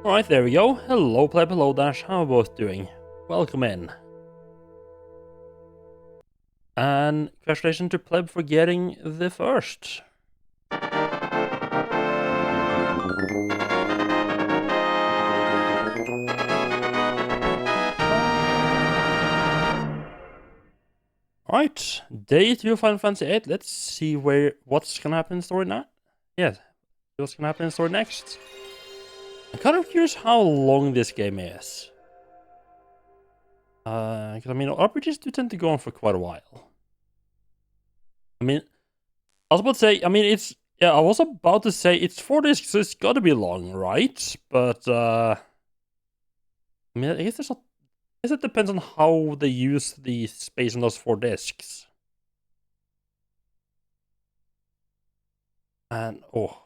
Alright, there we go. Hello, Pleb, hello, Dash. How are both doing? Welcome in. And congratulations to Pleb for getting the first. Alright, day 2 of Final Fantasy VIII. Let's see what's gonna happen in the story now. Yeah, what's gonna happen in the story next. I'm kind of curious how long this game is. Because I mean, RPGs do tend to go on for quite a while. I mean, I was about to say, I mean, it's, yeah, I was about to say it's 4 discs, so it's gotta be long, right? But, I mean, I guess it depends on how they use the space on those 4 discs. And, oh.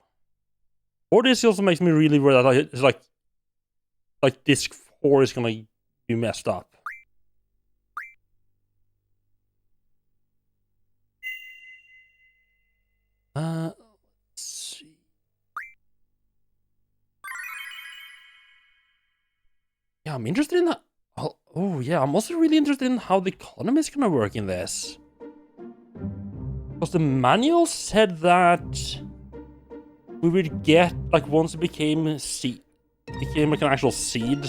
4 discs also makes me really worried that it's like disc 4 is gonna be messed up. Let's see. Yeah, I'm interested in that. Oh, yeah, I'm also really interested in how the economy is gonna work in this. Because the manual said that we would get, like, once it became like an actual seed,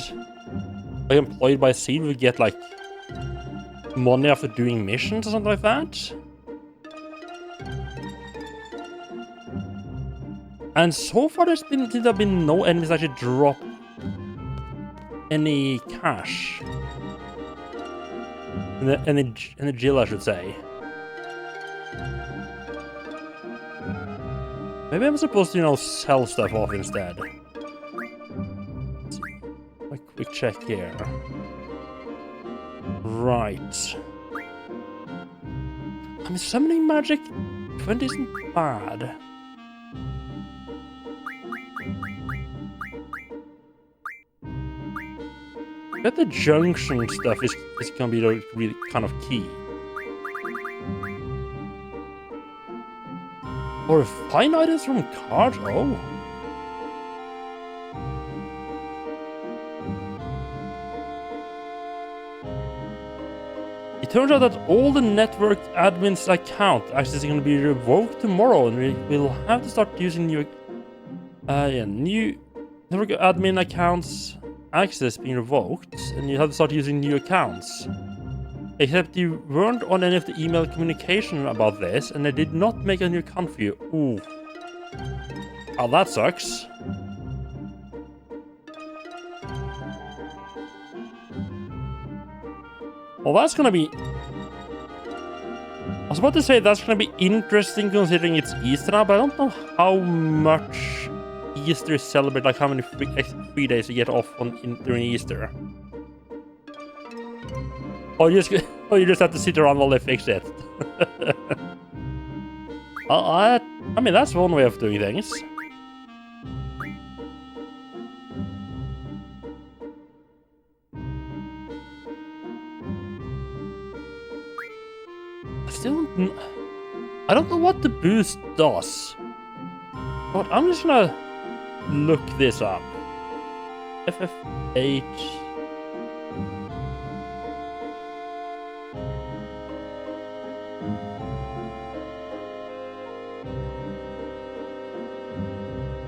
like employed by a seed, we would get, like, money after doing missions or something like that. And so far there have been no enemies that actually drop any cash. Any Jill, I should say. Maybe I'm supposed to, you know, sell stuff off instead. Let's see. A quick check here. Right. I mean, summoning magic 20 isn't bad. I bet the junction stuff is gonna be really kind of key. Or find items from cards? Oh. It turns out that all the network admins' account access is going to be revoked tomorrow, and we will have to start using new network admin accounts access being revoked, and you have to start using new accounts. Except you weren't on any of the email communication about this, and they did not make a new account for you. Ooh. Oh, that sucks. Well, that's gonna be... I was about to say that's gonna be interesting considering it's Easter now, but I don't know how much Easter is celebrated, like how many free days you get off during Easter. Or you just have to sit around while they fix it. I mean, that's one way of doing things. I don't know what the boost does. But I'm just gonna look this up. FF8.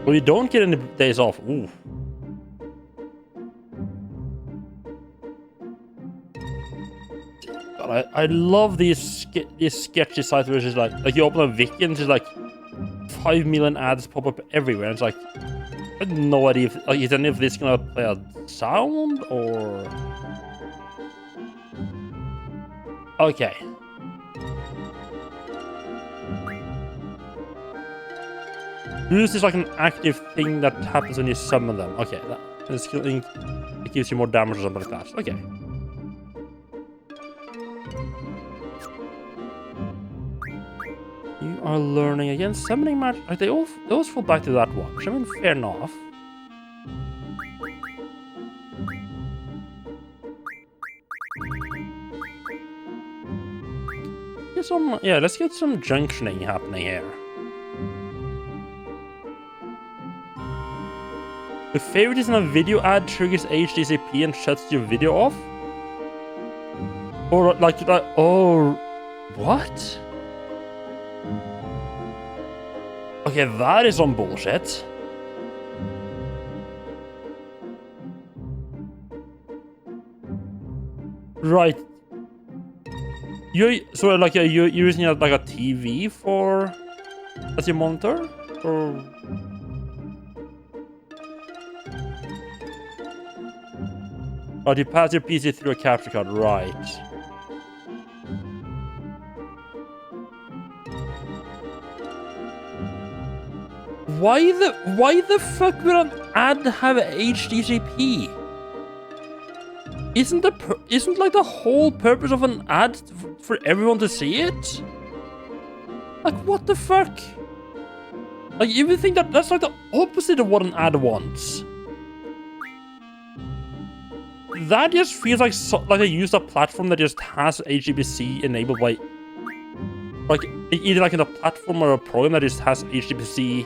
Well, you don't get any days off. Ooh. God, I love these sketchy sites where it's just like you open a wiki and it's just like 5 million ads pop up everywhere. And it's like, I have no idea if, like, is any of this gonna play a sound or... Okay. Boost is like an active thing that happens when you summon them. Okay, it gives you more damage or something like that. Okay. You are learning again. Summoning magic. They all fall back to that one. Which, I mean, fair enough. Let's get some junctioning happening here. The favorites in a video ad triggers HDCP and shuts your video off? Or like, oh, what? Okay, that is some bullshit. Right. You're using it like a TV for as your monitor? Or oh, you pass your PC through a capture card, right? Why the fuck would an ad have HDCP? Isn't like the whole purpose of an ad for everyone to see it? Like, what the fuck? Like, you would think that's like the opposite of what an ad wants. That just feels like like they used a platform that just has HDBC enabled by, like, either like in a platform or a program that just has HDBC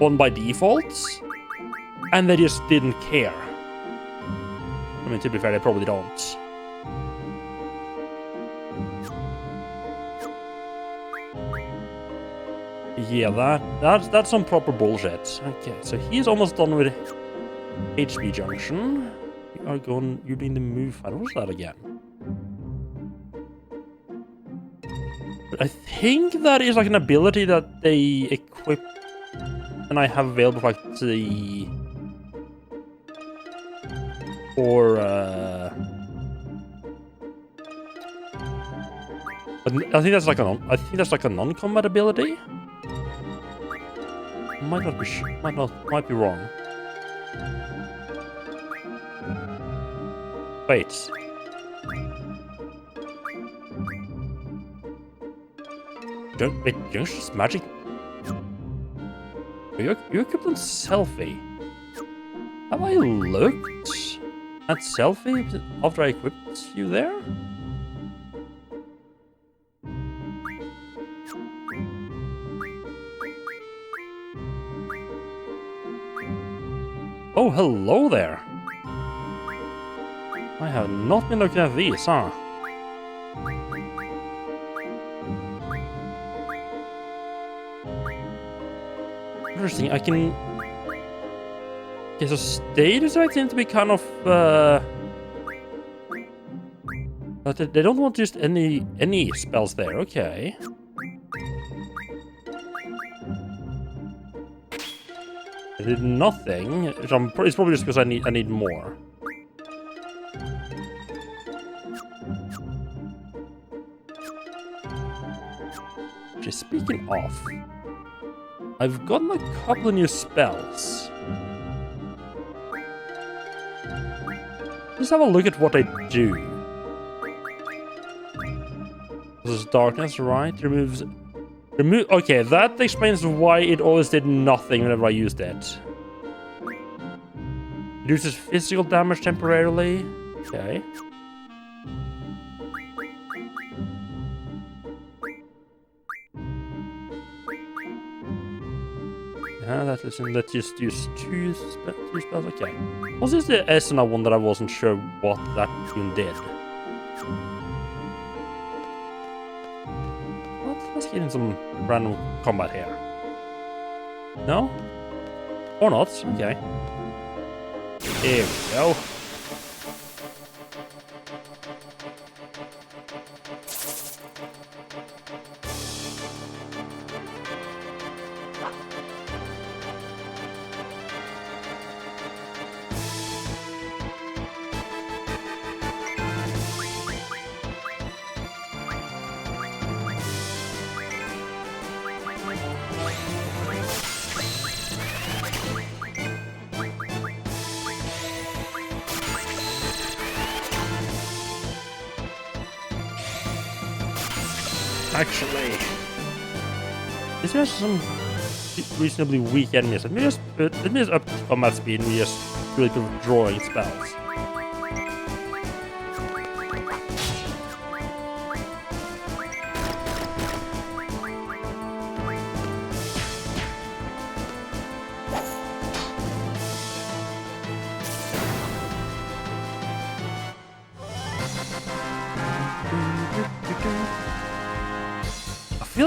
on by default, and they just didn't care. I mean, to be fair, they probably don't. Yeah, that's some proper bullshit. Okay, so he's almost done with HB Junction. You're doing the move. What was that again? But I think that is like an ability that they equip and I have available for like the I think that's like a non-combat ability. Might be wrong. Wait. Junction's magic. You equipped on selfie. Have I looked at selfie after I equipped you there? Oh, hello there. I have not been looking at these, huh? Interesting, I can... Okay, so status I seem to be kind of... But they don't want just any spells there, okay. I did nothing. It's probably just because I need more. Okay, speaking of, I've gotten a couple of new spells. Let's have a look at what they do. This is darkness, right? Okay, that explains why it always did nothing whenever I used it. Reduces physical damage temporarily. Okay. Yeah, that is in let's just use two spells. Okay. Was this the Esna one that I wasn't sure what that tune did? Let's get in some random combat here. No? Or not? Okay. Here we go. Actually, this has some reasonably weak enemies. Let me just up combat speed and we just really good at drawing spells.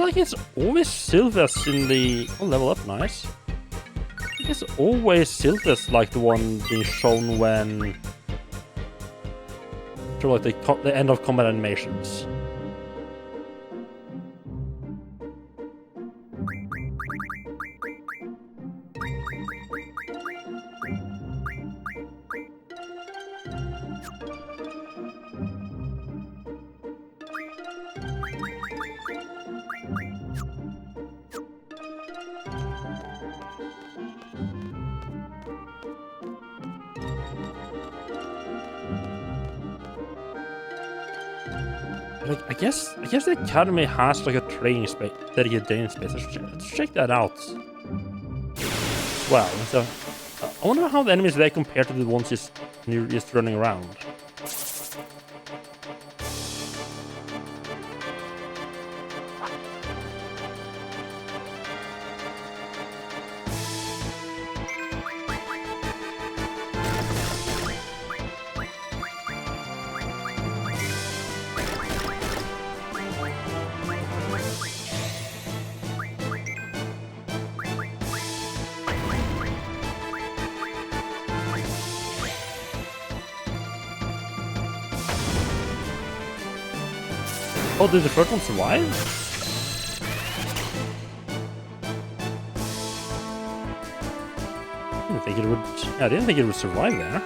feel like it's always Sylvia's in the... Oh, level up, nice. I think it's always Sylvia's like the one being shown when... Sort of like the end of combat animations. Like, I guess the academy has like a training space, dedicated training space. Let's check that out. Wow, so I wonder how the enemies there compare to the ones just running around. Oh, did the first one survive? I didn't think it would. Yeah, I didn't think it would survive there.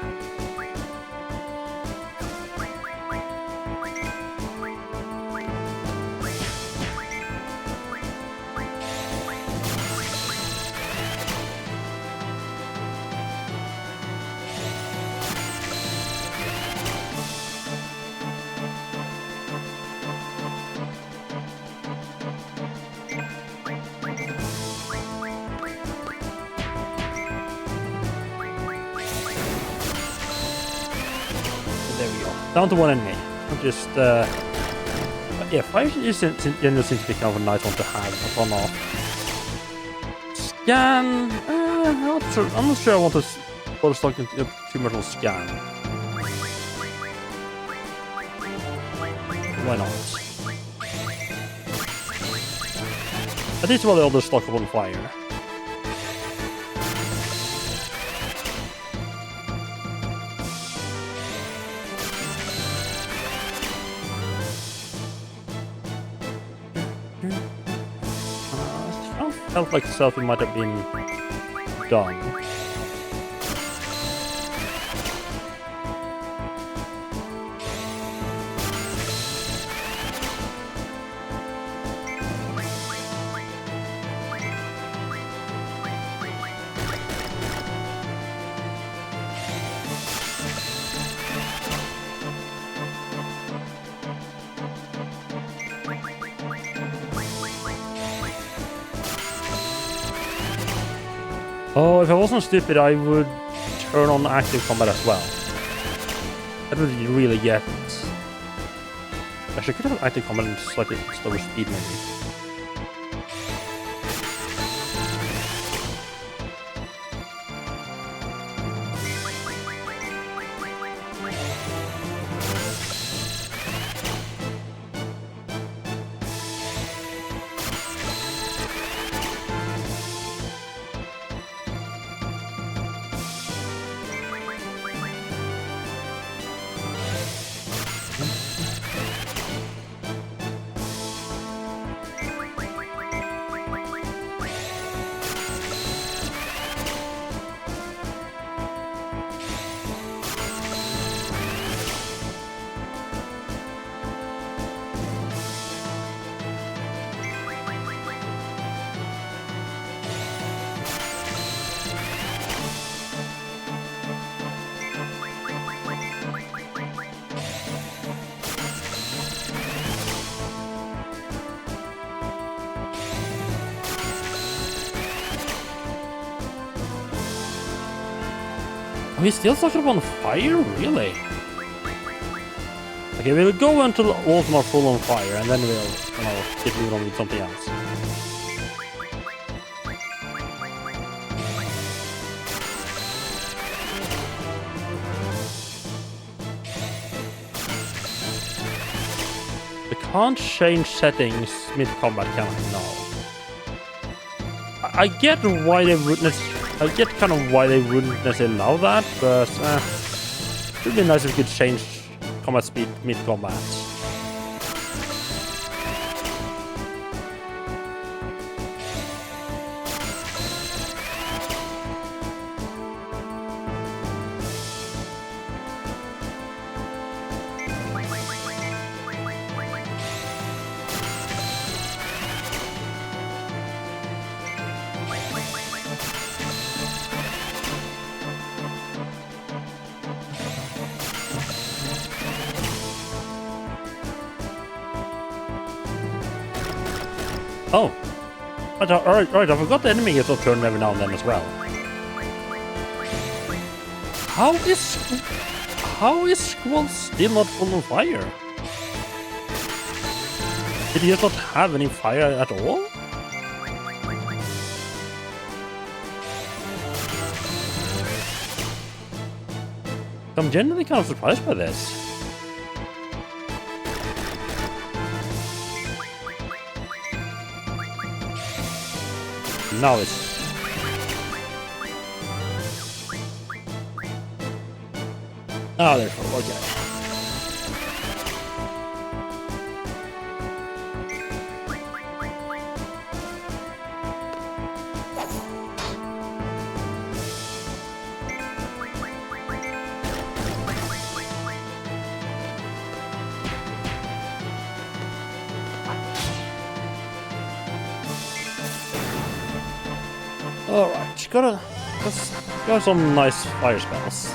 Down to one enemy. I'm just, yeah, fire generally seems to be kind of a nice one to have upon off. Scan. I'm not sure I want to put a stock into too much on scan. Why not? At least while the others stock up on fire. Felt like selfie might have been done. Oh, if I wasn't stupid, I would turn on active combat as well. That would really get... Actually, I could have active combat and slightly slower speed, maybe. Oh, he's still stuck up on fire? Really? Okay, we'll go until all of them are full on fire, and then we'll, get moving on with something else. The can't change settings mid-combat, can I? No. I get why they wouldn't. I get kind of why they wouldn't necessarily allow that, but it would be nice if we could change combat speed mid-combat. Oh, right, I forgot the enemy gets a turn every now and then as well. How is Squall still not full on fire? Did he just not have any fire at all? I'm genuinely kind of surprised by this. Now it's... Oh, there's one. Okay. Alright, got some nice fire spells.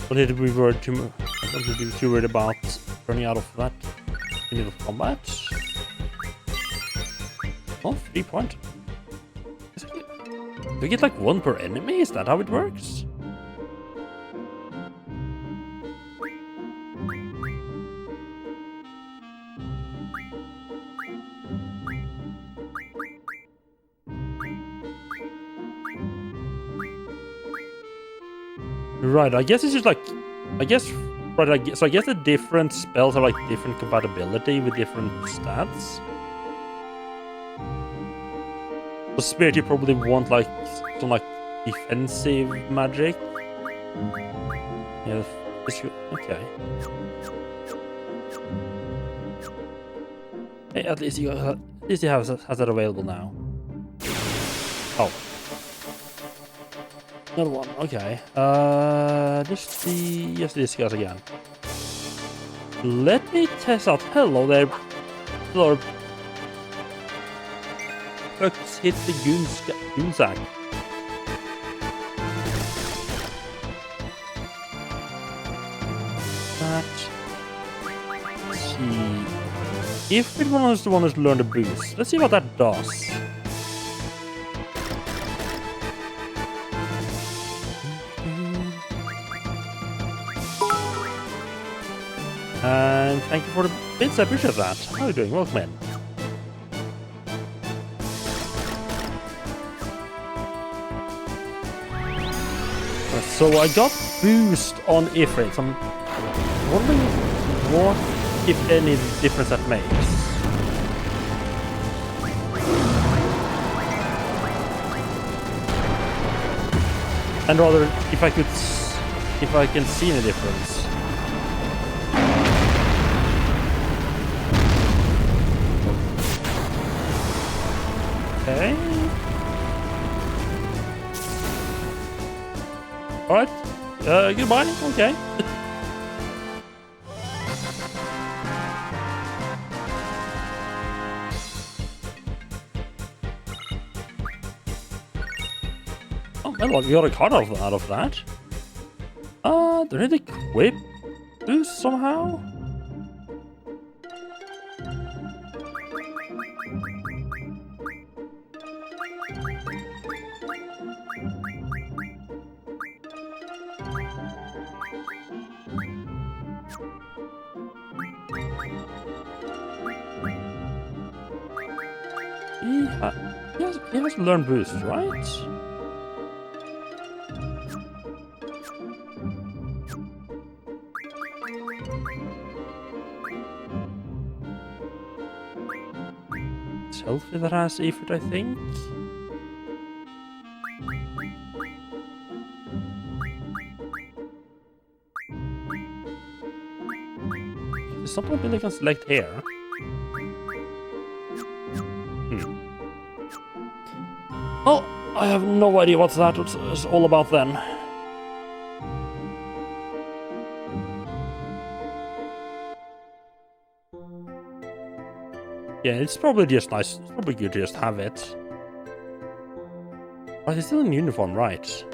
But did we were too worried about running out of that in the middle of combat? Oh, 3 points. Do we get like 1 per enemy? Is that how it works? Right, I guess it's just like, so I guess the different spells have like different compatibility with different stats. So Spirit, you probably want like some like defensive magic. Yeah, okay. Hey, at least you have that available now. Oh. Another one, okay. Just this guys again. Let me test out. Hello there. Hello. Let's hit the goon sack. Let's see. If it was the one who's learned the boost, let's see what that does. And thank you for the bits, I appreciate that. How are you doing? Welcome in. So I got boost on Ifrit. I'm wondering what, if any, difference that makes. And rather, if I can see any difference. Okay. Alright. Goodbye. Okay. Oh, well, we got a card out of that. Do I need to equip boost somehow? He has learned boost, right? selfie that has Aphid, I think. There's something I can select here. Oh, I have no idea what that is all about then. Yeah, it's probably just nice. It's probably good to just have it. But he's still in uniform, right?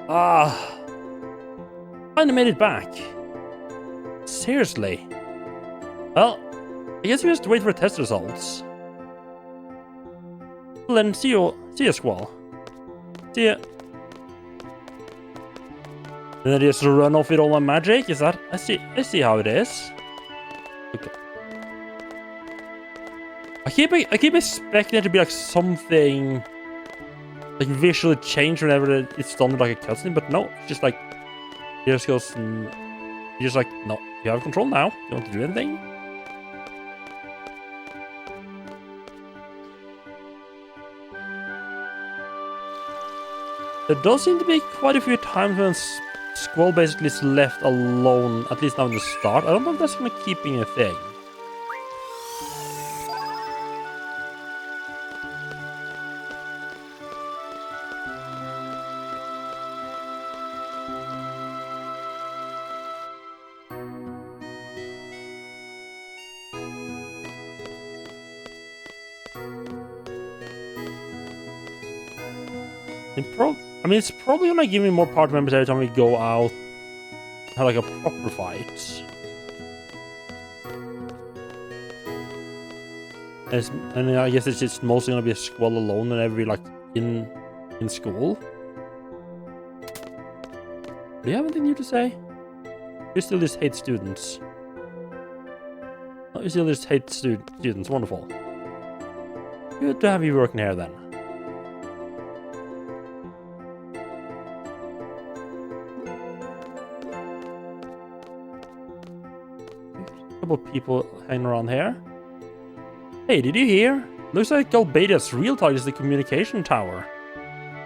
Ah. Finally made it back. Seriously. Well, I guess we just wait for test results. Well, then see you, Squall. See ya. Then I just run off with all my magic. Is that? I see how it is. Okay. I keep expecting it to be like something like visually changed whenever it's done with like a cutscene, but no, it's just like he just goes and he's just like, no, you have control now. You don't have to do anything. There does seem to be quite a few times when Squall basically is left alone, at least now in the start. I don't know if that's gonna keep being a thing. I mean, it's probably gonna give me more party members every time we go out and have like a proper fight. And I guess it's just mostly gonna be a Squall alone whenever we're like in school. Do you have anything new to say? You still just hate students. Oh, you still just hate students. Wonderful. Good to have you working here then. Couple of people hanging around here. Hey, did you hear? Looks like Galbadia's real target is the communication tower.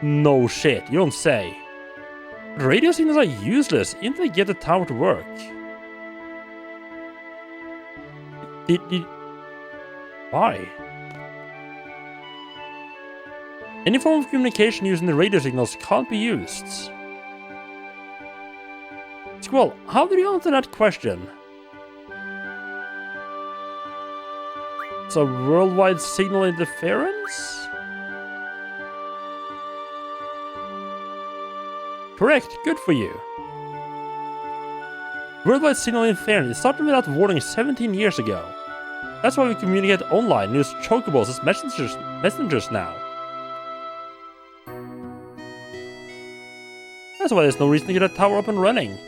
No shit, you don't say. Radio signals are useless until they get the tower to work. Why? Any form of communication using the radio signals can't be used. Squall, how did you answer that question? It's a worldwide signal interference? Correct, good for you. Worldwide signal interference started without warning 17 years ago. That's why we communicate online and use chocobos as messengers now. That's why there's no reason to get a tower up and running.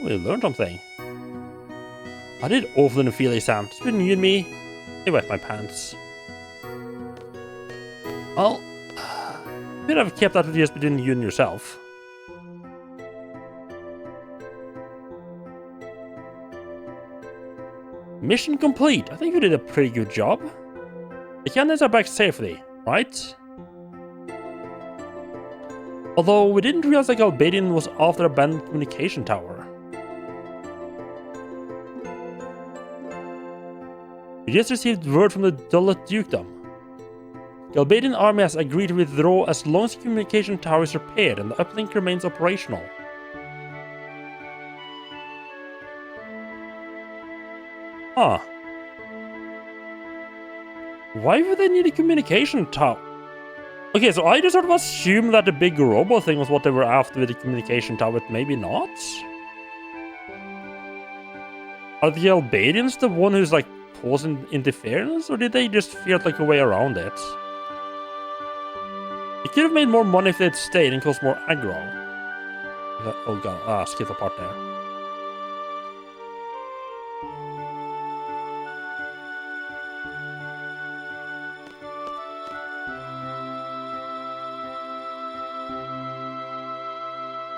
We learned something. I did awful in the field exam. Just between you and me, they wet my pants. Well, could have kept that just between you and yourself. Mission complete. I think you did a pretty good job. The cannons are back safely, right? Although we didn't realize that Galbadian was after the abandoned communication tower. We just received word from the Dullet Dukedom. Galbadian army has agreed to withdraw as long as the communication tower is repaired and the uplink remains operational. Huh. Why would they need a communication tower? Okay, so I just sort of assumed that the big robot thing was what they were after with the communication tower, but maybe not? Are the Galbadians the one who's like causing interference, or did they just feel like a way around it? It could have made more money if they'd stayed and caused more aggro. Oh god, skip the part there.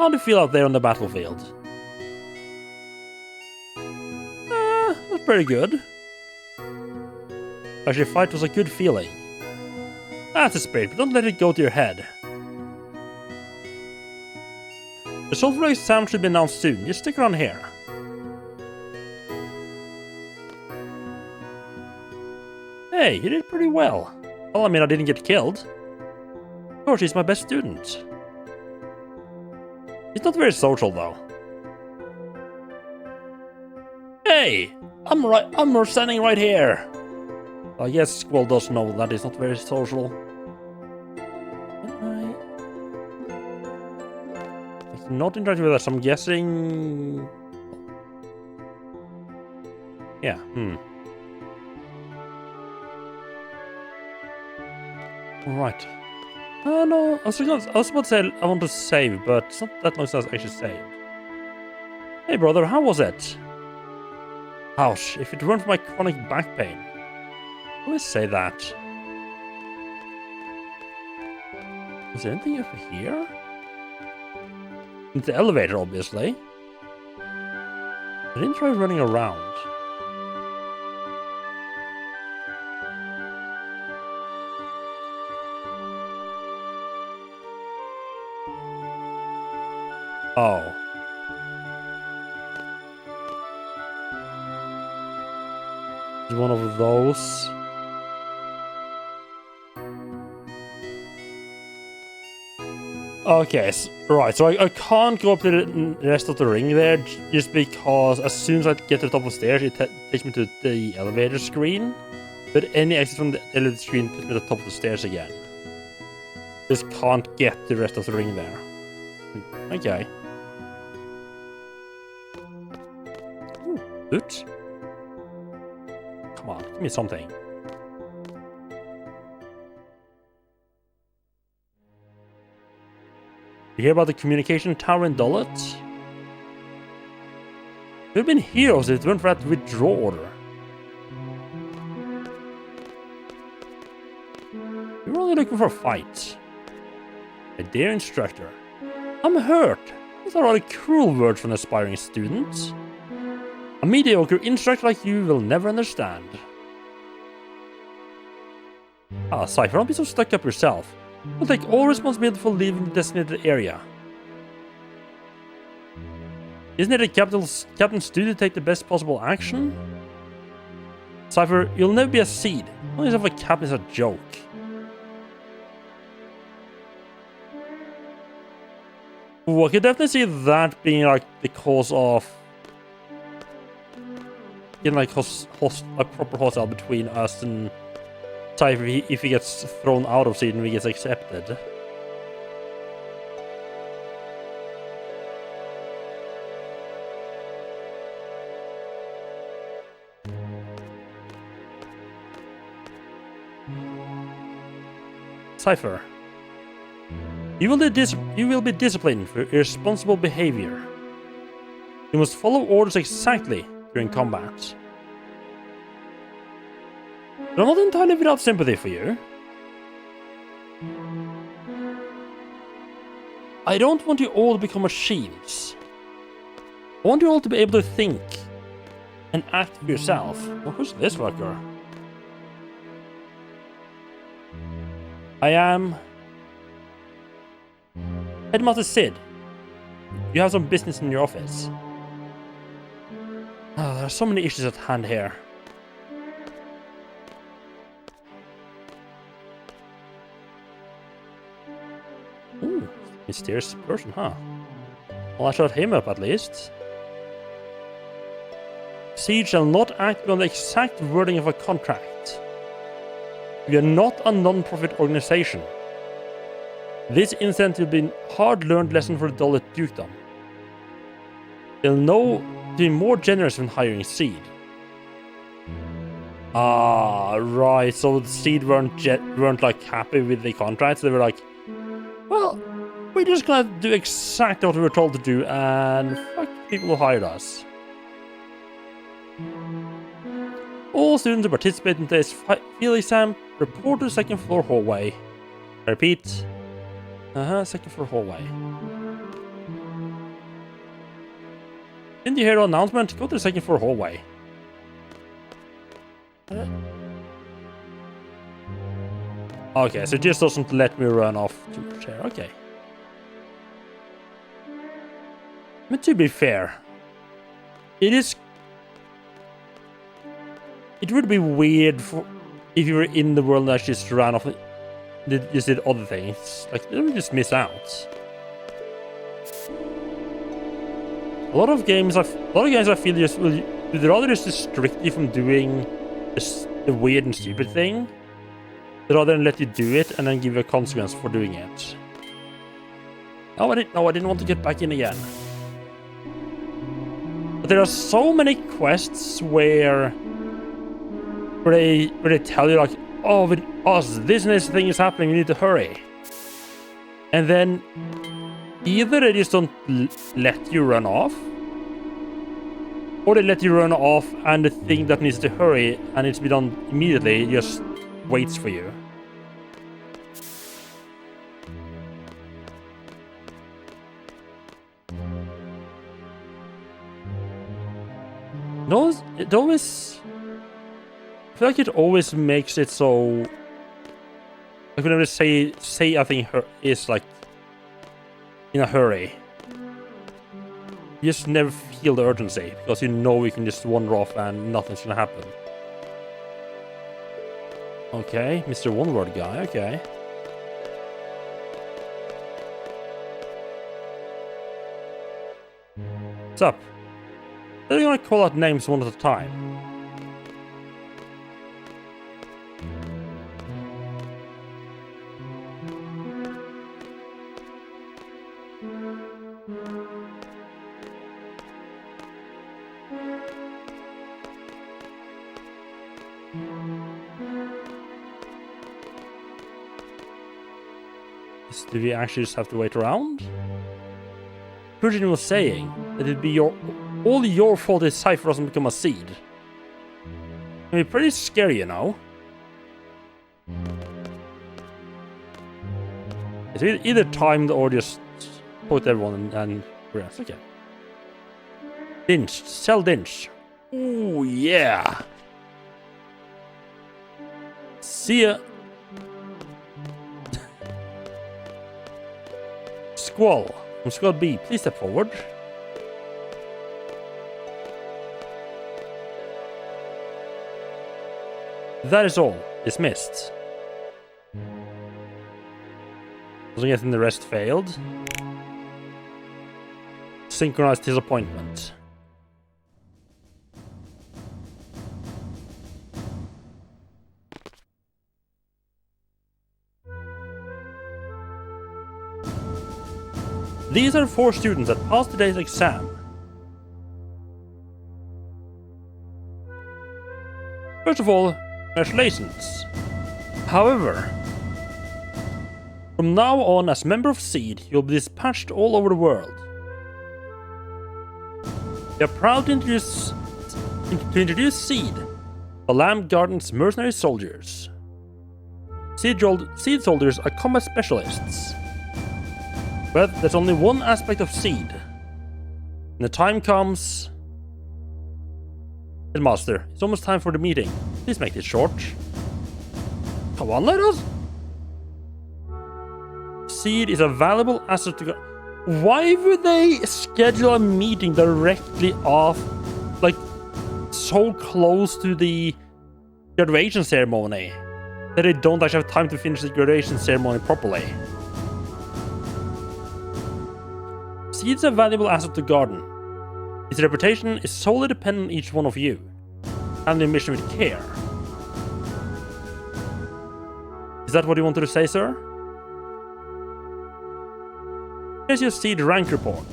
How do you feel out there on the battlefield? That's pretty good. Actually, fight was a good feeling. That's a spirit, but don't let it go to your head. The result for the exam should be announced soon. Just stick around here. Hey, you did pretty well. Well, I mean, I didn't get killed. Of course, she's my best student. He's not very social, though. Hey! I'm standing right here! I guess Squall does know that he's not very social. He's not interacting with us, I'm guessing... Yeah, Alright. No, I was about to say I want to save, but it's not that long since I actually saved. Hey brother, how was it? Ouch, if it weren't for my chronic back pain. I always say that. Is there anything over here? It's the elevator, obviously. I didn't try running around. Oh. It's one of those. Okay, right, so I can't go up to the rest of the ring there just because as soon as I get to the top of the stairs, it takes me to the elevator screen. But any exit from the elevator screen puts me at the top of the stairs again. Just can't get the rest of the ring there. Okay. Oops. Come on, give me something. You hear about the communication tower in Dullet? We'd have been heroes if it weren't for that withdraw order. We were only looking for a fight. A dear instructor. I'm hurt. Those are rather cruel words from an aspiring student. A mediocre instructor like you will never understand. Ah, Cypher, don't be so stuck up yourself. We'll take all responsibility for leaving the designated area. Isn't it a captain's duty to take the best possible action? Cypher, you'll never be a seed. Only as if a captain is a joke. Ooh, I could definitely see that being like the cause of getting like a proper hostile between us and Cypher if he gets thrown out of seed and he gets accepted. Cypher, you will be disciplined for irresponsible behavior. You must follow orders exactly during combat. But I'm not entirely without sympathy for you. I don't want you all to become machines. I want you all to be able to think and act for yourself. Well, who's this fucker? I am Headmaster Sid. You have some business in your office. Oh, there are so many issues at hand here. Ooh, mysterious person, huh? Well, I shut him up at least. Siege shall not act beyond the exact wording of a contract. We are not a non-profit organization. This incident will be a hard-learned lesson for the Dullet Dukedom. They'll know to be more generous when hiring Seed. Ah, right. So the Seed weren't like happy with the contracts. They were like, well, we're just gonna do exactly what we were told to do and fuck people who hired us. All students who participate in today's field exam report to the second floor hallway. I repeat. Second floor hallway. Didn't you hear the announcement? Go to the second floor hallway. Okay, so it just doesn't let me run off too much here. Okay. But to be fair, it would be weird if you were in the world that just ran off and just did other things. Like, you would just miss out. A lot of games I feel just would rather just restrict you from doing the weird and stupid thing, rather than let you do it and then give you a consequence for doing it. Oh, I didn't want to get back in again. But there are so many quests where they tell you like, oh, with us, this and this thing is happening, you need to hurry. And then either they just don't let you run off, or they let you run off and the thing that needs to hurry and needs to be done immediately just waits for you. It always... I feel like it always makes it so... Like whenever they say I think is like in a hurry, you just never feel the urgency because you know you can just wander off and nothing's gonna happen. Okay, Mr. One Word guy, okay. What's up? They're gonna call out names one at a time. Do we actually just have to wait around? Purgin was saying that it'd be all your fault if Cypher doesn't become a seed. I mean, pretty scary, you know. It's either timed or just put everyone and rest. Okay. Dinch. Sell Dinch. Ooh, yeah. See ya. Squall. From Squad B, please step forward. That is all. Dismissed. Wasn't getting the rest failed. Synchronized disappointment. These are 4 students that passed today's exam. First of all, congratulations. However, from now on, as member of SEED, you'll be dispatched all over the world. We are proud to introduce SEED, the Lamb Garden's mercenary soldiers. SEED soldiers are combat specialists. But there's only one aspect of SEED. When the time comes... Headmaster, it's almost time for the meeting. Please make this short. Come on, let us... SEED is a valuable asset to... Why would they schedule a meeting directly off, like, so close to the graduation ceremony that they don't actually have time to finish the graduation ceremony properly? SEED's a valuable asset to Garden. Its reputation is solely dependent on each one of you. Handle your mission with care. Is that what you wanted to say, sir? Here's your SEED rank report.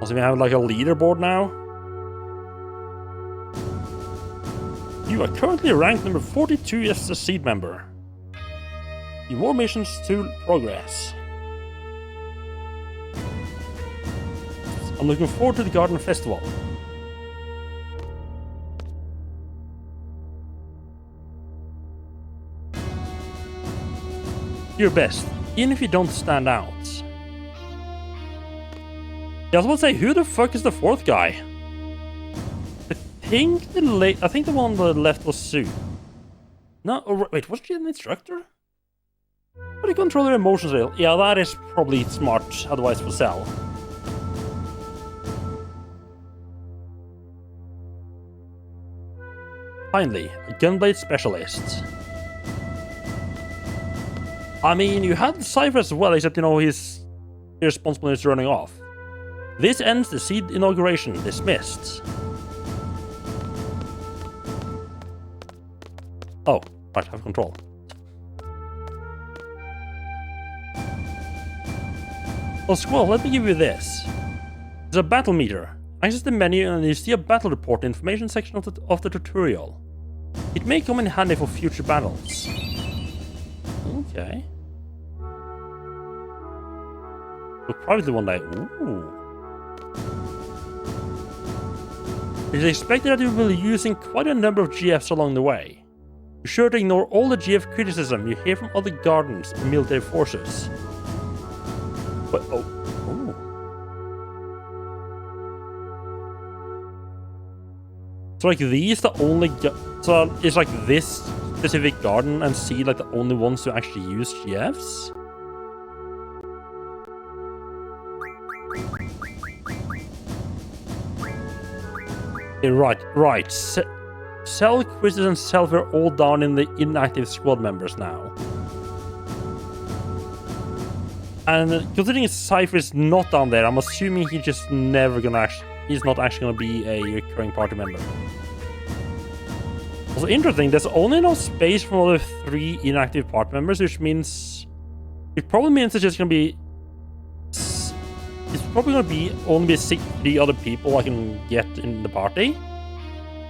Also, we have like a leaderboard now. You are currently ranked number 42 as a SEED member. More missions to progress. I'm looking forward to the Garden Festival. Your best. even if you don't stand out. Yeah, I was about to say, who the fuck is the fourth guy? I think the one on the left was Sue. No, oh, wait, was she an instructor? How do you control your emotions? Yeah, that is probably smart advice for Cell. Finally, a gunblade specialist. I mean, you had Cypher as well, except, you know, he's irresponsible and he's running off. This ends the seed inauguration. Dismissed. Oh, right, have control. Well, Squall, let me give you this. It's a battle meter. Access the menu and you see a battle report in the information section of the tutorial. It may come in handy for future battles. Okay. So probably the one that... Ooh. It is expected that you will be using quite a number of GFs along the way. Be sure to ignore all the GF criticism you hear from other guardians and military forces. But, oh. Ooh. So like these the only... So it's like this specific garden and C like the only ones who actually use GFs? Yeah, right. Cell, Quizzes, and Self are all down in the inactive squad members now. And considering Cypher is not down there, I'm assuming he's just never gonna he's not actually gonna be a recurring party member. Also interesting, there's only enough space for the 3 inactive party members, which means it probably means it's just gonna be it's probably gonna be only 3 other people I can get in the party.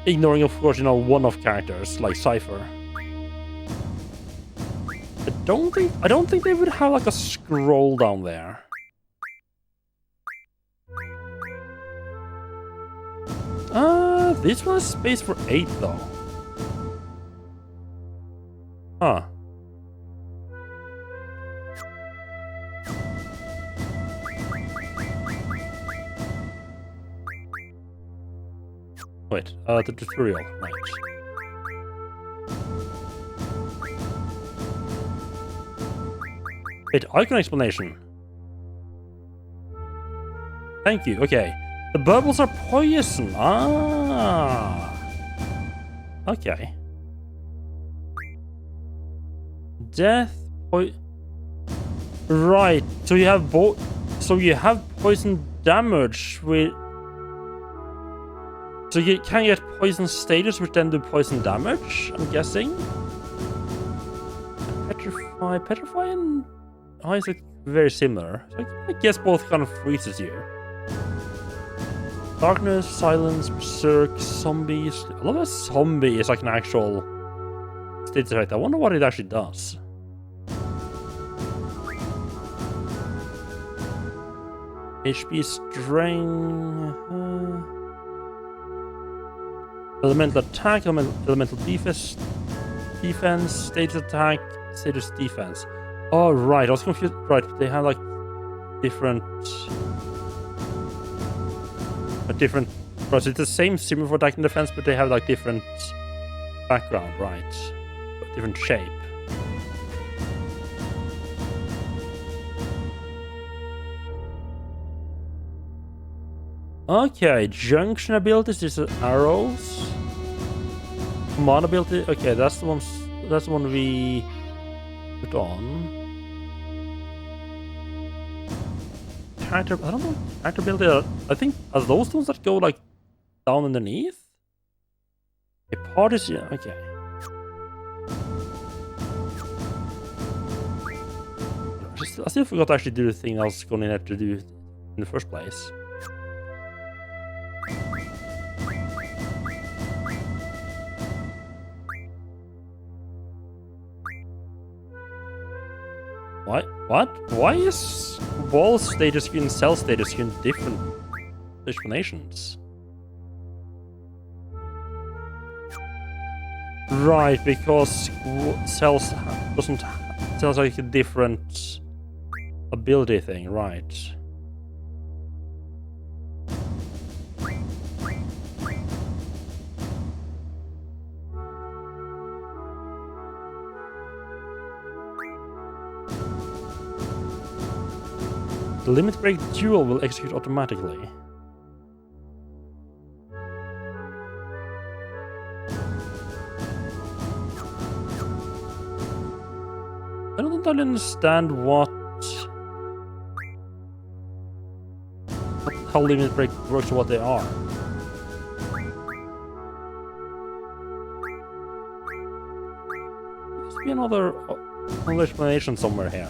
Ignoring, of course, you know, one-off characters like Cypher. I don't think they would have like a scroll down there. This one has space for 8 though. Huh. Wait, the tutorial, right. Wait, icon explanation. Thank you, okay. The bubbles are poison. Ah. Okay. Death, right, so you have poison damage with... So you can get poison status, which then do poison damage, I'm guessing? Petrify and ice are very similar. So I guess both kind of freezes you. Darkness, silence, berserk, zombies. I love that zombie is like an actual status effect. I wonder what it actually does. HP strength. Elemental attack, elemental defense, status attack, status defense. Oh, right, I was confused. Right, they have like different. Right, so it's the same similar for attack and defense, but they have like different background, right? Different shape. Okay, junction abilities is arrows. Command ability, okay, that's the one we put on. Character, I don't know, character ability, I think, are those the ones that go like down underneath? A part is, yeah, okay. I still forgot to actually do the thing I was going to have to do in the first place. What? Why is wall status screen and cell status screen different explanations? Right, because cells like a different ability thing, right? The limit break duel will execute automatically. I don't entirely understand how limit break works or what they are. There must be another explanation somewhere here.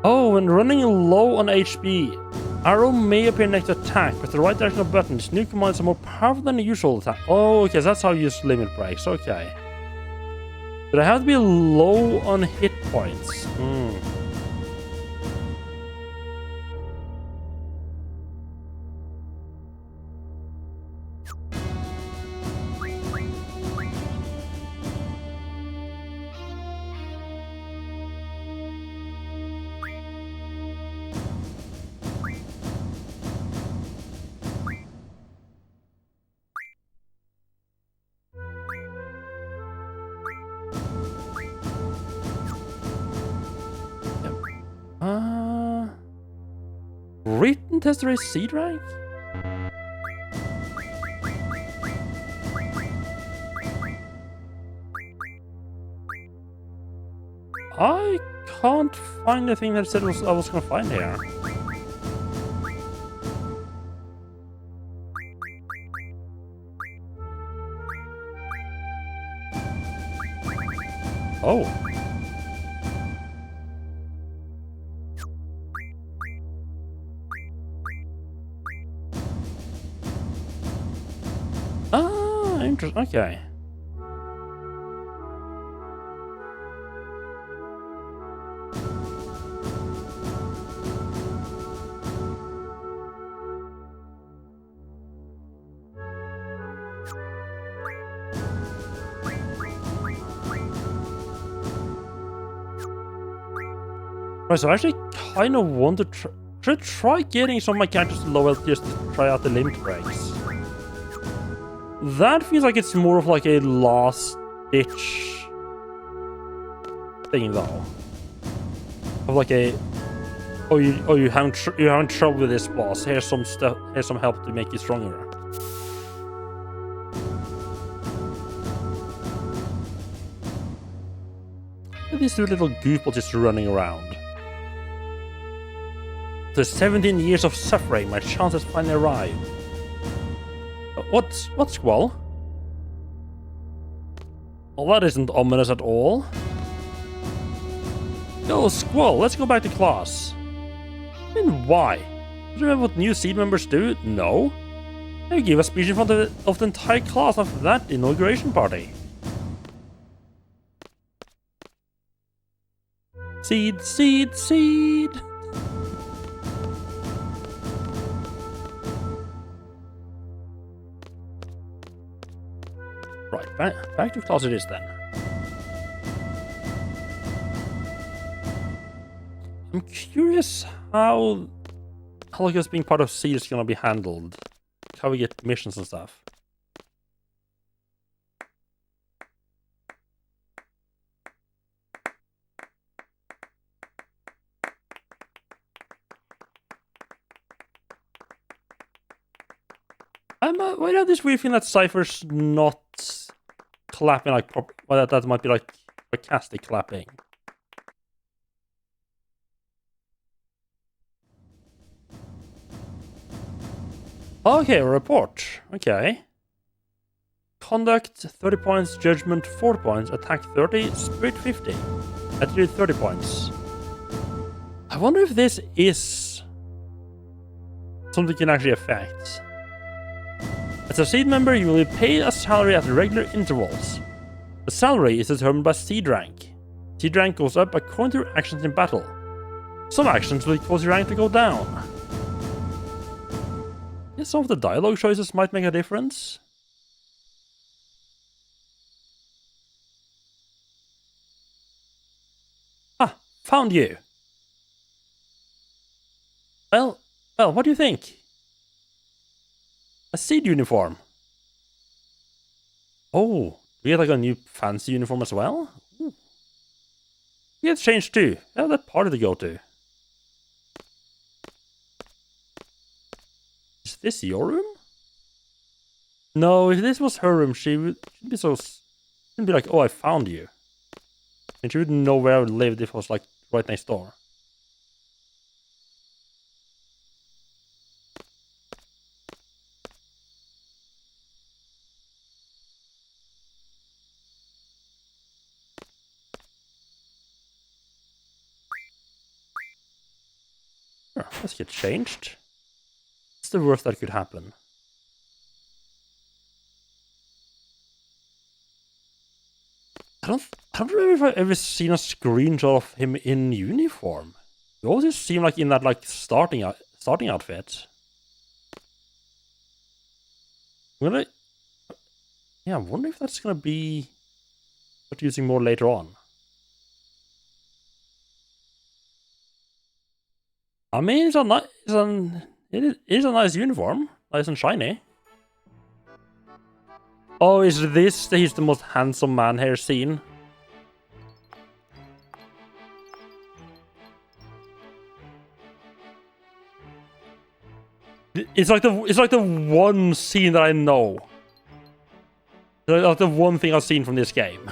Oh, when running low on HP, arrow may appear next to attack, but the right direction of buttons. New commands are more powerful than the usual attack. Oh, okay, so that's how you use limit breaks. Okay. But I have to be low on hit points. Written test to raise seed rank? I can't find anything that said I was gonna find here. Oh. Interesting. Okay. Right, so I actually kind of want to try getting some of my characters to low health just to try out the limit breaks. That feels like it's more of like a last ditch thing, though. Of like a, you're having trouble with this boss. Here's some stuff. Here's some help to make you stronger. These two little goofballs just running around. After 17 years of suffering, my chance has finally arrived. What's Squall? Well, that isn't ominous at all. Yo, Squall, let's go back to class. I mean, why? Do you remember what new seed members do? No. They give a speech in front of the entire class after that inauguration party. Seed, seed, seed! Right, back to class it is then. I'm curious how like us being part of Seed is gonna be handled. How we get missions and stuff. Why do I have this weird feeling that Cypher's not clapping like proper? Well, that might be like sarcastic clapping. Okay, a report. Okay. Conduct 30 points, judgment 40 points, attack 30, spirit 50. Attitude 30 points. I wonder if this is something you can actually affect. As a Seed member, you will be paid a salary at regular intervals. The salary is determined by Seed rank. Seed rank goes up according to your actions in battle. Some actions will cause your rank to go down. Yes, some of the dialogue choices might make a difference. Found you. Well, what do you think? A SEED uniform. Oh, we get like a new fancy uniform as well? Ooh. We get changed too. Yeah, that party to go to. Is this your room? No, if this was her room, she'd be she'd be like, oh, I found you. And she wouldn't know where I lived if it was like right next door. Sure, let's get changed. What's the worst that could happen? I don't remember if I've ever seen a screenshot of him in uniform. He always just seemed like in that like starting outfit. Will yeah, I wonder if that's gonna be what using more later on. I mean, it is a nice uniform, nice and shiny. Oh, is this he's the most handsome man here seen? It's like the one scene that I know. It's like the one thing I've seen from this game.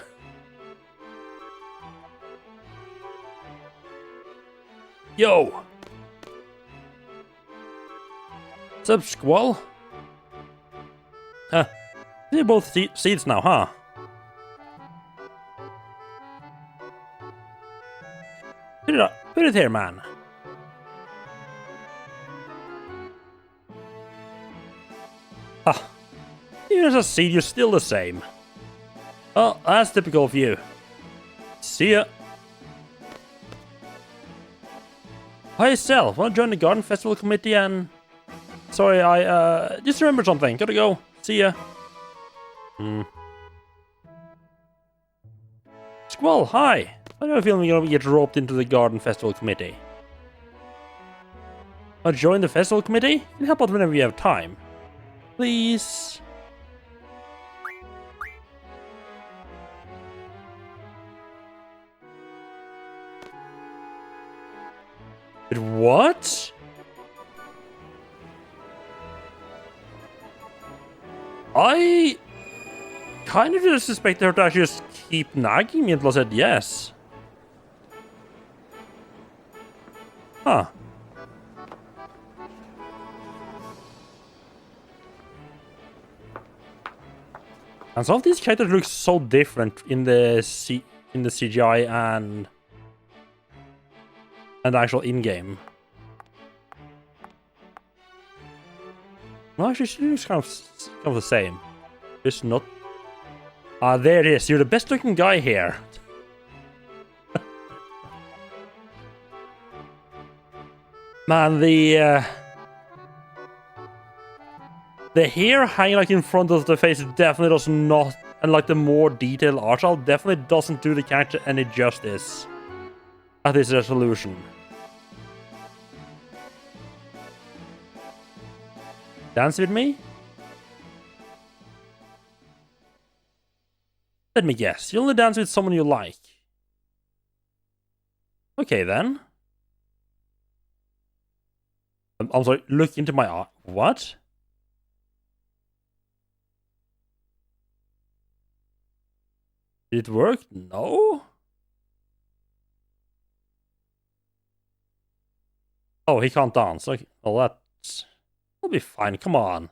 Yo! What's up, Squall? Huh. They're both seeds now, huh? Put it up. Put it here, man. Ah. Even as a seed, you're still the same. Oh, that's typical of you. See ya. Hi, Sel. Wanna join the Garden Festival Committee and... Sorry, I, just remembered something. Gotta go. See ya. Squall, hi. I have a feeling you're gonna get roped into the Garden Festival Committee. Wanna join the Festival Committee? You can help out whenever you have time. Please. But what? I kind of just suspected her to actually just keep nagging me until I said yes. Huh. And some of these characters look so different in the CGI and actual in-game. No, actually, she looks kind of the same. Just not. Ah, there it is. You're the best-looking guy here. Man, the hair hanging like in front of the face definitely does not, and like the more detailed art style definitely doesn't do the character any justice at this resolution. Dance with me? Let me guess, you only dance with someone you like. Okay then. I'm sorry, look into my eye. What? Did it work? No? Oh, he can't dance. Okay, well that'll be fine, come on.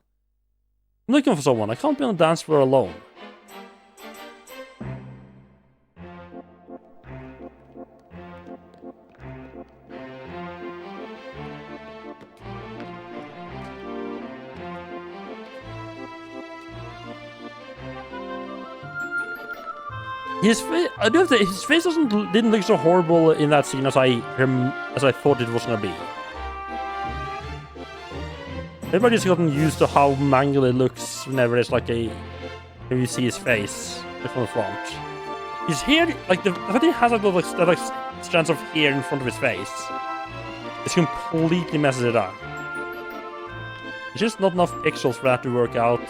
I'm looking for someone, I can't be on the dance floor alone. His face, I do have to say, his face didn't look so horrible in that scene as I thought it was gonna be. Everybody just gotten used to how mangled it looks whenever it's like when you see his face from the front. His hair, like the fact he has like strands of hair in front of his face. It completely messes it up. There's just not enough pixels for that to work out.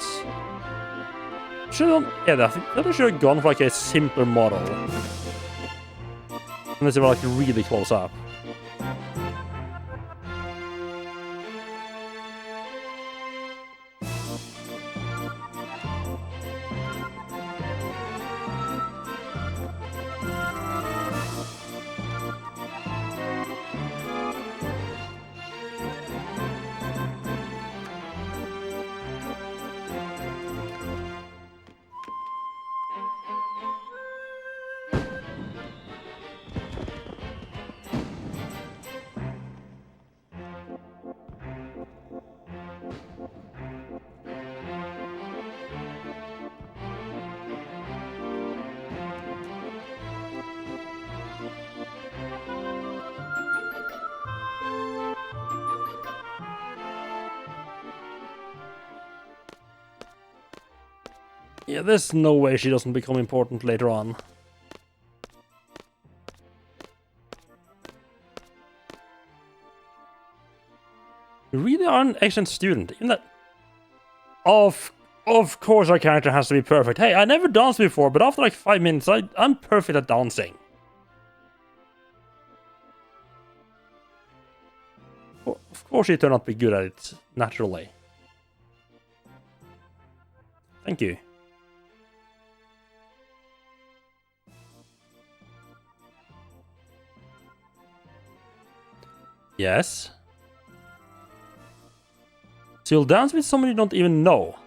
I think they should have gone for like a simpler model. Unless they were like really close up. Yeah, there's no way she doesn't become important later on. You really are an excellent student. In that, of course our character has to be perfect. Hey, I never danced before, but after like 5 minutes, I'm perfect at dancing. Of course she turned out to be good at it, naturally. Thank you. Yes. So you'll dance with someone you don't even know,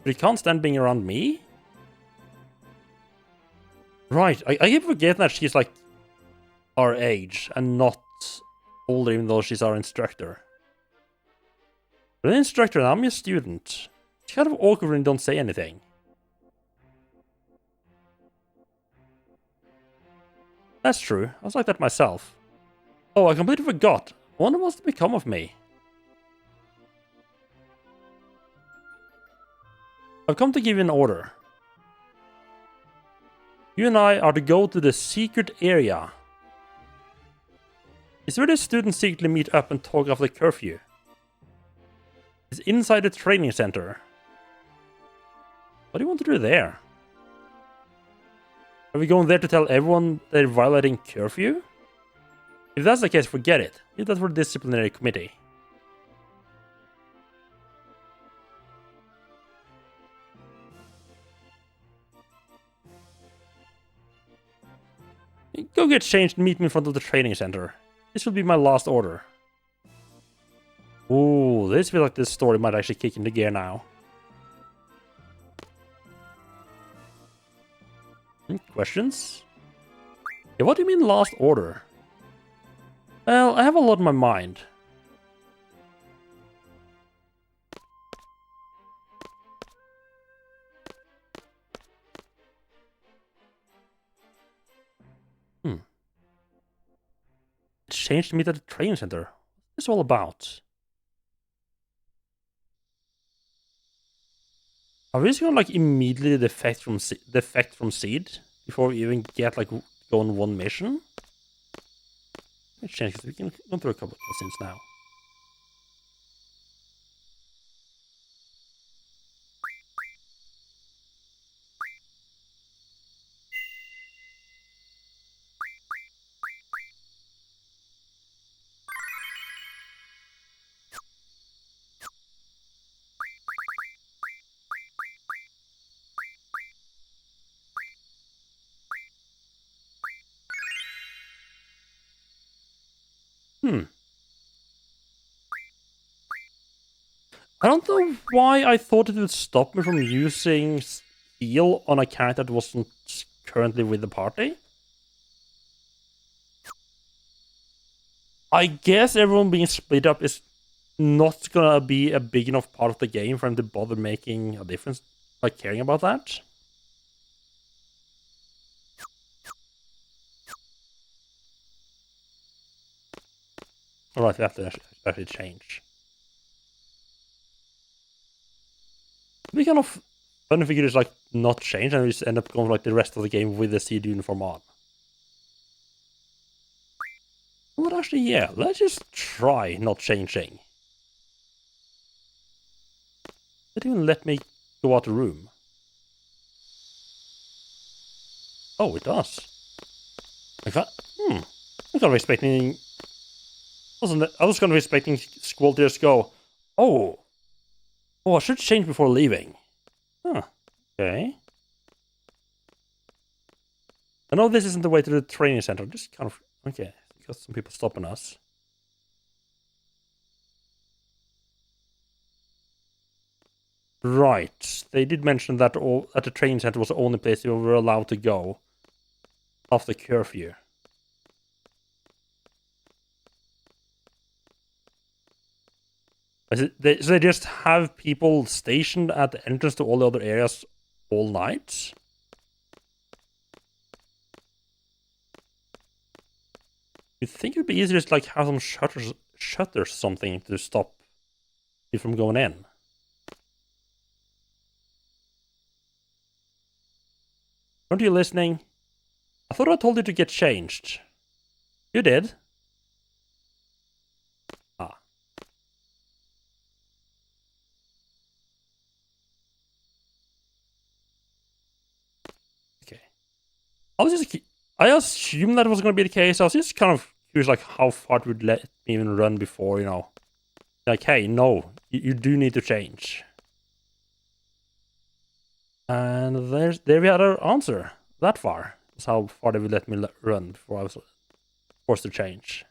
but you can't stand being around me? Right, I keep forgetting that she's like our age and not older, even though she's our instructor. But an instructor and I'm your student. It's kind of awkward when you don't say anything. That's true, I was like that myself. Oh, I completely forgot. I wonder what's to become of me. I've come to give you an order. You and I are to go to the secret area. It's where the students secretly meet up and talk after curfew. It's inside the training center. What do you want to do there? Are we going there to tell everyone they're violating curfew? If that's the case, forget it. Leave that for the disciplinary committee. Go get changed and meet me in front of the training center. This will be my last order. Ooh, this feels like this story might actually kick into gear now. Questions? Yeah, what do you mean last order? Well, I have a lot in my mind. Changed to meet at the training center. What's this all about? Are we just gonna like immediately defect from Seed before we even get like go on one mission? Let's change because we can go through a couple of cutscenes now. I don't know why I thought it would stop me from using heal on a character that wasn't currently with the party. I guess everyone being split up is not gonna be a big enough part of the game for him to bother making a difference, like caring about that. Alright, we have to actually change. It'd be kind of fun if we could just like not change and we just end up going like the rest of the game with the Seed uniform on. Well, actually, yeah, let's just try not changing. It didn't even let me go out the room. Oh, it does. I was kind of expecting... I was kind of expecting Squall to just go, oh, I should change before leaving. Huh, okay. I know this isn't the way to the training center, just kind of, okay, got some people stopping us. Right, they did mention that the training center was the only place we were allowed to go after curfew. So they just have people stationed at the entrance to all the other areas all night? You'd think it'd be easier to like have some shutters something to stop you from going in. Aren't you listening? I thought I told you to get changed. You did. Ah. Okay. I assumed that was going to be the case. I was just kind of curious, like, how far it would let me even run before, you know. Like, hey, no, you do need to change. And there we had our answer. That far. That's how far they would let me run before I was forced to change.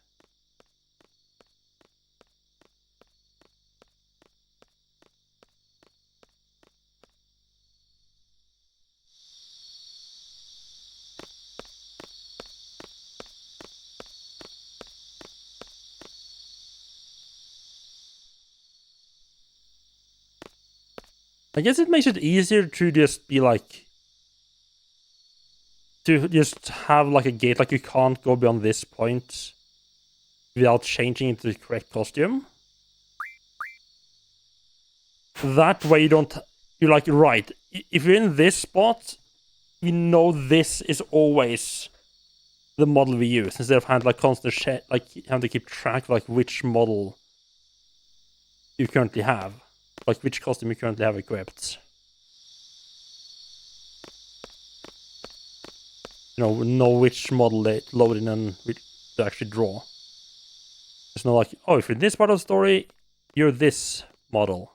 I guess it makes it easier to just be like... to just have like a gate, like you can't go beyond this point without changing into the correct costume. That way you don't... You're like, right, if you're in this spot, you know this is always the model we use, instead of having like constant like having to keep track of like which model you currently have. Like which costume you currently have equipped. You know which model they load in and which to actually draw. It's not like, oh, if you're in this part of the story, you're this model.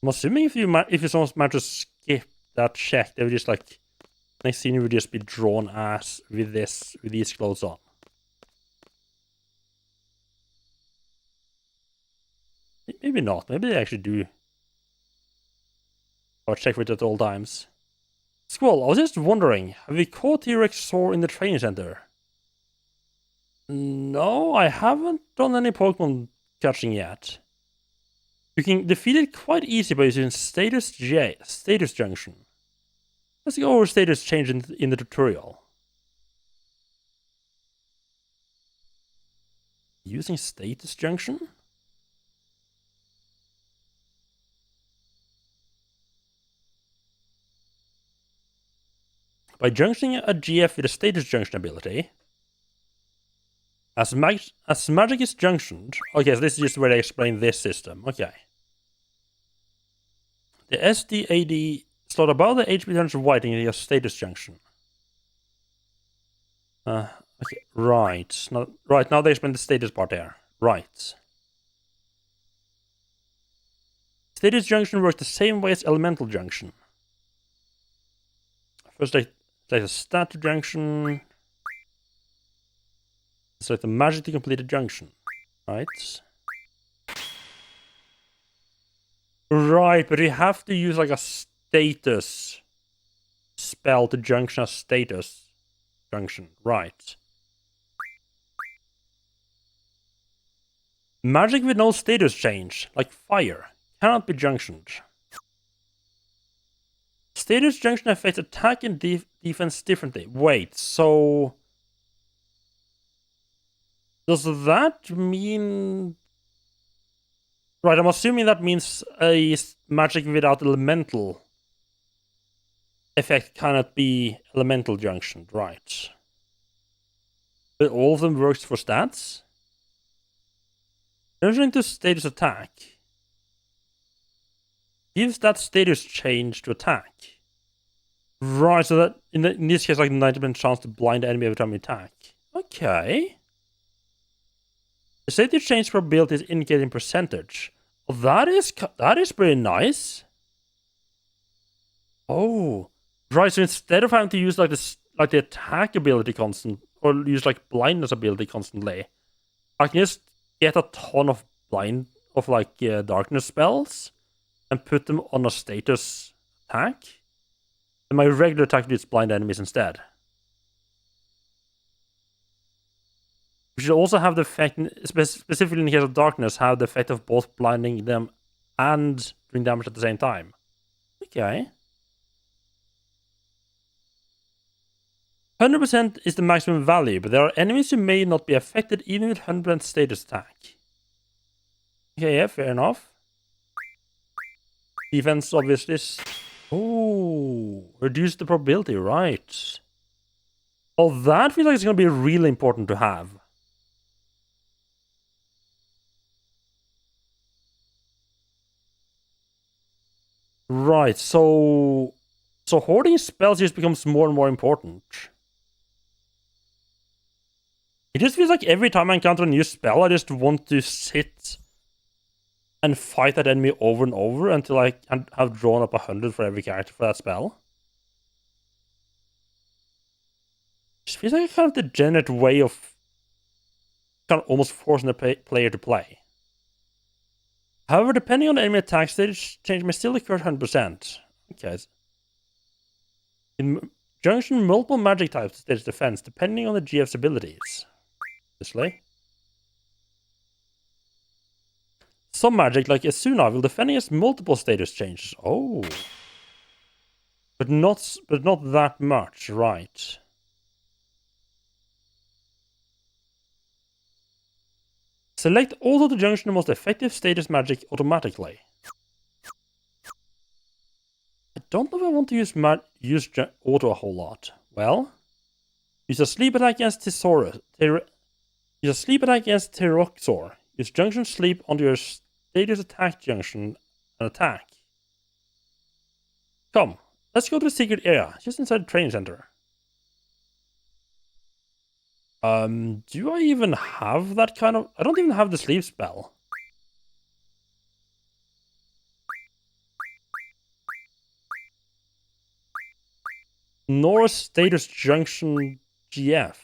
I'm assuming if you someone managed to skip that check, they would just like next scene you would just be drawn as with these clothes on. Maybe not. Maybe they actually do. Or check for it at all times. Squall, I was just wondering, have we caught T-Rex Saur in the training center? No, I haven't done any Pokemon catching yet. You can defeat it quite easy by using Status Junction. Let's go over status change in the tutorial. Using Status Junction? By junctioning a GF with a Status Junction ability, as magic is junctioned... Okay, so this is just where they explain this system. Okay. The SDAD slot above the HP junction widening a Status Junction. Okay, right. Now they explain the status part there. Right. Status Junction works the same way as Elemental Junction. First, there's a Stat Junction. So it's a magically completed junction, right? Right, but you have to use like a status spell to junction a status junction, right? Magic with no status change, like fire, cannot be junctioned. Status junction affects attack and defense differently. Wait, so... Does that mean Right, I'm assuming that means a magic without elemental effect cannot be elemental junctioned, right? But all of them works for stats? Junctioning to status attack gives that status change to attack. Right, so that in this case, like 90% chance to blind the enemy every time you attack. Okay. The status change probability is indicated in percentage. Well, that is pretty nice. Oh, right. So instead of having to use like the attack ability constant or use like blindness ability constantly, I can just get a ton of darkness spells and put them on a status attack. And my regular attack does blind enemies instead. We should also have the effect, specifically in the case of darkness, have the effect of both blinding them and doing damage at the same time. Okay. 100% is the maximum value, but there are enemies who may not be affected even with 100% status attack. Okay, yeah, fair enough. Defense, obviously. Oh, reduce the probability, right. Oh, that feels like it's going to be really important to have. Right, so hoarding spells just becomes more and more important. It just feels like every time I encounter a new spell, I just want to sit and fight that enemy over and over until I have drawn up 100 for every character for that spell. It just feels like a kind of degenerate way of kind of almost forcing the player to play. However, depending on the enemy attack stage, change may still occur 100%. Okay. In junction, multiple magic types to stage defense, depending on the GF's abilities. Obviously. Some magic, like Asuna, will defend against multiple status changes. Oh. But not that much, right. Select auto to junction the most effective status magic automatically. I don't know if I want to use auto a whole lot. Well, use a sleep attack against Thesaurus. Use a sleep attack against Pteroxor. Use junction sleep onto your status attack junction and attack. Come, let's go to the secret area, just inside the training center. Do I even have that kind of... I don't even have the sleep spell. Nor status junction GF.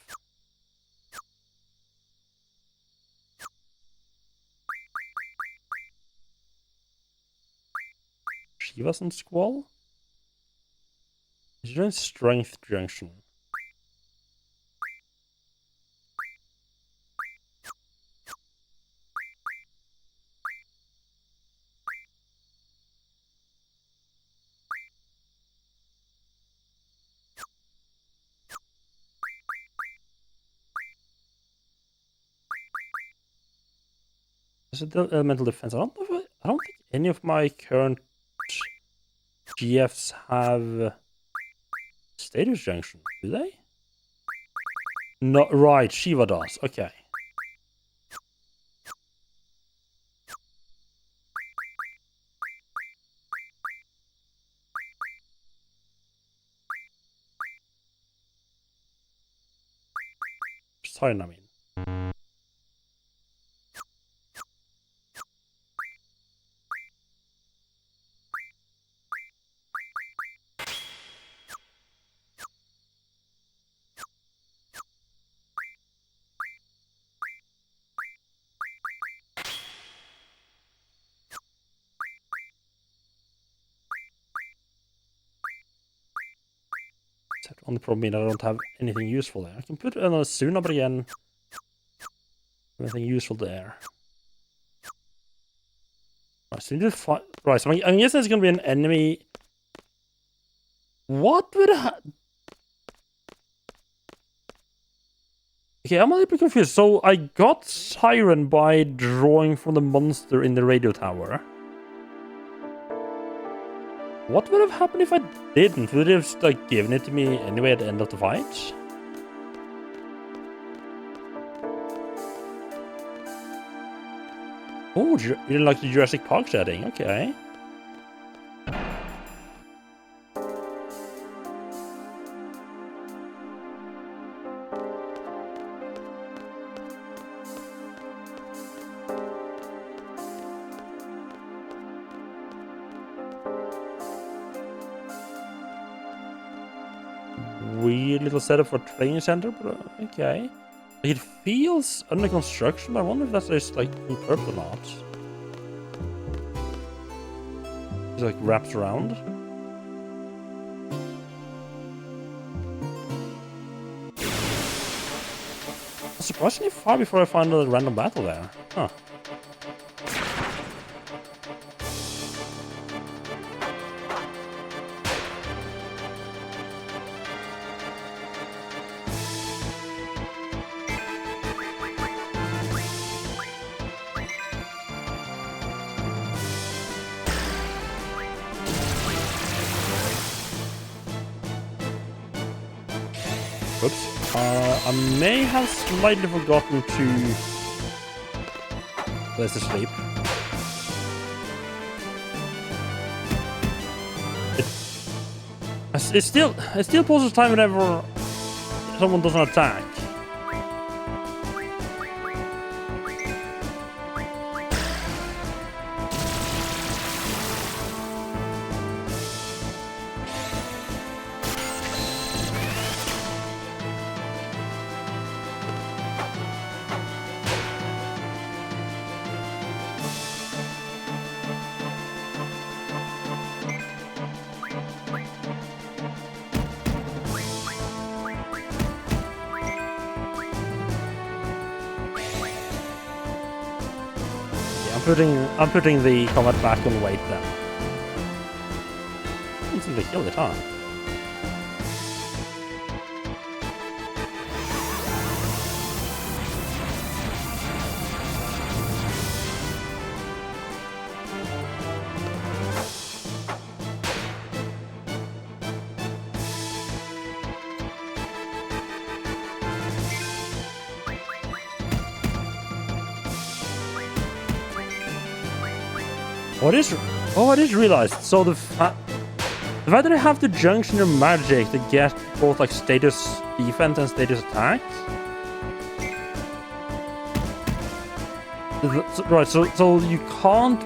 Shivas and Squall? Is there a strength junction? Is it the elemental defense? I don't think any of my current GFs have status junction, do they? No, right, Shiva does. Okay. Sorry, I mean. On the problem mean I don't have anything useful there. I can put another Suna, but again, nothing useful there. Right, so, right, so I'm guessing it's going to be an enemy. What would Okay, I'm a little bit confused. So I got Siren by drawing from the monster in the radio tower. What would have happened if I didn't? Would it have just, like, given it to me anyway at the end of the fight? Oh, you didn't like the Jurassic Park setting? Okay. Weird little setup for training center, but okay. It feels under construction, but I wonder if that's just like on purpose or not. It like wraps around. Surprisingly far before I find a random battle there. Huh. Oops. I may have slightly forgotten to place the sleep. It still pauses time whenever someone doesn't attack. I'm putting the combat back on weight then. Instantly killed it, huh? I just realized. So the fact that I have to junction your magic to get both like status defense and status attack. Right, so you can't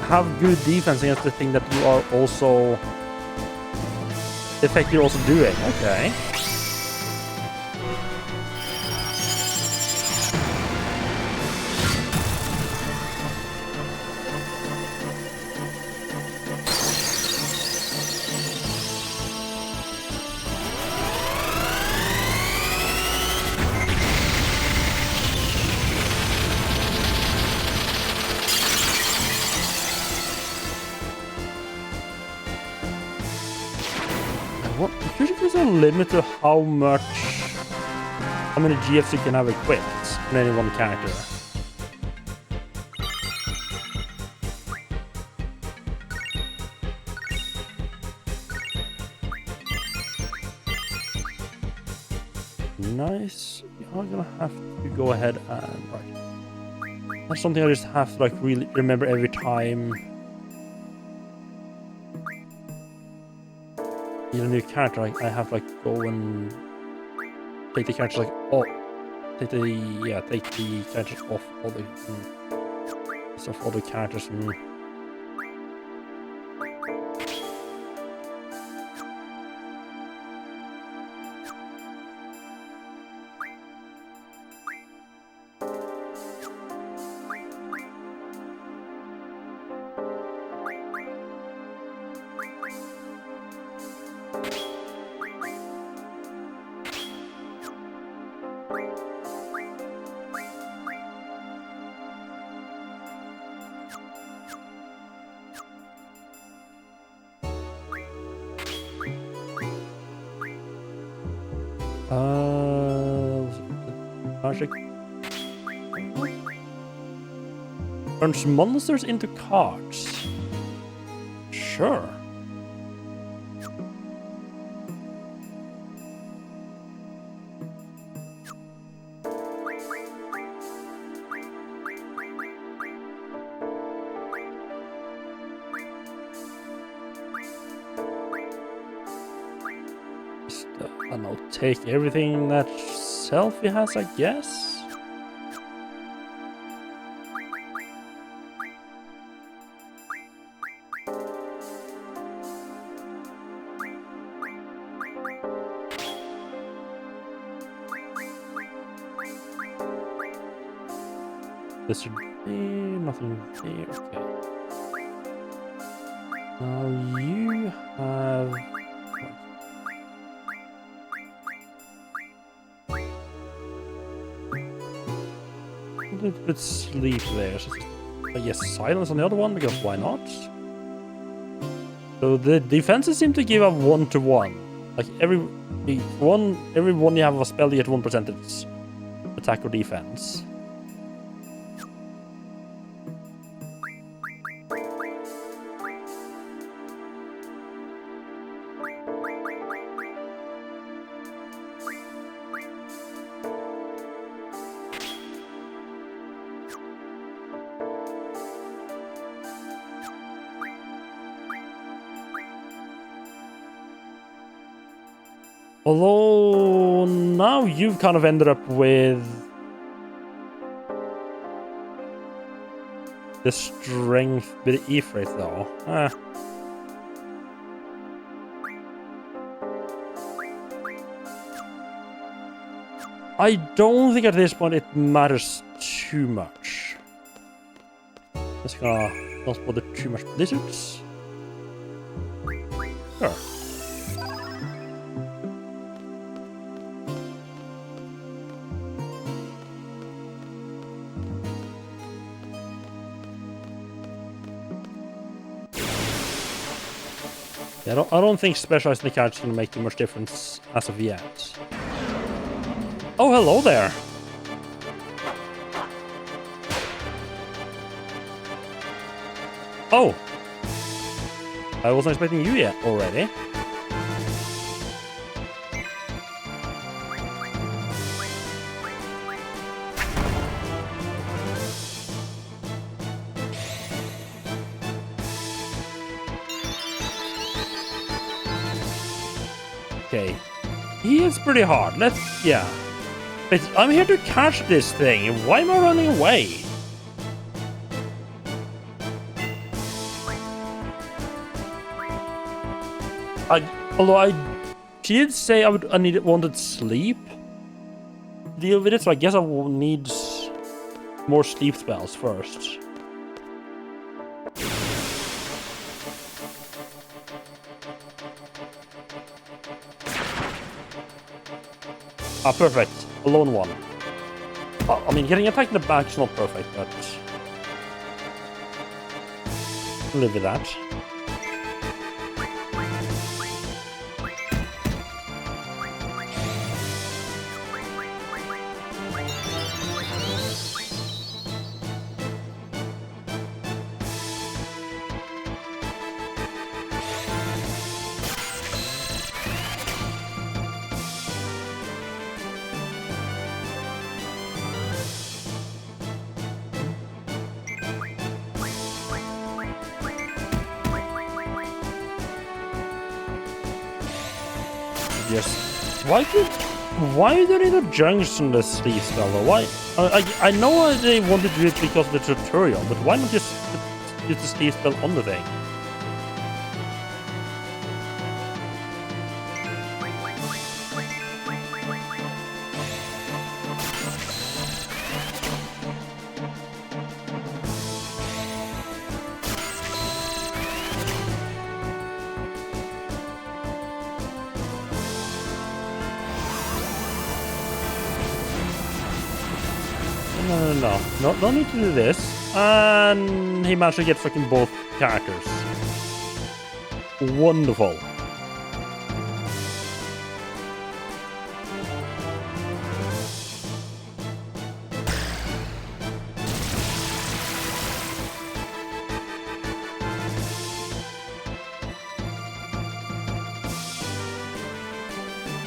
have good defense against the thing that you are also the effect you're also doing. Okay. There's a limit to how many GFs you can have equipped in any one character. Nice. I'm gonna have to go ahead and right. That's something I just have to like really remember every time. Need a new character, I have to like go and take the characters like take the characters off all the characters and magic. Turns monsters into cards. Sure. Just, I don't know, take everything that Selfie has, I guess? This should be nothing here. Okay. Now you have. A little bit sleep there. So yes, silence on the other one because why not? So the defenses seem to give a 1-to-1. Like every one you have a spell, you get 1% attack or defense. Although now you've kind of ended up with the strength with the Ifrit though. I don't think at this point it matters too much. Just gonna not bother too much blizzards. Sure. Yeah, I don't think specialized mechanics can make too much difference as of yet. Oh, hello there! Oh! I wasn't expecting you yet already. Okay. He is pretty hard. Yeah. But I'm here to catch this thing. Why am I running away? Although I did say I wanted sleep to deal with it, so I guess I will need more sleep spells first. Ah, perfect. Alone one. I mean, getting attacked in the back is not perfect, but I'll live with that. Yes. Why do they need a junction the sleeve spell though? Why? I know they wanted to do it because of the tutorial, but why not just use the sleeve spell on the thing? No need to do this. And he managed to get fucking both characters. Wonderful.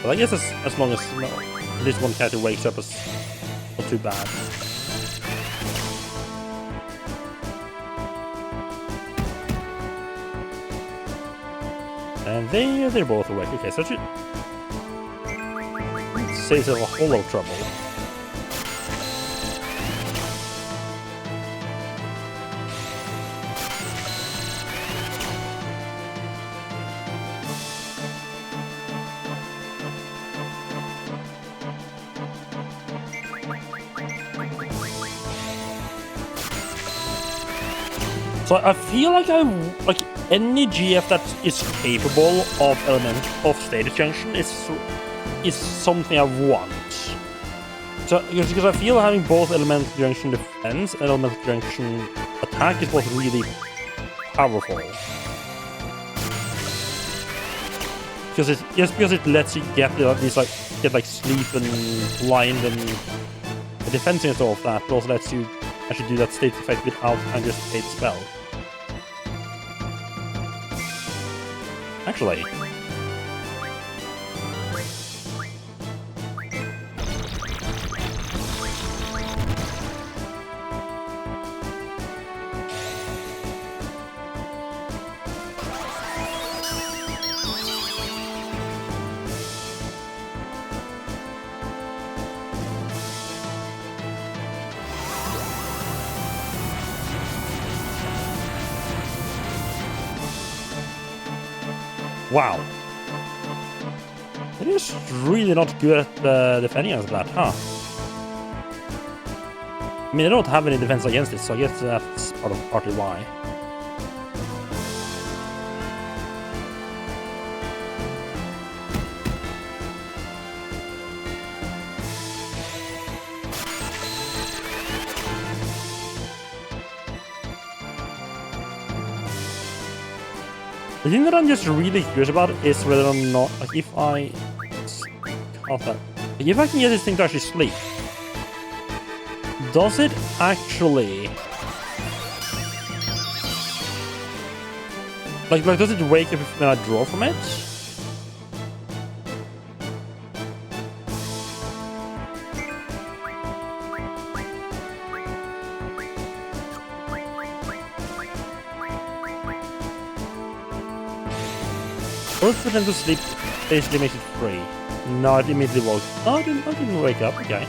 But I guess as long as at least one character wakes up, it's not too bad. And they're both awake. Okay, so it should saves a whole lot of trouble. So I feel like any GF that is capable of status junction is something I want. So because I feel having both elemental junction defense and elemental junction attack is both really powerful. Because it lets you get these like sleep and blind and the defense and all of that, but also lets you actually do that state effect without kind of just state spell. Actually. Wow. It is really not good at defending against that, huh? I mean, I don't have any defense against it, so I guess that's partly why. The thing that I'm just really curious about is whether or not, like, if I can get this thing to actually sleep, does it actually, like does it wake up when I draw from it? Both put them to sleep basically makes it free. No, it immediately woke. Oh, I didn't wake up. Okay.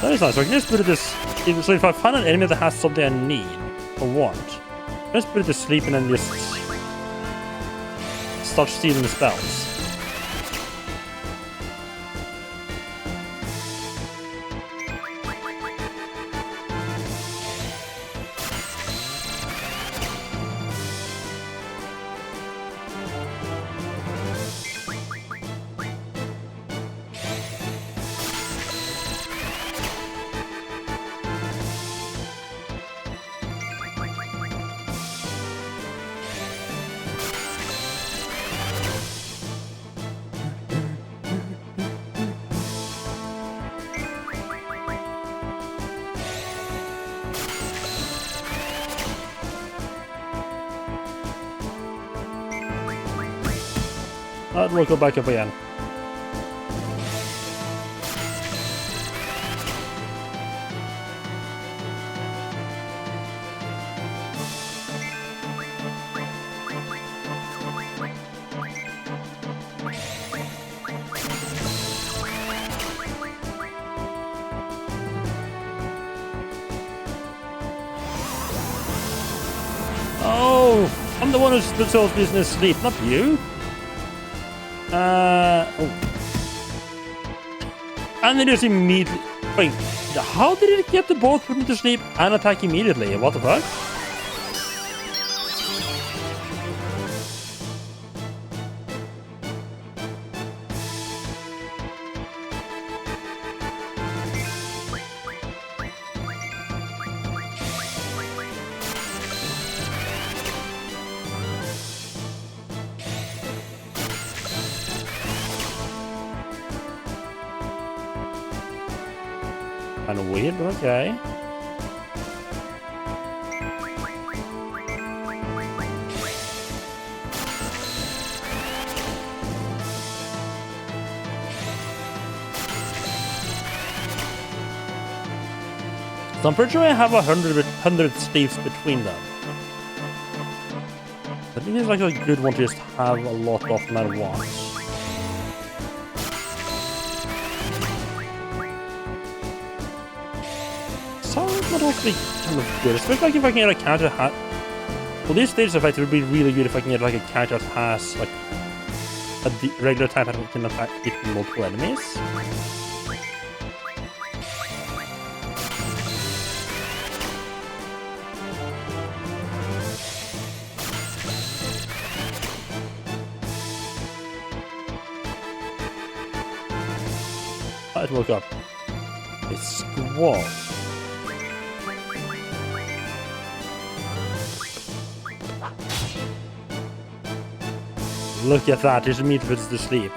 That is nice. So I can just put it this. So if I find an enemy that has something I need or want, just put it to sleep and then just start stealing the spells. That will go back up again. Oh, I'm the one who's supposed to be asleep, not you. Oh. And then just immediately... Wait, how did it get the both put to sleep and attack immediately? What the fuck? Kind of weird, but okay. So I'm pretty sure I have 100 sleeves between them. I think it's like a good one to just have a lot of no matter what. So it would also be kind of good. Especially like if I can get a character that well, these stages effects would be really good if I can get like a character that has like a regular type that can attack hit multiple enemies. It woke up. A squall. Look at that, his meat puts to sleep.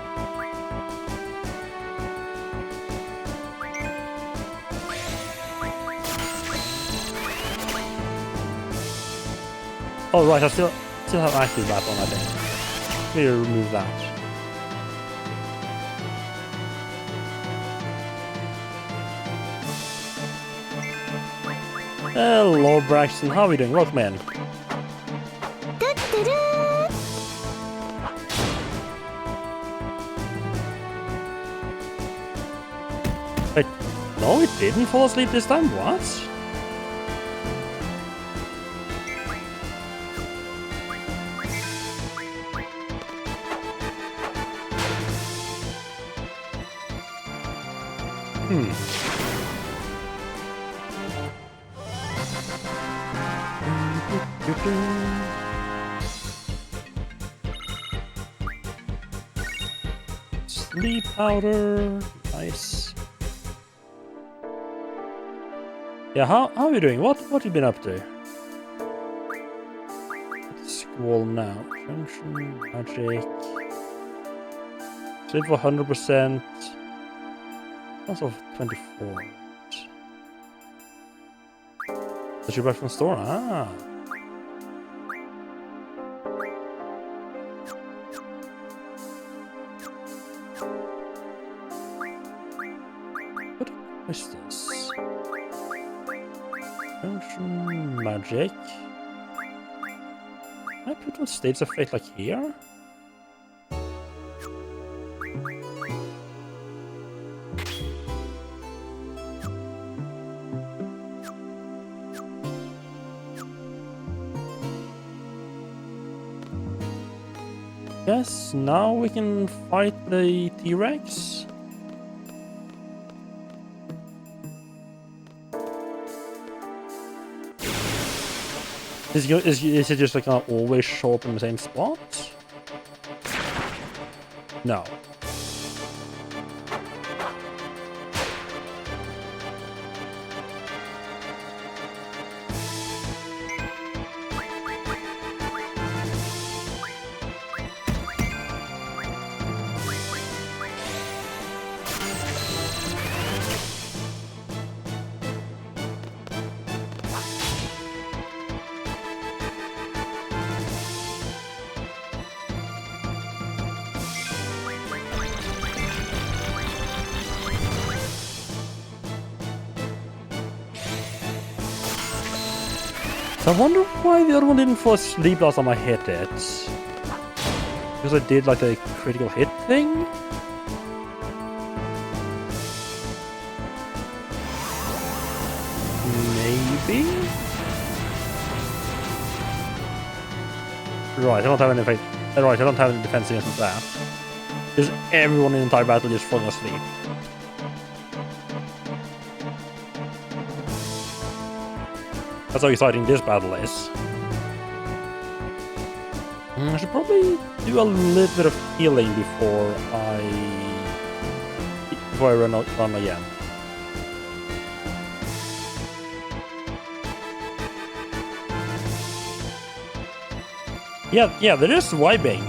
Oh right, I still have active that on, I think. Let me remove that. Hello, Braxton. How are we doing? Welcome in. Wait, no, it didn't fall asleep this time. What? Sleep powder. Nice. Yeah, how are you doing? What have you been up to? Squall now. Function, magic. Sleep for 100%. That's of 24. That you back from the store? Ah. What is this? Function, magic. Can I put on states of fate like here? Yes, now we can fight the T-Rex. Is it just like gonna always show up in the same spot? No. I wonder why the other one didn't fall asleep last time I hit it. Because I did like the critical hit thing? Maybe? Right, I don't have any defense. Right, I don't have any defense against that. Because everyone in the entire battle just falling asleep. That's how exciting this battle is. I should probably do a little bit of healing before I run again. Yeah, there is wiping.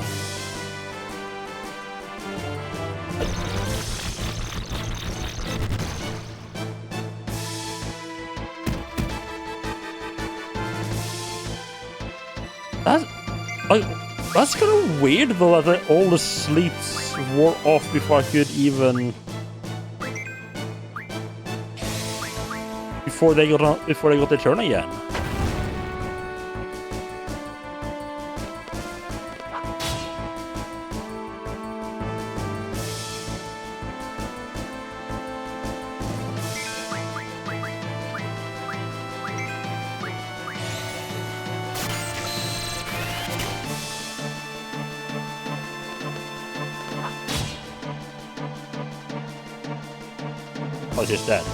That's like that's kind of weird though that all the sleeps wore off before I could even before they got their turn again. I was just dead.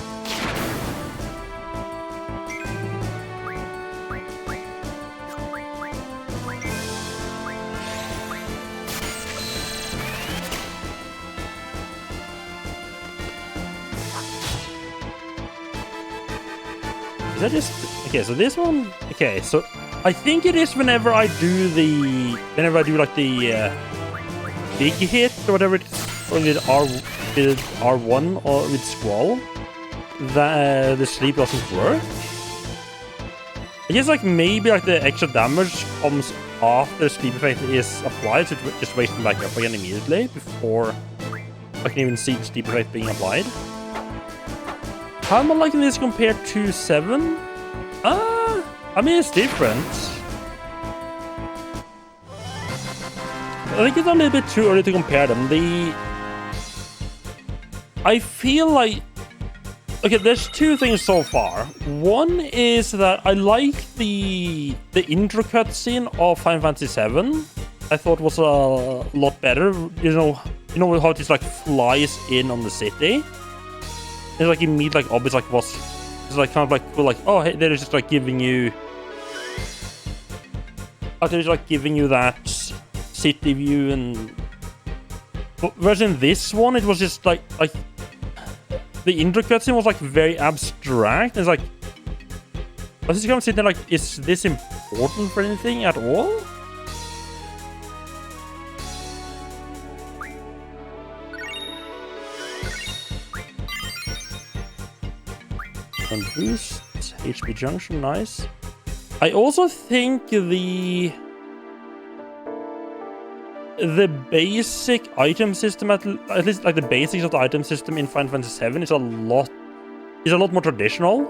Is that just... Okay, so this one... Okay, so I think it is whenever I do like the big hit or whatever it's... Or with R1 or with Squall, that the sleep doesn't work. I guess like maybe like the extra damage comes after sleep effect is applied, so it just wakes them back up again immediately before I can even see the sleep effect being applied. How am I liking this compared to 7? I mean it's different. I think it's a little bit too early to compare them. I feel like... Okay, there's two things so far. One is that I like the intro cutscene of Final Fantasy VII. I thought was a lot better. You know how it just like flies in on the city. It's like you meet like objects like was... It's like kind of like cool, like, oh hey, they're just like giving you... They're just like giving you that city view and... Whereas in this one, it was just like the intro cutscene was like very abstract. It's like I was just kind of sitting there like, is this important for anything at all? And boost HP junction, nice. I also think the basic item system, at least like the basics of the item system in Final Fantasy VII is a lot more traditional.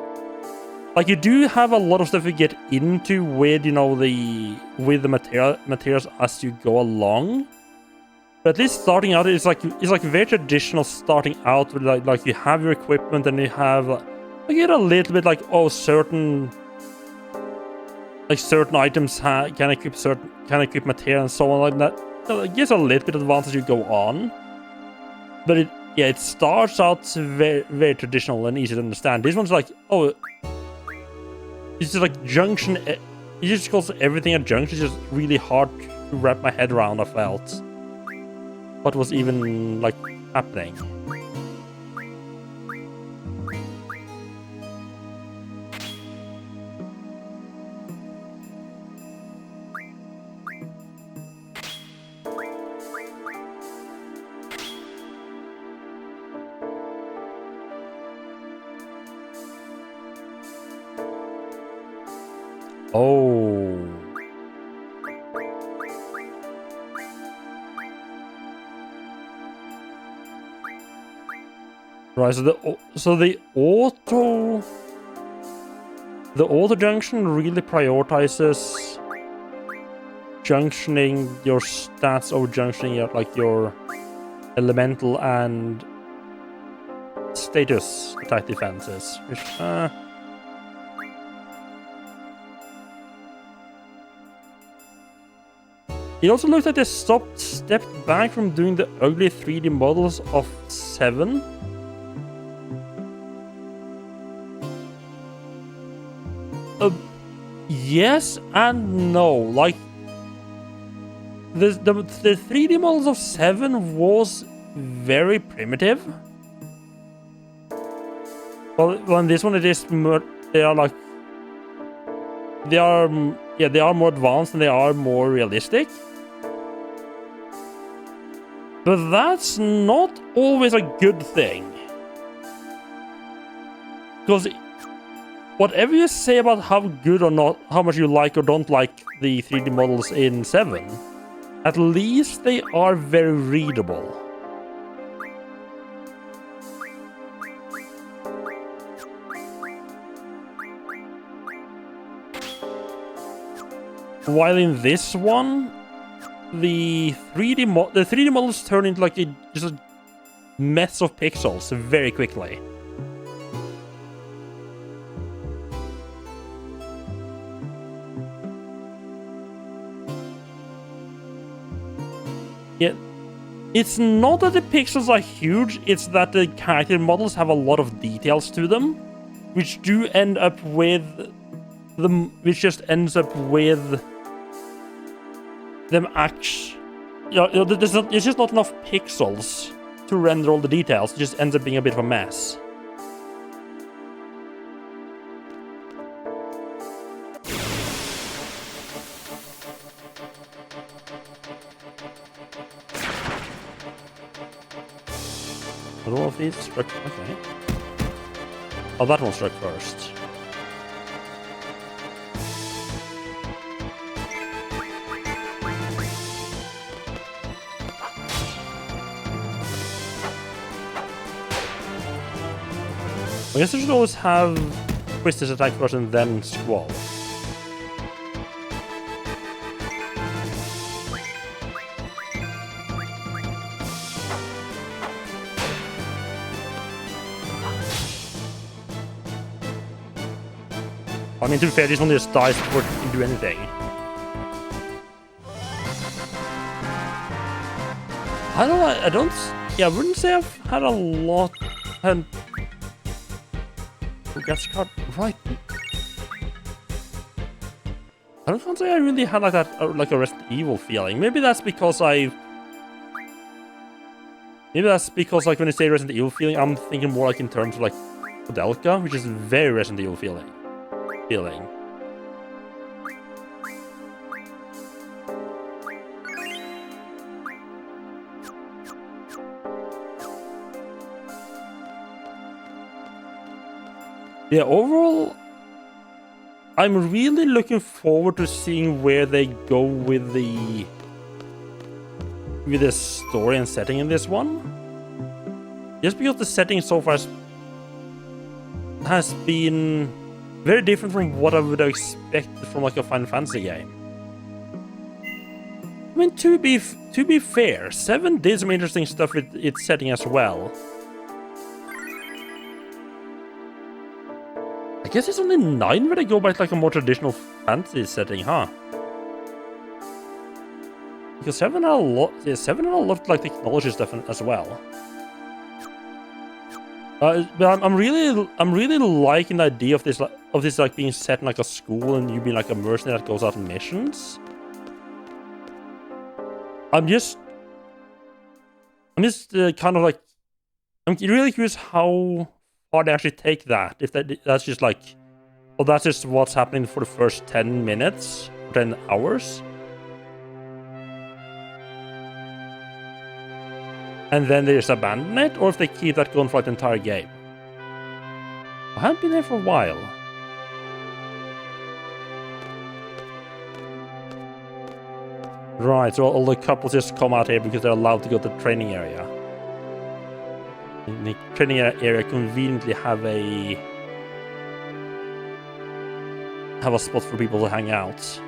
Like you do have a lot of stuff you get into with, you know, the materials as you go along. But at least starting out it's like very traditional starting out with like you have your equipment and you have like you get a little bit like, oh, certain items can equip material and so on like that. It gets a little bit advanced as you go on, but it starts out very, very traditional and easy to understand. This one's like, oh, it's just like junction. It just calls everything a junction. It's just really hard to wrap my head around. I felt what was even like happening. Oh. Right, so the auto junction really prioritizes junctioning your stats over junctioning your elemental and status attack defenses, which it also looks like they stepped back from doing the ugly 3D models of 7. Yes and no. Like the 3D models of 7 was very primitive. Well, in this one it is more, they are more advanced and they are more realistic. But that's not always a good thing. Because whatever you say about how good or not, how much you like or don't like the 3D models in 7, at least they are very readable. While in this one, the 3D models turn into like just a mess of pixels very quickly. Yeah, it's not that the pixels are huge, it's that the character models have a lot of details to them, which do end up with them, which just ends up with them there's just not enough pixels to render all the details. It just ends up being a bit of a mess. But all of these struck. Okay. Oh, that one struck first. I guess I should always have Twister's attack first and then Squall. I mean, to be fair, this one just dies before it can do anything. I wouldn't say I've had a lot. And that's card right. I can't say I really had like that, like a Resident Evil feeling. Maybe that's because like when you say Resident Evil feeling, I'm thinking more like in terms of like Podelka, which is very Resident Evil feeling. Yeah, overall, I'm really looking forward to seeing where they go with the story and setting in this one. Just because the setting so far has been very different from what I would have expected from like a Final Fantasy game. I mean, to be fair, 7 did some interesting stuff with its setting as well. I guess it's only 9 where they go back to like a more traditional fantasy setting, huh? Because 7 had a lot. Yeah, 7 had a lot of like technology stuff as well. But I'm really liking the idea of this like being set in like a school and you being like a mercenary that goes out on missions. I'm just kind of like, I'm really curious how far they actually take that. If that's just like, well, that's just what's happening for the first 10 minutes, 10 hours. And then they just abandon it, or if they keep that going for like the entire game. I haven't been there for a while. Right, so all the couples just come out here because they're allowed to go to the training area. And the training area conveniently have a spot for people to hang out.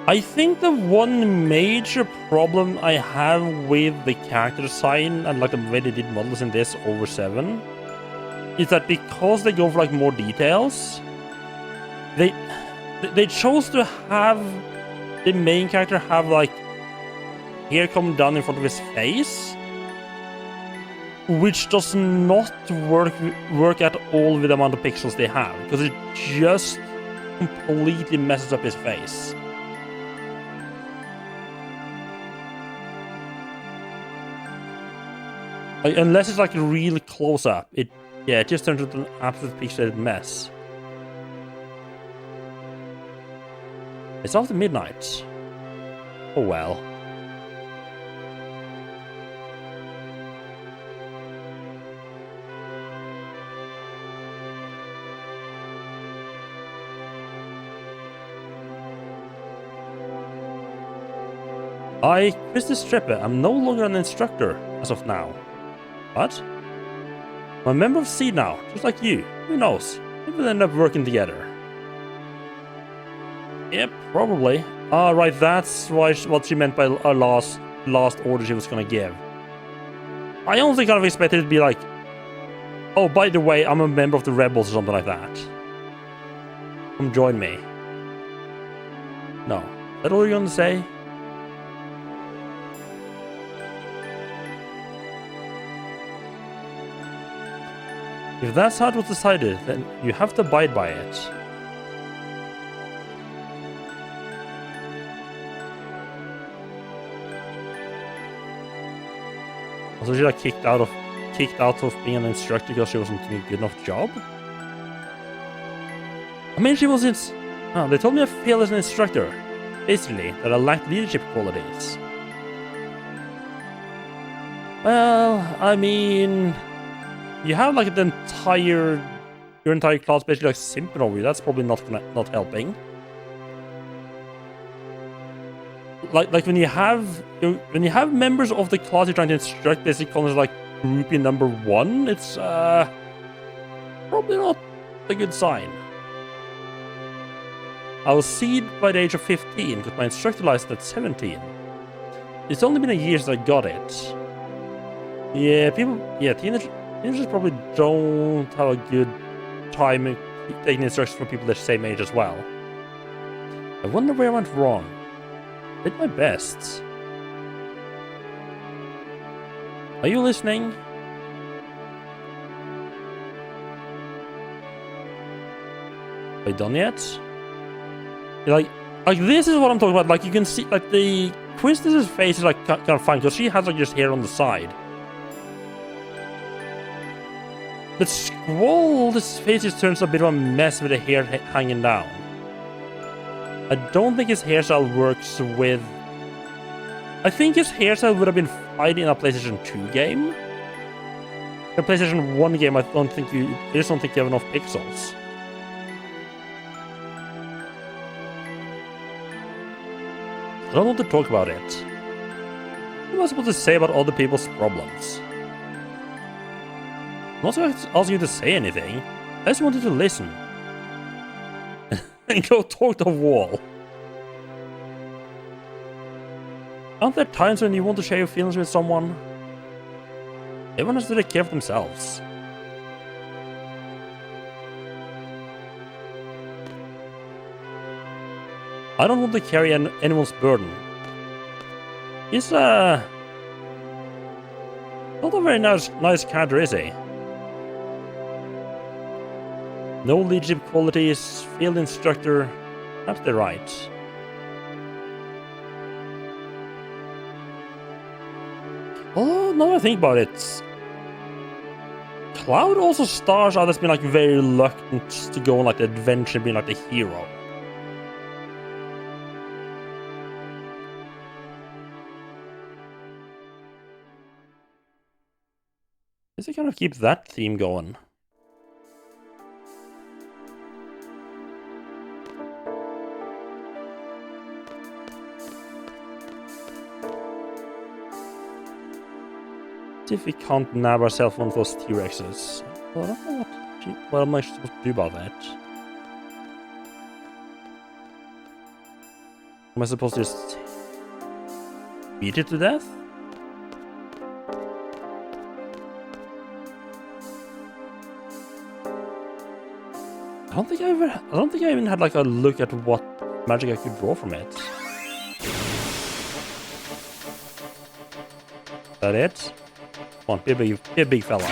I think the one major problem I have with the character design and like the way they did models in this over 7 is that because they go for like more details, they chose to have the main character have like hair coming down in front of his face, which does not work at all with the amount of pixels they have, because it just completely messes up his face. Like, unless it's like real close up, it just turns into an absolute pixelated mess. It's after midnight. Oh well. I quit the stripper. I'm no longer an instructor as of now. What? I'm a member of VIII now, just like you. Who knows? Maybe we'll end up working together. Yep, probably. Ah, right, that's what she meant by our last order she was gonna give. I honestly kind of expected it to be like, oh, by the way, I'm a member of the Rebels or something like that. Come join me. No. Is that all you're gonna say? If that's how it was decided, then you have to abide by it. So she like kicked out of being an instructor because she wasn't doing a good enough job? I mean, she wasn't... Oh, they told me I failed as an instructor. Basically, that I lacked leadership qualities. Well, I mean... You have like your entire class basically like simping over you. That's probably not helping. Like when you have members of the class you're trying to instruct basically called like groupie number 1, it's probably not a good sign. I was seed by the age of 15, got my instructor license at 17. It's only been a year since I got it. Teenagers probably don't have a good time taking instructions from people their same age as well. I wonder where I went wrong. I did my best. Are you listening? Are you done yet? Like this is what I'm talking about. Like you can see, like the Quiz's face is like kind of fine because she has like just hair on the side. But Squall, this face just turns a bit of a mess with the hair hanging down. I don't think his hairstyle works with... I think his hairstyle would have been fine in a PlayStation 2 game. In a PlayStation 1 game, I just don't think you have enough pixels. I don't want to talk about it. What am I supposed to say about other people's problems? I'm not supposed to ask you to say anything. I just wanted to listen. And go talk to a wall. Aren't there times when you want to share your feelings with someone? Everyone has to take care of themselves. I don't want to carry anyone's burden. He's not a very nice character, is he? No leadership qualities, field instructor. Perhaps they're right. Oh, now I think about it. Cloud also stars out as being like very reluctant to go on like the adventure, being like the hero. Does it kind of keep that theme going? See if we can't nab ourselves one of those T-Rexes. Well, I don't know what am I supposed to do about that? Am I supposed to just beat it to death? I don't think I even had like a look at what magic I could draw from it. Is that it? Come on, be a big fella.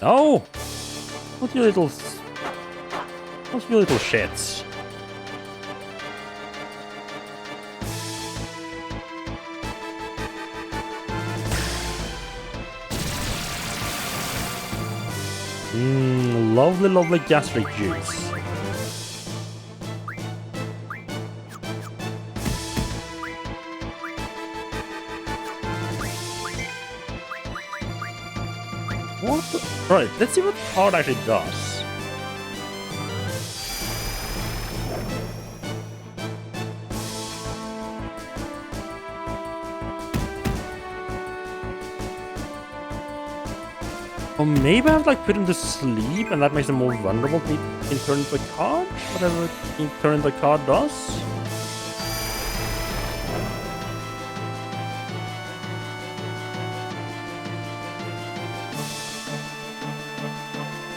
No! Not you little shits. Lovely, lovely gastric juice. What the? Right, let's see what the card actually does. Or maybe I have like put him to sleep and that makes him more vulnerable to being turned into a card? Whatever being turned into a card does?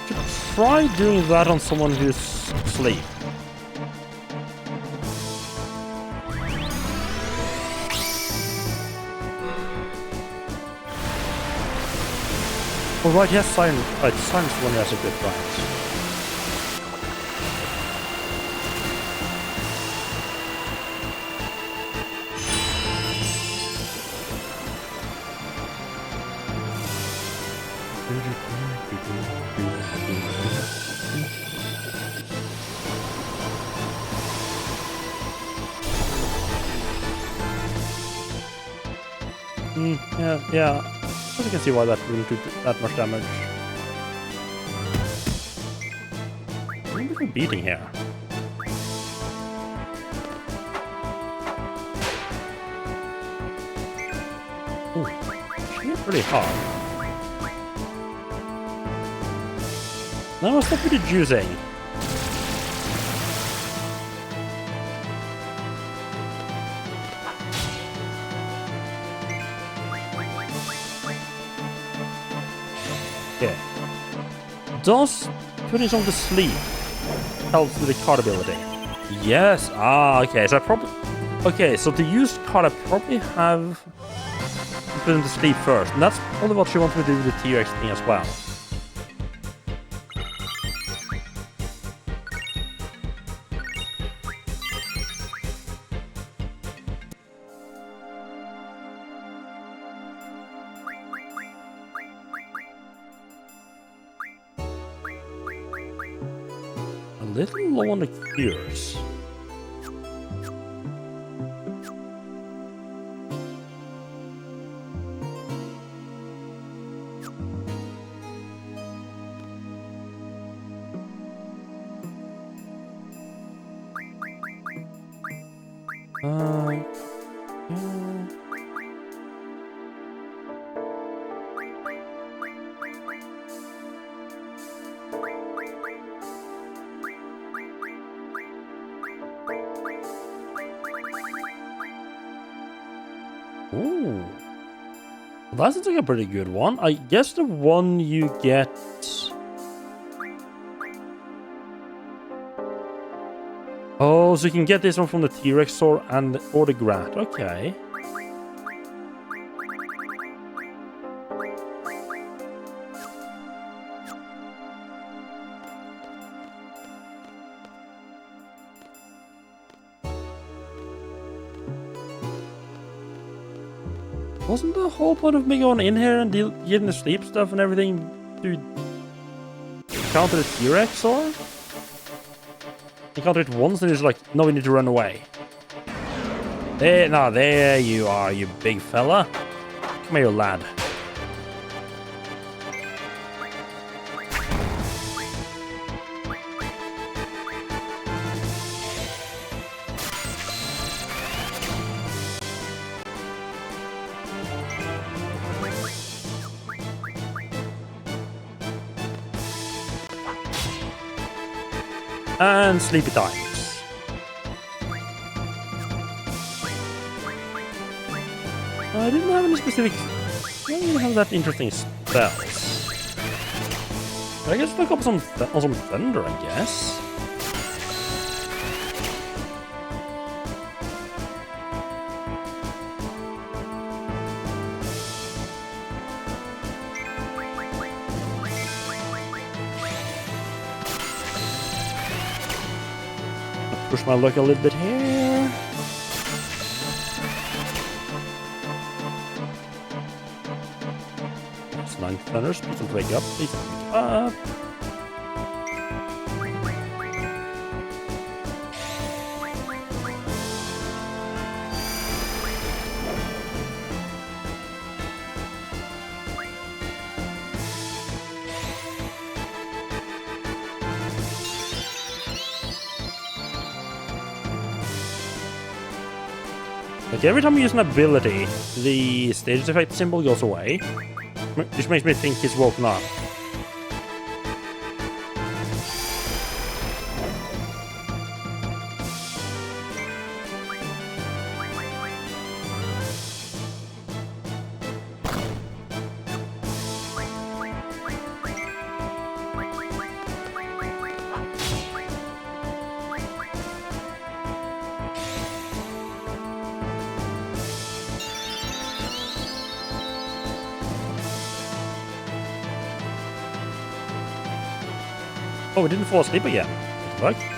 Should try doing that on someone who's asleep. Oh, right, yes, silence. Right, silence one has a good right. Yeah. I can see why that wouldn't do that much damage. Maybe we're beating here. Ooh, she hit pretty hard. Now I'll stop with the juicing. Okay. Does putting someone to sleep helps with the card ability? Yes. Ah, okay. So I probably... Okay, so to use card, I probably have to put him to sleep first. And that's probably what she wants me to do with the T-Rex thing as well. A little low on the cures. Yeah. Ooh. Well, that seems like a pretty good one. I guess the one you get... Oh, so you can get this one from the T-Rex or the Grat. Okay. Wasn't the whole point of me going in here and getting the sleep stuff and everything to counter the T-Rex or? You counter it once and it's like, no, we need to run away. There you are, you big fella. Come here, lad. And sleepy times. I didn't have any specific... I didn't have that interesting spells. But I guess look up on some thunder, I guess. Push my luck a little bit here. It's 9 thunders. Please don't wake up. Please don't wake up. Like every time you use an ability, the status effect symbol goes away. Which makes me think he's woken up. Oh, we didn't fall asleep again. What the fuck?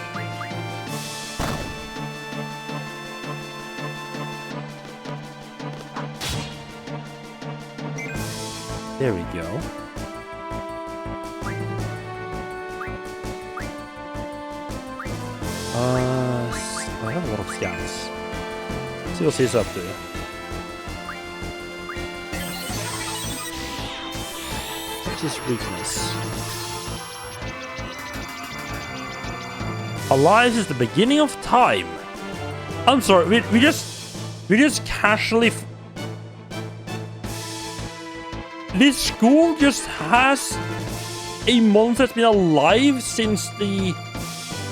There we go. I have a lot of scans. Let's see what he's up to. What's his weakness? Alive is the beginning of time. I'm sorry, we just casually. This school just has a monster that's been alive since the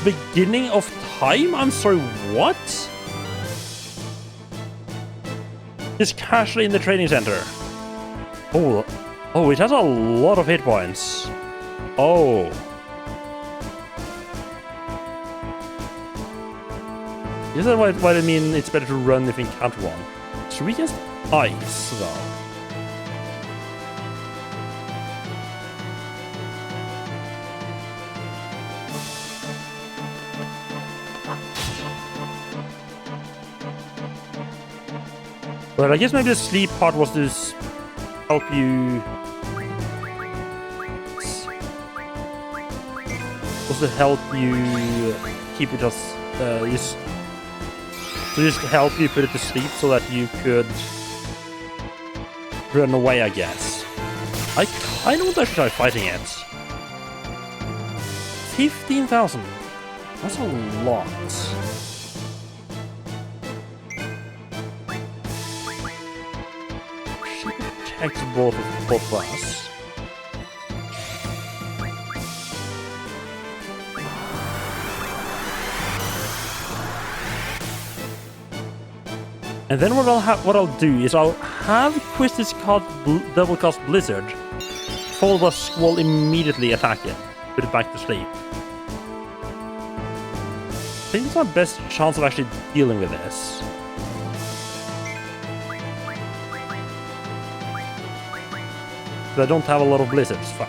beginning of time? I'm sorry, what? Just casually in the training center. Oh, it has a lot of hit points. Oh. Is that what I mean? It's better to run if you encounter one. Should we just ice though? But I guess maybe the sleep part was to help you. Was to help you keep it as just help you put it to sleep so that you could run away, I guess. I kind of want to actually try fighting it. 15,000. That's a lot. She protects both of us. And then what I'll do is I'll have Quistis double cast Blizzard, followed by Squall immediately attack it, put it back to sleep. I think it's my best chance of actually dealing with this. But I don't have a lot of Blizzards, fuck.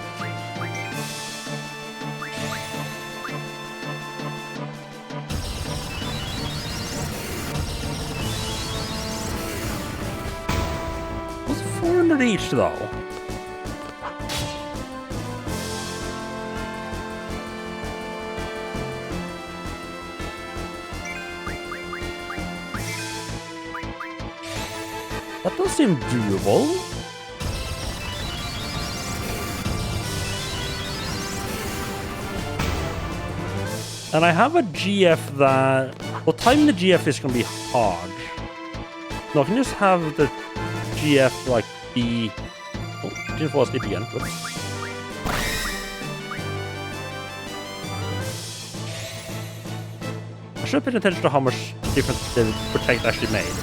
Each though. That does seem doable. And I have a GF that... Well, timing the GF is going to be hard. No, I can just have the GF like be... Oh, didn't fall asleep again. Whoops. I should have paid attention to how much difference the Protect actually made.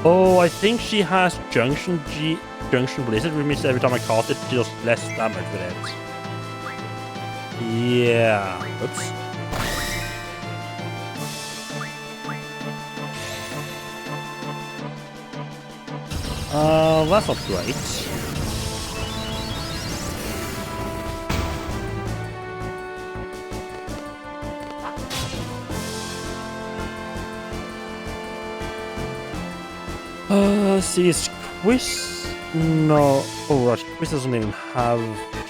Oh, I think she has Junction Blizzard, which means every time I cast it, she does less damage with it. Yeah. Oops. That's not great. Let's see, is Quiz? No. Oh, right. Quiz doesn't even have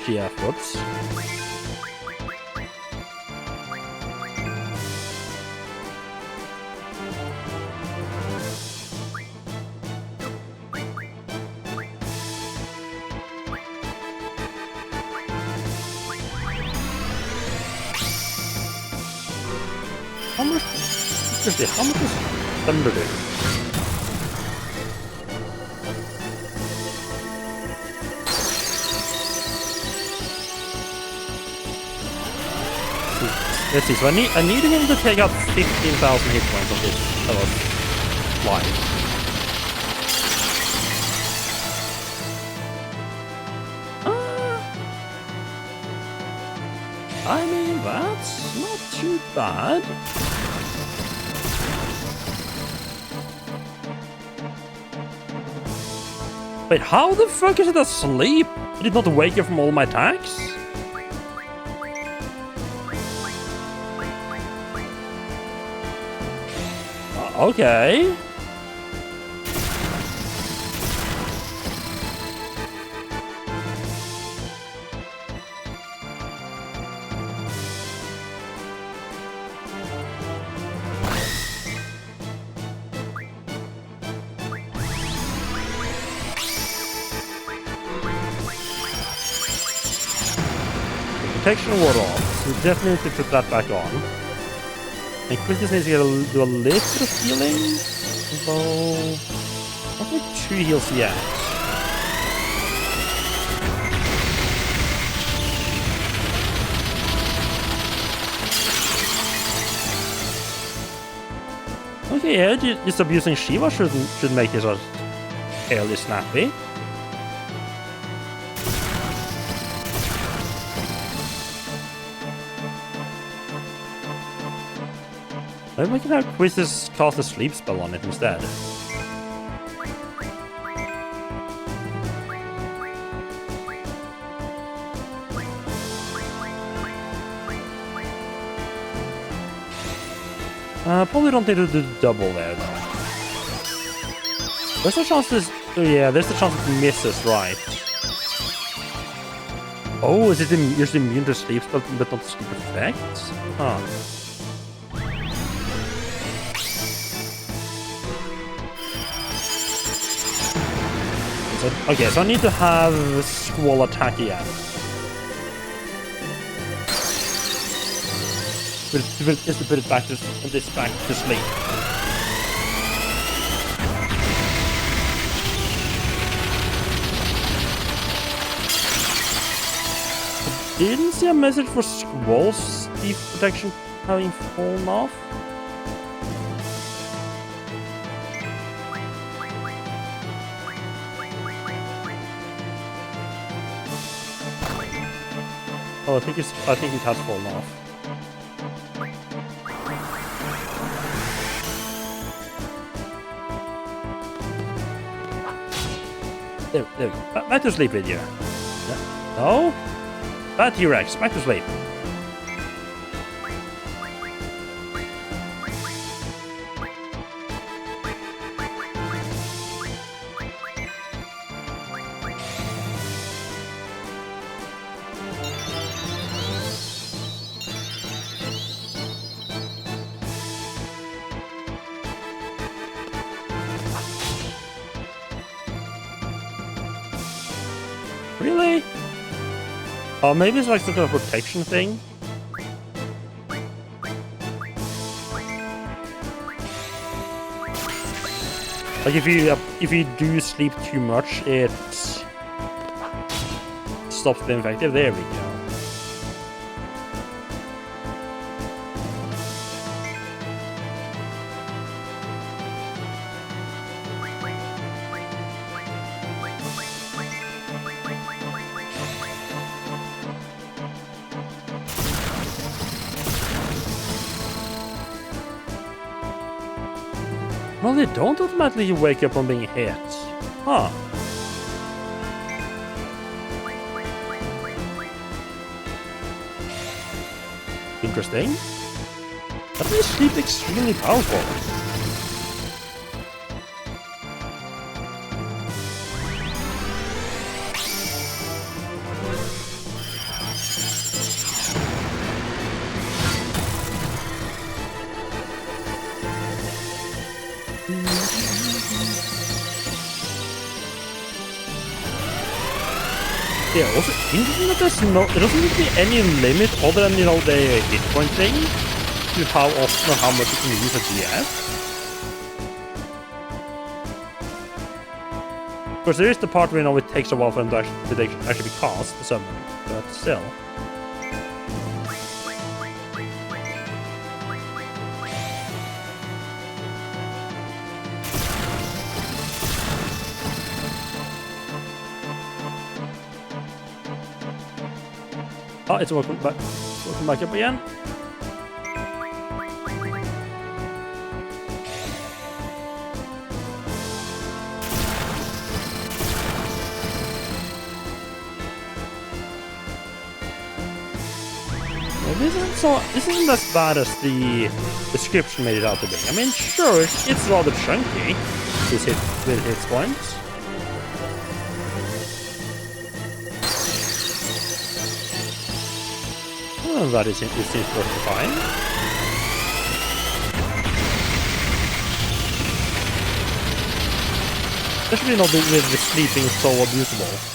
GF. Whoops. How much? Seriously, how much does thunder do? Let's see. So I need him to take out 15,000 hit points of this life. I mean, that's not too bad. Wait, how the fuck is it asleep? Did it not wake up from all my attacks? Okay. Protection ward off, so definitely need to put that back on. And Christus needs to do a little bit of healing, although not like 2 heals yet. Okay, yeah, just abusing Shiva should make it fairly snappy. Maybe we can have Quizzes cast a sleep spell on it instead. Probably don't need to do double there though. There's a chance this. Oh yeah, there's a chance it misses, right? Oh, is it just immune to sleep spell but not sleep effects? Huh. Okay, so I need to have Squall attack again. Just to put it back to sleep. I didn't see a message for Squall's deep protection having fallen off. Oh, I think it has fallen off. There. Back to sleep with you. No? Bad T-Rex, back to sleep. Really? Oh, maybe it's like some kind of protection thing. Like if you do sleep too much, it stops the infective. There we go. Well, they don't automatically wake up on being hit. Huh. Interesting. That makes sleep extremely powerful. Yeah, also interesting that there doesn't need to be any limit other than, the hit point thing. to how often or how much you can use a GF. Of course, there is the part where it takes a while for them to actually be cast, the summon, but still. Oh, it's welcome back up again. This isn't as bad as the description made it out to be. I mean, sure, it's rather chunky, this hit points. Well, that it seems perfectly fine. Especially not with the sleeping so abusable.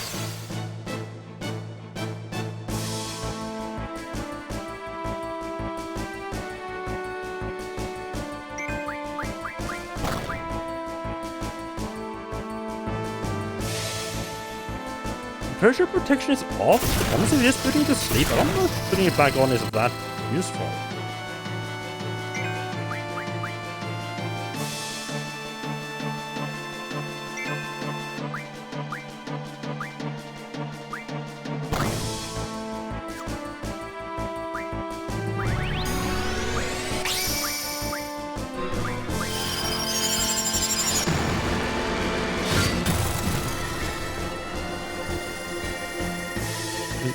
Pressure protection is off. Honestly, just putting it to sleep. I don't know if putting it back on is that useful.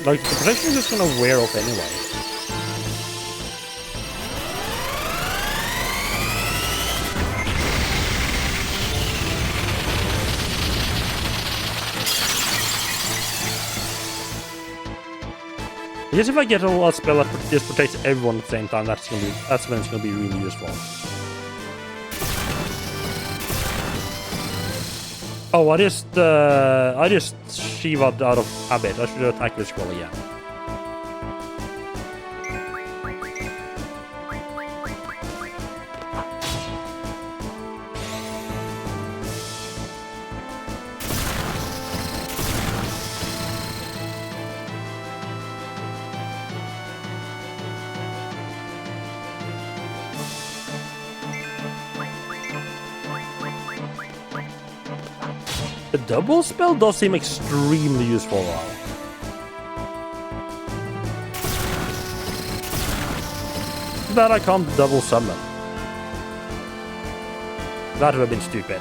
Like, the protection is just gonna wear off anyway. I guess if I get a spell that just protects everyone at the same time, that's when it's gonna be really useful. Oh, I just Shiva'd out of habit. I should attack this scroll again. The double spell does seem extremely useful now. Too bad I can't double summon. That would have been stupid.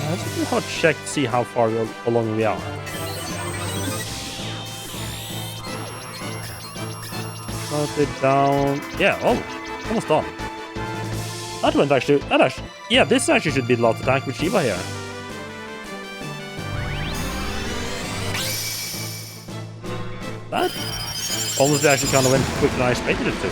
Let's do a hot check to see how far along we are. Put it down. Yeah, oh, almost done. Yeah, this actually should be the last attack with Shiva here. That almost actually kind of went quicker than I expected it to.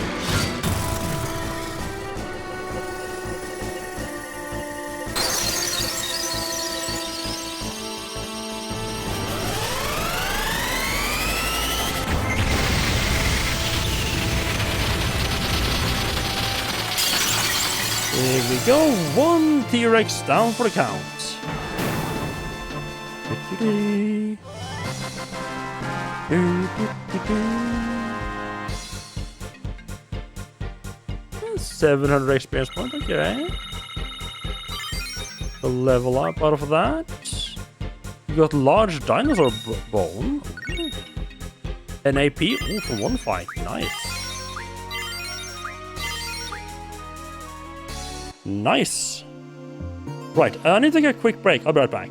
Here we go, one T-Rex down for the count. 700 experience points, okay. A level up out of that. You got large dinosaur bone. An AP, ooh, from one fight, nice. Nice. Right, I need to take a quick break. I'll be right back.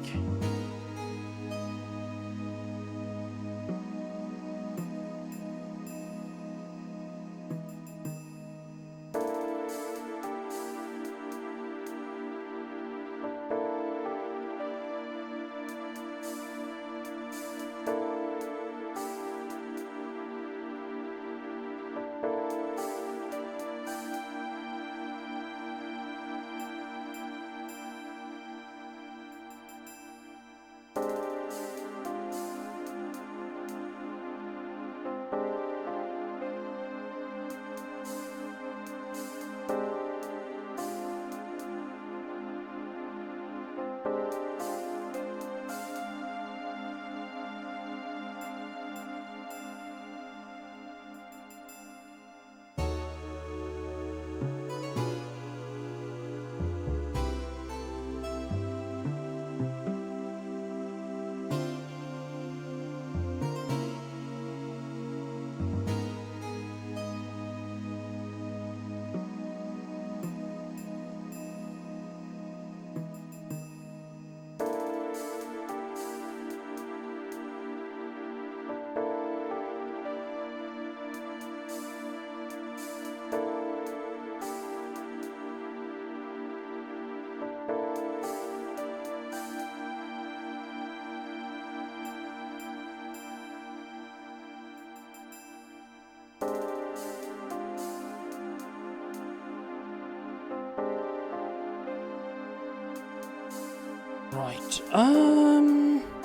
Right.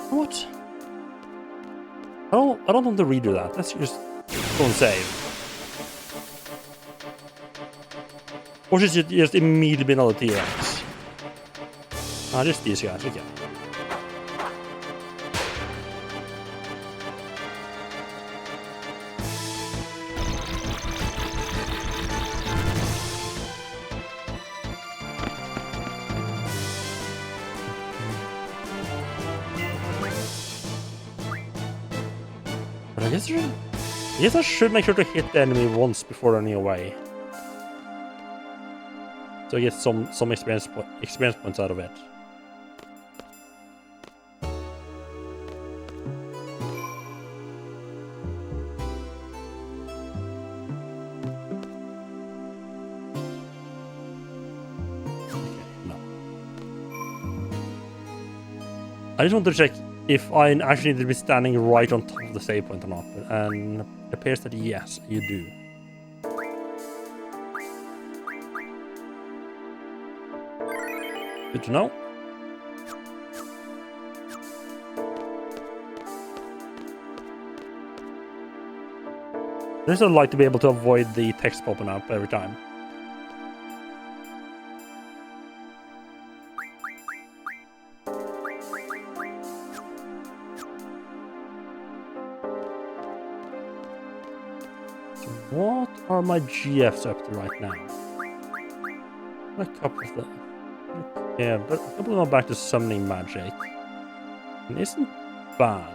What? I don't want to redo that. Let's just go and save. Or should it just immediately be another T-Rex? Ah, just these guys, okay. But I guess I should make sure to hit the enemy once before running away. So I get some experience points out of it. I just want to check if I actually need to be standing right on top of the save point or not, and it appears that yes, you do. Good to know. I just would like to be able to avoid the text popping up every time. What are my GFs up to right now? A couple of them. Yeah, but a couple of them are back to summoning magic. It isn't bad.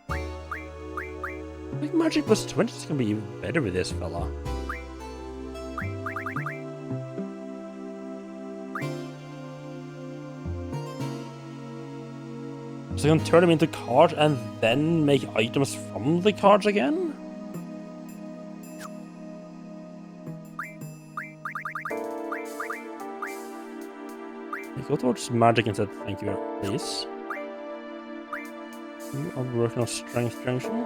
I think magic plus 20 is gonna be even better with this fella. So you can turn them into cards and then make items from the cards again? Go towards magic instead, thank you, please. You are working on strength junction,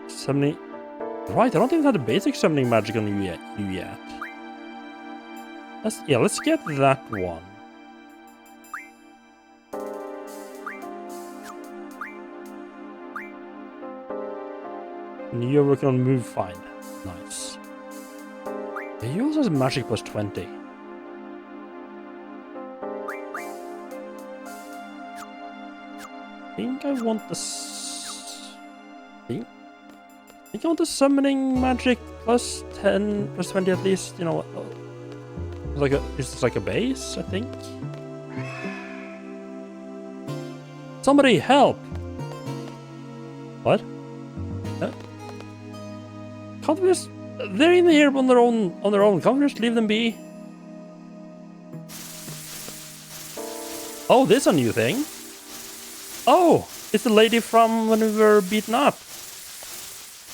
Summoning... Right, I don't even have the basic summoning magic on you yet. Let's get that one. And you're working on move find. Nice. Yeah, he also has magic plus 20. I think I want the I want the summoning magic plus 10, plus 20 at least, you know, it's just like a base, I think. Somebody help! What? Can't we just... They're in here on their own, Can't we just leave them be? Oh, this is a new thing. Oh, it's the lady from when we were beaten up.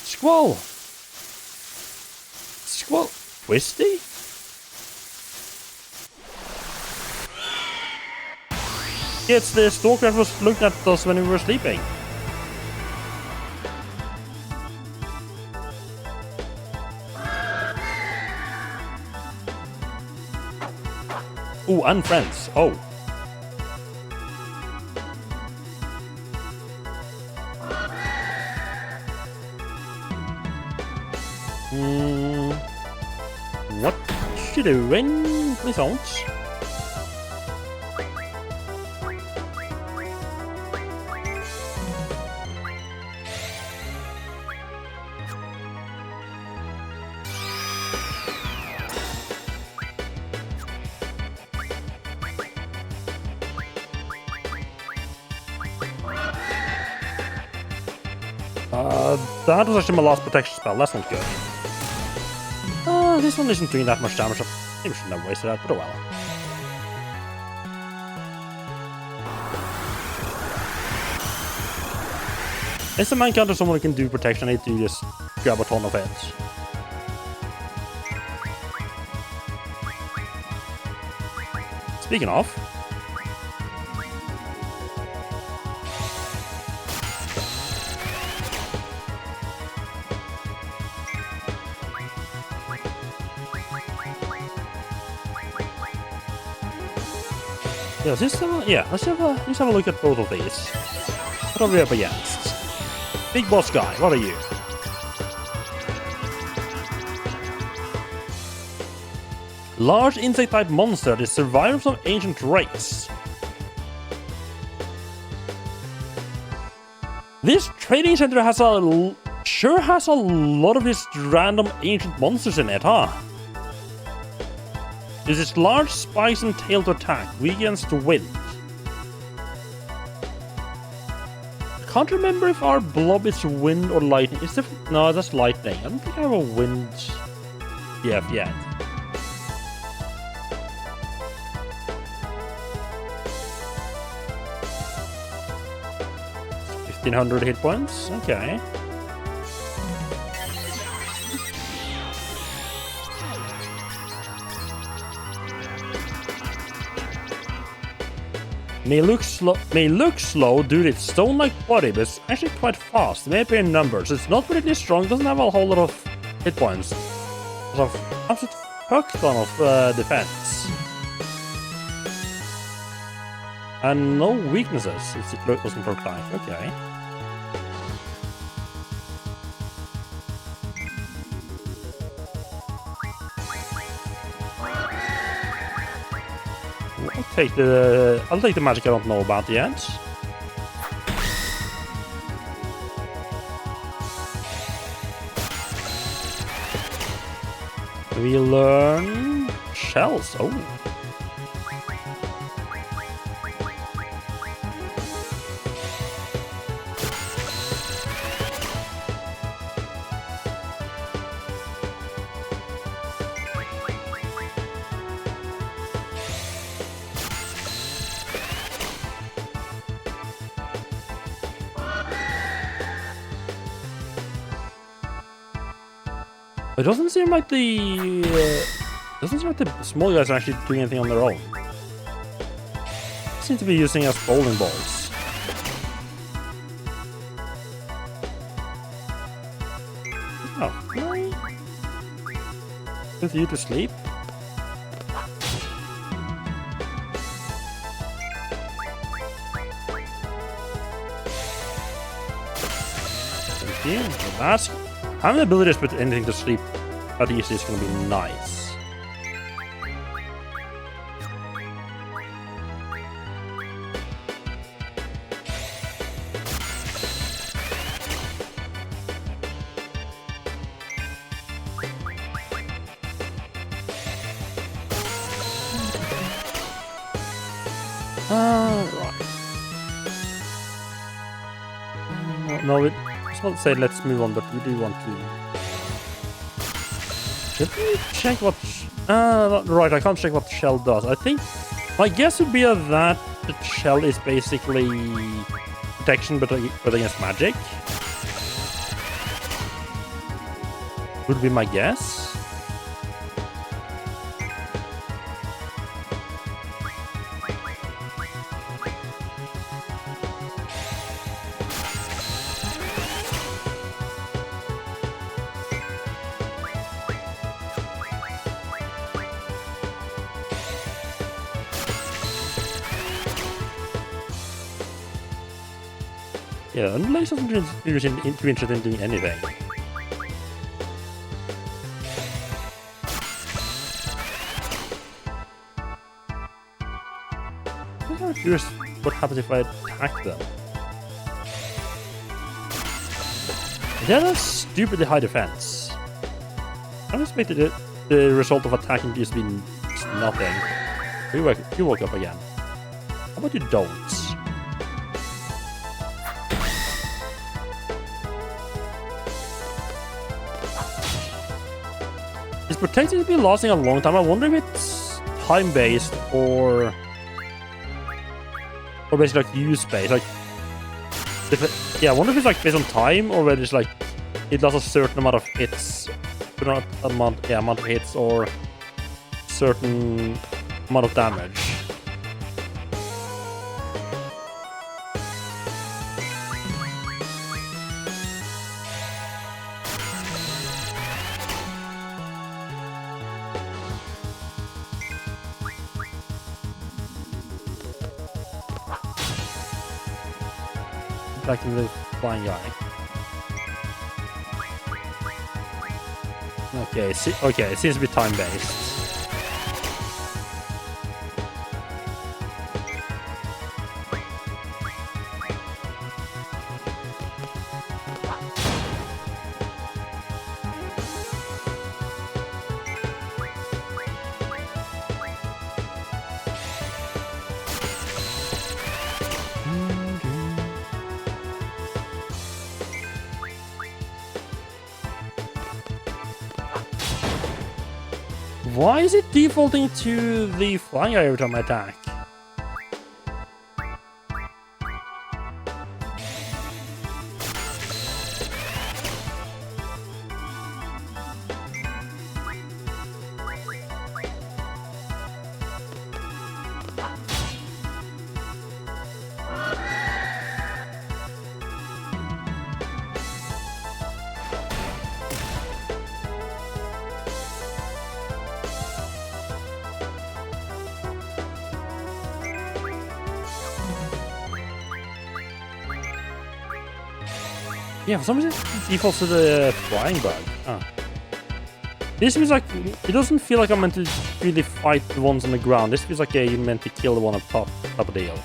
Squall. Twisty? Yeah, it's the stalker that was looking at us when we were sleeping. Ooh, and friends. Oh. What you doing? Please don't. That was actually my last protection spell. That's not good. This one isn't doing that much damage. Maybe I shouldn't have wasted that, but oh well. As the man counter someone who can do protection, I need to just grab a ton of heads. Speaking of... Yeah, let's have a look at both of these. What are we up against? Big boss guy, what are you? Large insect-type monster that survived from ancient race. This trading center sure has a lot of these random ancient monsters in it, huh? Uses large spikes and tail to attack, weakens to wind. I can't remember if our blob is wind or lightning. No, that's lightning. I don't think I have a wind BF yet. $1,500 hit points. Okay. May look slow due to its stone-like body, but it's actually quite fast. It may appear in numbers. It's not really strong, doesn't have a whole lot of hit points. So absolute fuck ton of defense. And no weaknesses, it doesn't look like. Okay. I'll take the magic I don't know about yet. We learn shells. Oh. It doesn't seem like the small guys are actually doing anything on their own. They seem to be using as bowling balls. Oh, really? With you to sleep? Thank you. That's having the ability to put anything to sleep that easily is going to be nice. Right. No, I won't say let's move on, but we do want to. Should we check what? Right, I can't check what the shell does. I think my guess would be that the shell is basically protection, but against magic. Would be my guess. Yeah, Underlace doesn't too interested in doing anything. I'm kind of curious what happens if I attack them. They have stupidly high defense. I expected the result of attacking just be nothing. You woke up again. How about you don't? It's protected to be lasting a long time. I wonder if it's time-based or basically like use-based. Like, I wonder if it's like based on time or whether it's like it does a certain amount of hits, amount of hits or certain amount of damage. attacking the flying guy. Okay, okay, it seems to be time-based. Why is it defaulting to the flying guy every time I attack? Yeah, for some reason it defaults to the flying bug. Oh. This feels like... It doesn't feel like I'm meant to really fight the ones on the ground. This feels like you're meant to kill the one up top of the hill.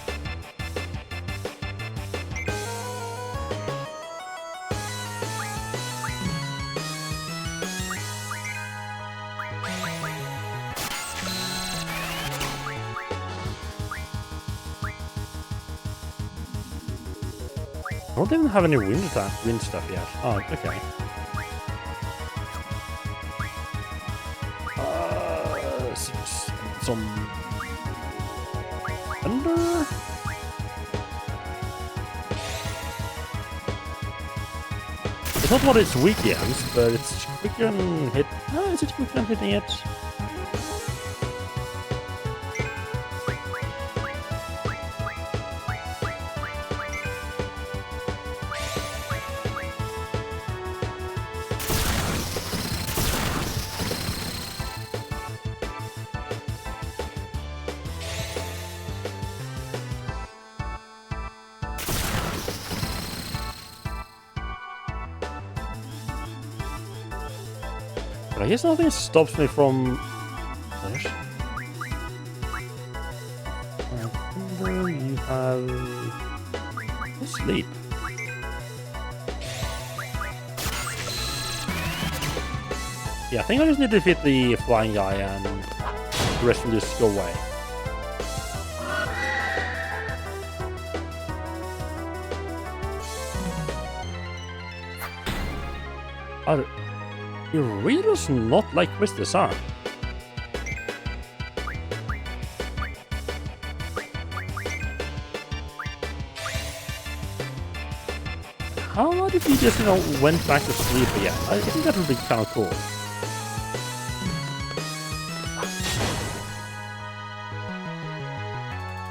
I don't even have any wind stuff yet. Oh, okay. Some thunder. It's not what it's weak against, but it's quicker than hit. Oh, is it quicker than hitting it? But I guess nothing stops me from... You have... sleep. Yeah, I think I just need to defeat the flying guy and the rest will just go away. He really does not like Christus, huh? How about if he just, went back to sleep again? I think that would be kind of cool.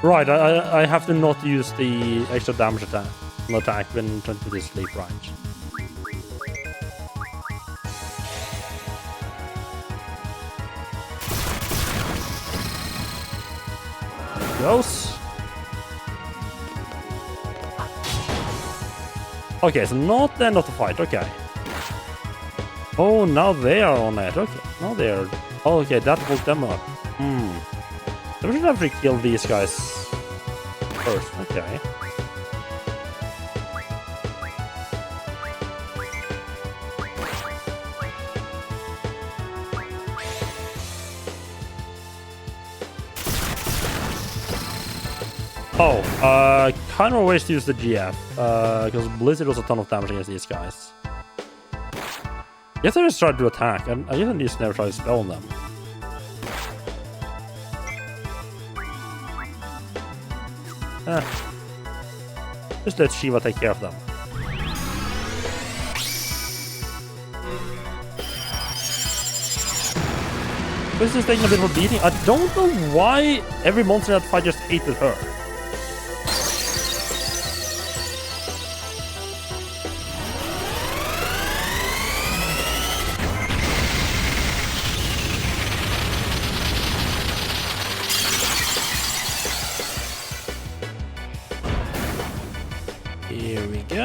Right, I have to not use the extra damage attack when trying to sleep, right? Goes. Okay, so not the end of the fight, okay. Oh, now they are on it, okay. Now they're... Oh, okay, that woke them up. So we should actually kill these guys first, okay. Oh, kind of a waste to use the GF, because Blizzard does a ton of damage against these guys. I guess I just tried to attack, and I guess I just never tried to spell on them. Just let Shiva take care of them. This is taking a bit of a beating. I don't know why every monster in that fight just hated her. Here we go.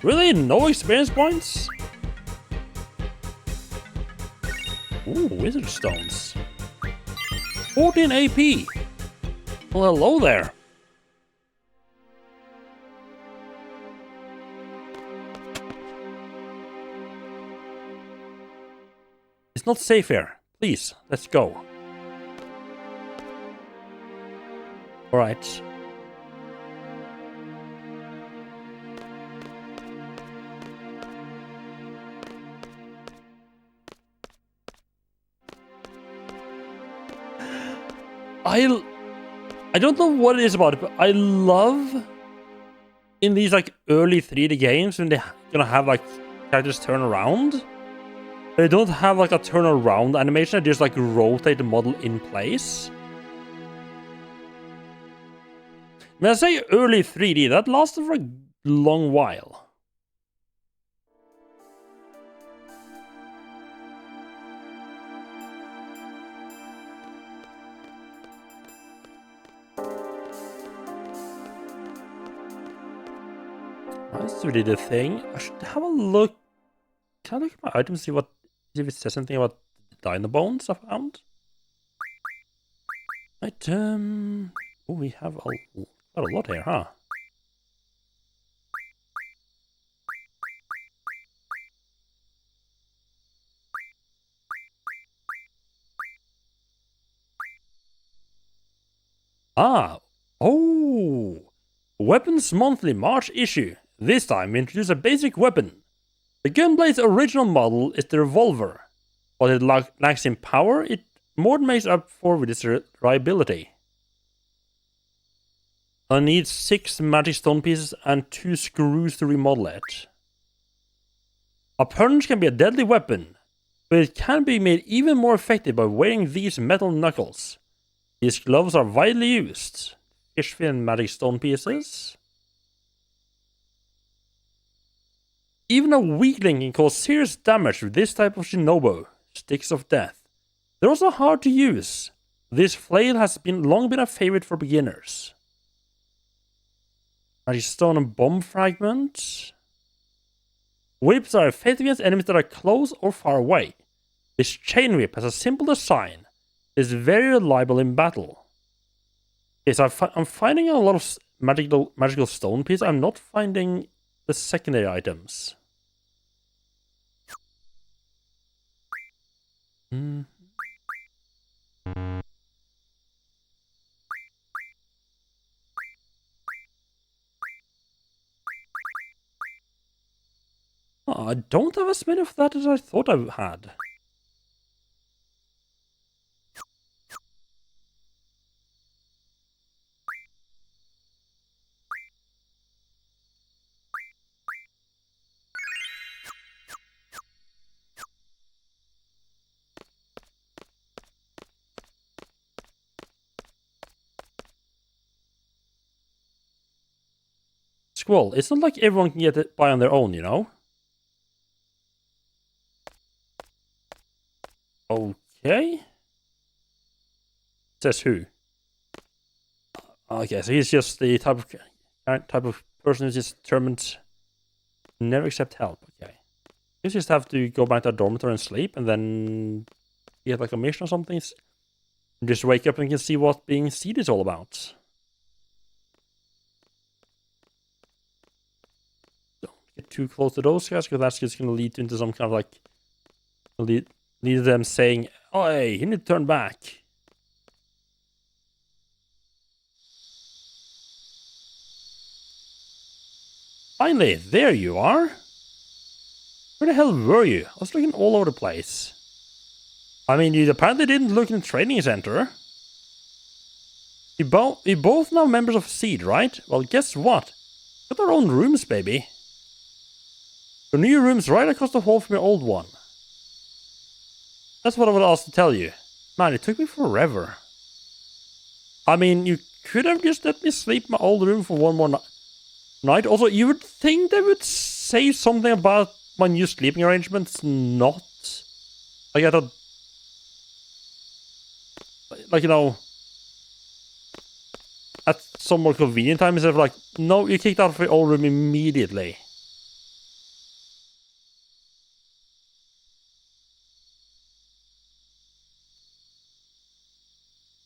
Really? No experience points? Ooh, wizard stones. 14 AP. Well, hello there. It's not safe here. Please, let's go. Alright. I don't know what it is about it, but I love in these like early 3D games when they're gonna have like characters turn around. They don't have like a turn around animation, they just like rotate the model in place. When I say early 3D, that lasted for a long while. That's really the thing. I should have a look. Can I look at my items, see if it says anything about the dino bones I found? Item. Oh, we have quite a lot here, huh? Ah, oh! Weapons Monthly March issue. This time we introduce a basic weapon. The Gunblade's original model is the revolver. While it lacks in power, it more than makes up for with its reliability. I need 6 magic stone pieces and 2 screws to remodel it. A punch can be a deadly weapon, but it can be made even more effective by wearing these metal knuckles. These gloves are widely used. Fish fin magic stone pieces. Even a weakling can cause serious damage with this type of shinobu, sticks of death. They're also hard to use. This flail has long been a favorite for beginners. Magic stone and bomb fragment. Whips are effective against enemies that are close or far away. This chain whip has a simple design. It is very reliable in battle. Okay, so I'm finding a lot of magical stone pieces. I'm not finding the secondary items. Oh, I don't have as many of that as I thought I had. Squall, it's not like everyone can get it by on their own, you know? Okay. Says who? Okay, so he's just the type of person who's just determined to never accept help. Okay. You just have to go back to a dormitory and sleep, and then get like a mission or something. Just wake up and you can see what being seed is all about. Don't get too close to those guys, because that's just going to lead into some kind of like... lead them saying, "Oh, hey, you need to turn back." Finally, there you are. Where the hell were you? I was looking all over the place. I mean, you apparently didn't look in the training center. We both now members of Seed, right? Well, guess what? Got our own rooms, baby. Your new room's right across the hall from your old one. That's what I was asked to tell you. Man, it took me forever. I mean, you could have just let me sleep in my old room for one more night. Also, you would think they would say something about my new sleeping arrangements. Not. Like, I thought... like, you know... at some more convenient time, instead of like, no, you kicked out of your old room immediately.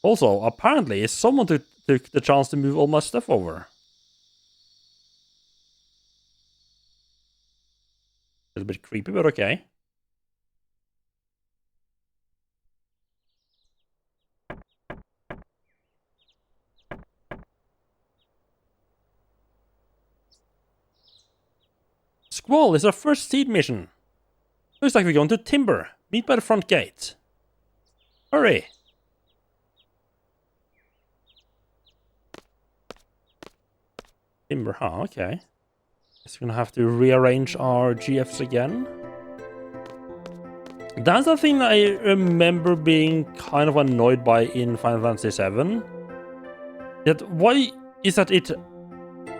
Also, apparently, someone took the chance to move all my stuff over. A little bit creepy, but okay. Squall is our first seed mission. Looks like we're going to Timber. Meet by the front gate. Hurry! Timber, huh? Okay. Guess we're gonna have to rearrange our GFs again. That's the thing that I remember being kind of annoyed by in Final Fantasy VII. That why is that it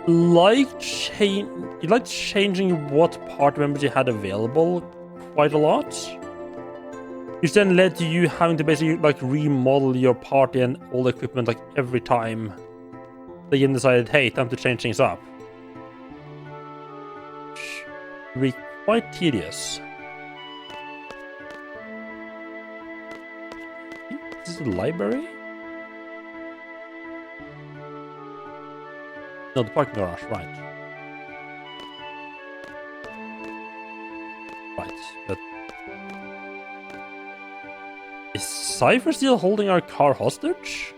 liked changing what part members you had available quite a lot, which then led to you having to basically like remodel your party and all the equipment like every time they even decided, hey, time to change things up. Which would be quite tedious. This is the library? No, the parking garage, right. Right, but... Is Cypher still holding our car hostage?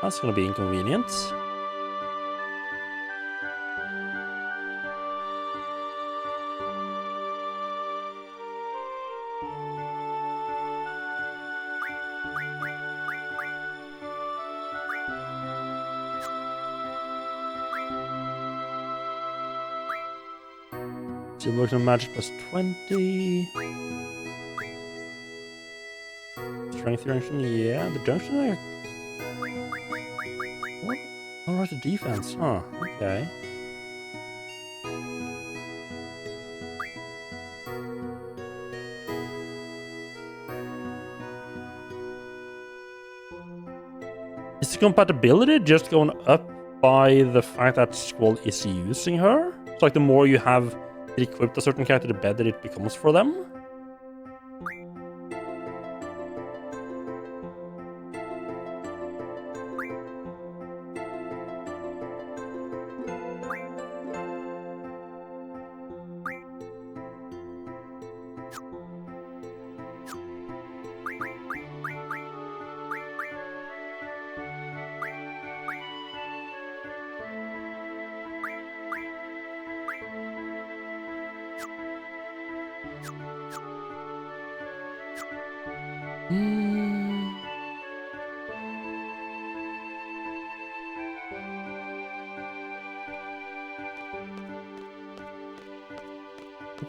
That's gonna be inconvenient. Still working on magic plus 20. Strength junction, yeah. The junction there. What? Oh, right, the defense. Huh, okay. Is the compatibility just going up by the fact that Squall is using her? So, like, the more you have equipped a certain character, the better it becomes for them?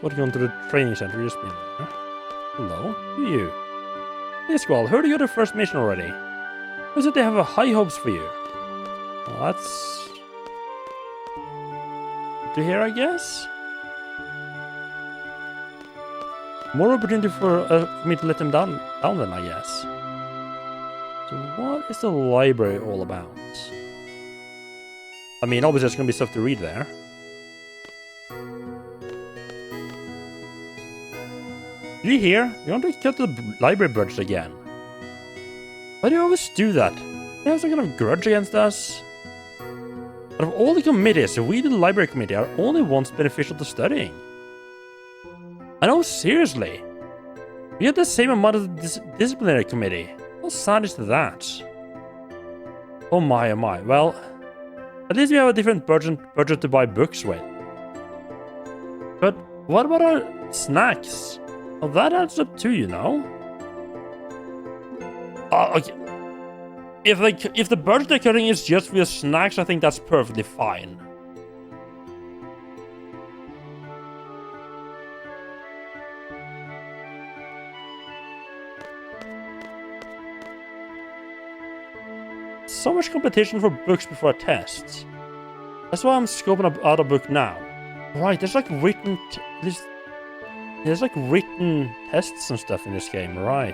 What, going to the training center? Just been there. Hello, who are you? Hey, Squall, heard you got your first mission already. Who said they have high hopes for you? Well, that's good to hear, I guess. More opportunity for me to let them down then, I guess. So what is the library all about? I mean, obviously there's gonna be stuff to read there. Did you hear? You want to cut the library budget again? Why do you always do that? You have some kind of grudge against us? Out of all the committees, we, the library committee, are only ones beneficial to studying. I know, seriously. We have the same amount of disciplinary committee. How sad is that? Oh my, oh my. Well, at least we have a different budget to buy books with. But what about our snacks? Well, that adds up too, you know. Okay. If the budget they're cutting is just for your snacks, I think that's perfectly fine. So much competition for books before tests. That's why I'm scoping out a book now. Right, there's like written... There's like written tests and stuff in this game, right?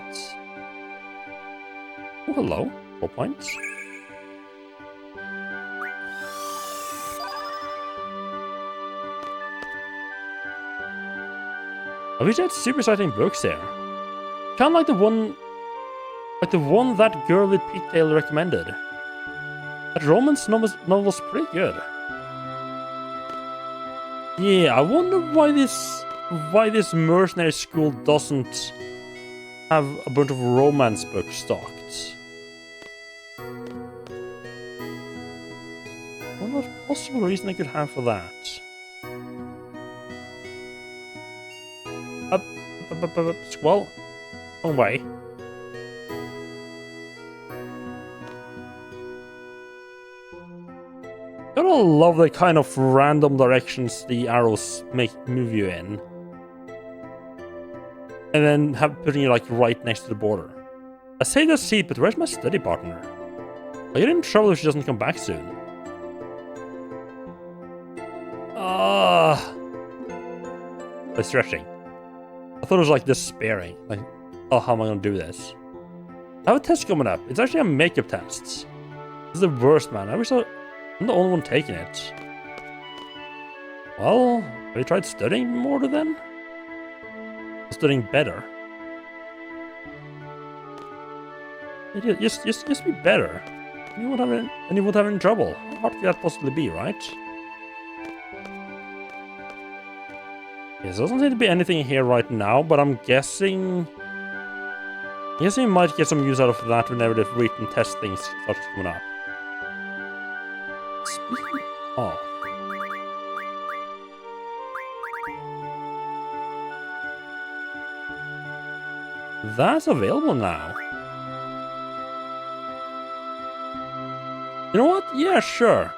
Oh, hello. 4 points. I wish I had super exciting books here. Kind of like the one Like the one that girl with pigtail recommended. That romance novel's pretty good. Yeah, I wonder why this mercenary school doesn't have a bunch of romance books stocked. I wonder what possible reason they could have for that. Up, squall. Wrong way. Gotta love the kind of random directions the arrows move you in. And then putting you like right next to the border. I say the seat, but where's my study partner? I get in trouble if she doesn't come back soon. By stretching. I thought it was like despairing. Like, oh, how am I gonna do this? I have a test coming up. It's actually a makeup test. This is the worst, man. I wish I'm the only one taking it. Well, have you tried studying more then? Studying better. Just be better. You won't have any trouble. How hard could that possibly be, right? Yes, there doesn't seem to be anything here right now, but I'm guessing... you might get some use out of that whenever the written test things start coming up. Speaking of... that's available now. You know what? Yeah, sure.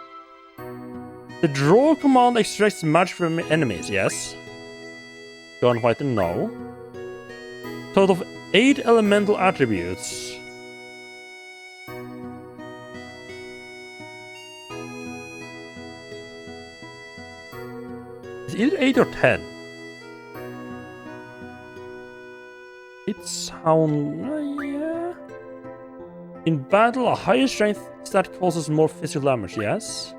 The draw command extracts magic from enemies, yes. Gunfighter, no. Total of 8 elemental attributes. It's either 8 or 10. It sounds... yeah. In battle, a higher strength stat causes more physical damage, yes.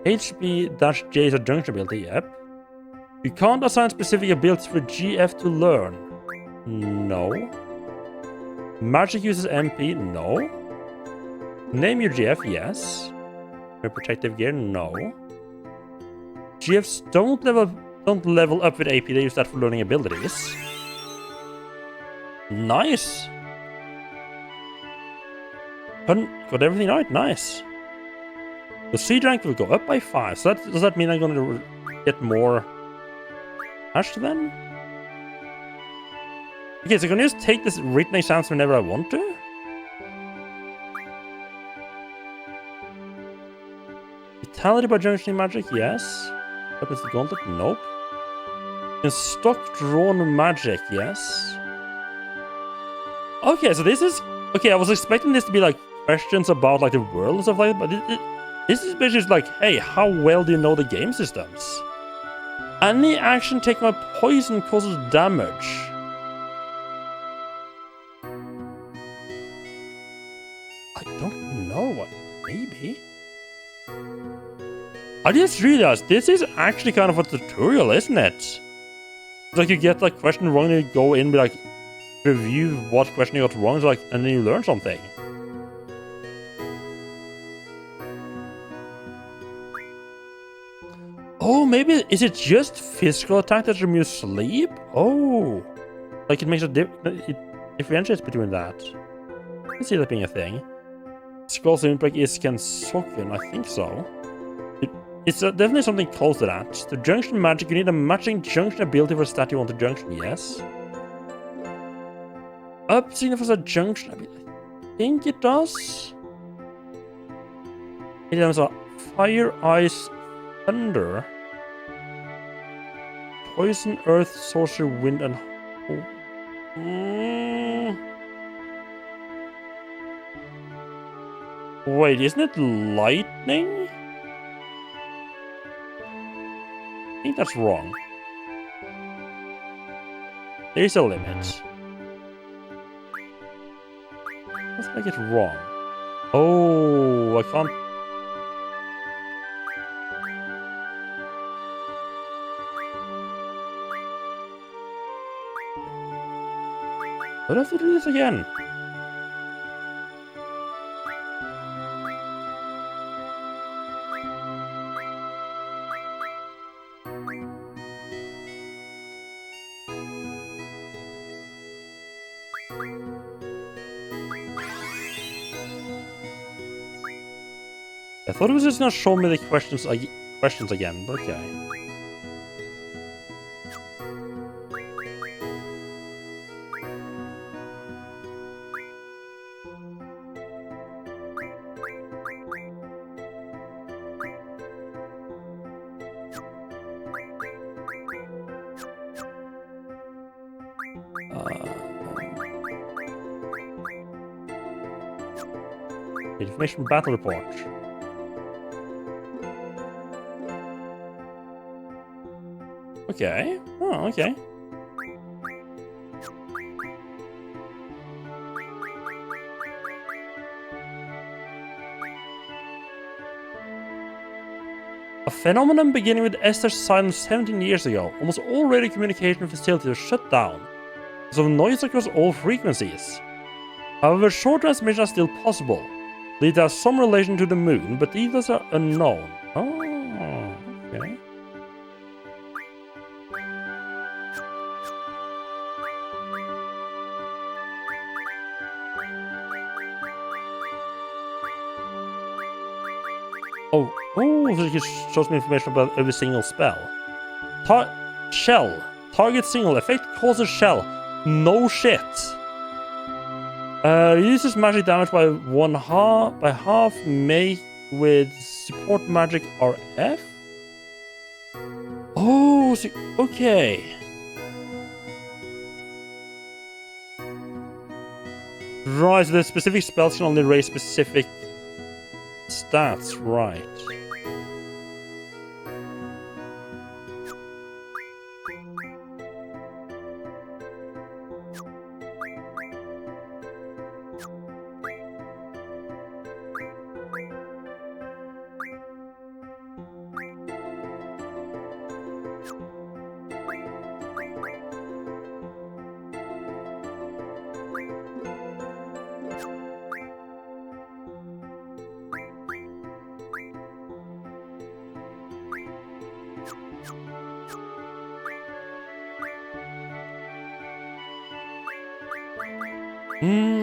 HP-J is a junction ability, yep. You can't assign specific abilities for GF to learn. No. Magic uses MP, no. Name your GF, yes. Your protective gear, no. GFs don't level up with AP, they use that for learning abilities. Nice. Got everything right, nice. The siege rank will go up by 5, so does that mean I'm gonna get more hash then? Okay, so can I just take this written exams whenever I want to? Vitality by junctioning magic, yes. Weapons the gauntlet, nope. In stock drawn magic, yes. Okay, so this is... okay, I was expecting this to be like questions about like the world and stuff like that, but this is basically just like, hey, how well do you know the game systems? Any action taken by poison causes damage. I don't know what, maybe? I just realized this is actually kind of a tutorial, isn't it? It's like you get like question wrong and you go in and be like, review what question you got wrong, so, like, and then you learn something. Oh, maybe is it just physical attack that removes sleep? Oh, like it makes it differentiates between that. I can see that being a thing. Skull's impact is Kensoken, I think so. It's definitely something close to that. To junction magic, you need a matching junction ability for a stat you want to junction, yes. Up signifies a junction ability. I think it does. It has a fire, ice, thunder. Poison, earth, sorcery, wind, and... Wait, isn't it lightning? I think that's wrong. There's a limit. Let's make it wrong. Oh, I can't... I'd have to do this again. I thought it was just gonna show me the questions again, but okay. Information battle report. Okay. Oh, okay. A phenomenon beginning with Esther's silence 17 years ago. Almost all radio communication facilities were shut down because of noise across all frequencies. However, short transmissions are still possible. It has some relation to the moon, but details are unknown. Oh, okay. Oh, so it shows me information about every single spell. Shell. Target single. Effect causes shell. No shit. Reduces magic damage by half. Make with support magic RF. Oh, so, okay. Right, so the specific spells can only raise specific stats, right.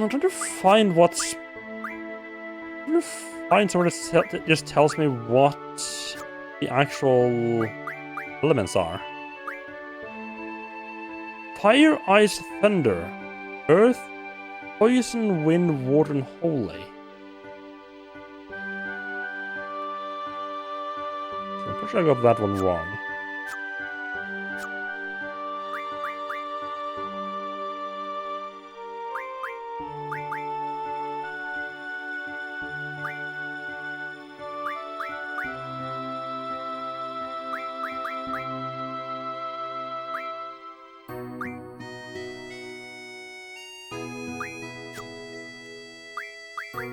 I'm trying to find what's... I'm trying to find somewhere that just tells me what the actual elements are. Fire, ice, thunder. Earth, poison, wind, water, and holy. I'm pretty sure I got that one wrong.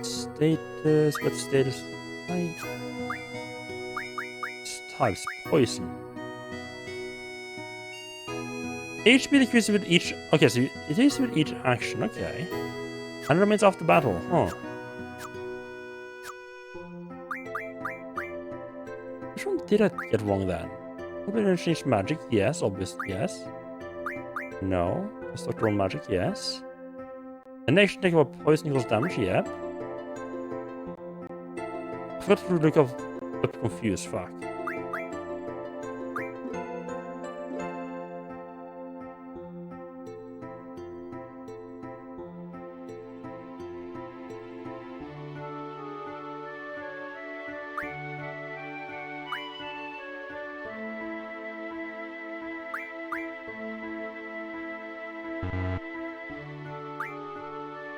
Status, what status? Types, poison. HP decreases with each... Okay, so it decreases with each action, okay. And remains after battle, huh. Which one did I get wrong then? Ability to change magic, yes, obviously, yes. No. Stock roll magic, yes. An action take about poison equals damage, yep. I forgot to look up confused, fuck.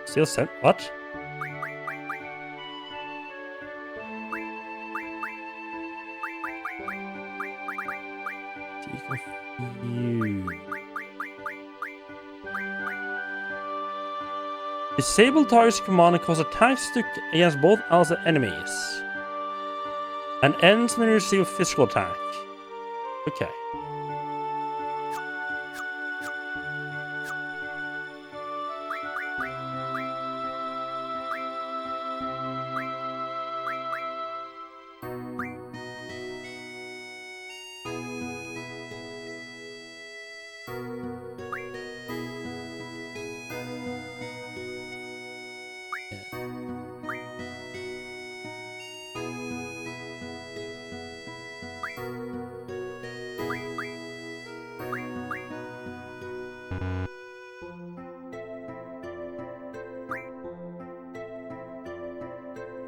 Still set? What? Disable target's command and cause attacks against both allies and enemies. And ends when you receive a physical attack. Okay.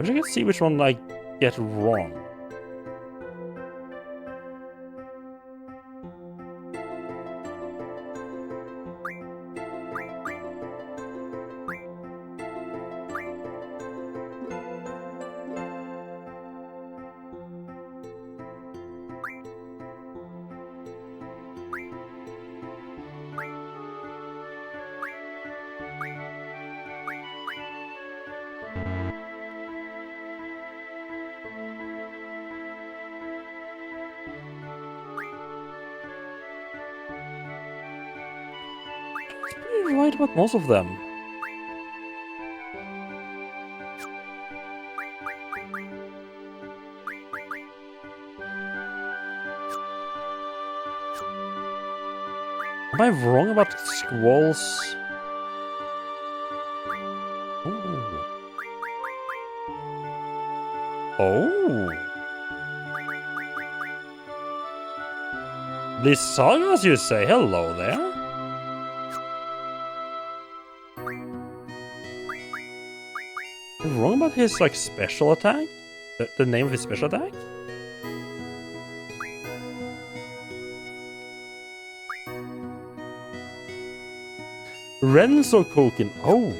I wish I could see which one I get wrong. Pretty right about most of them. Am I wrong about squalls? Ooh. Oh. These sagas, you say? Hello there. Am I wrong about his like special attack? The name of his special attack? Renzo Koken. Oh.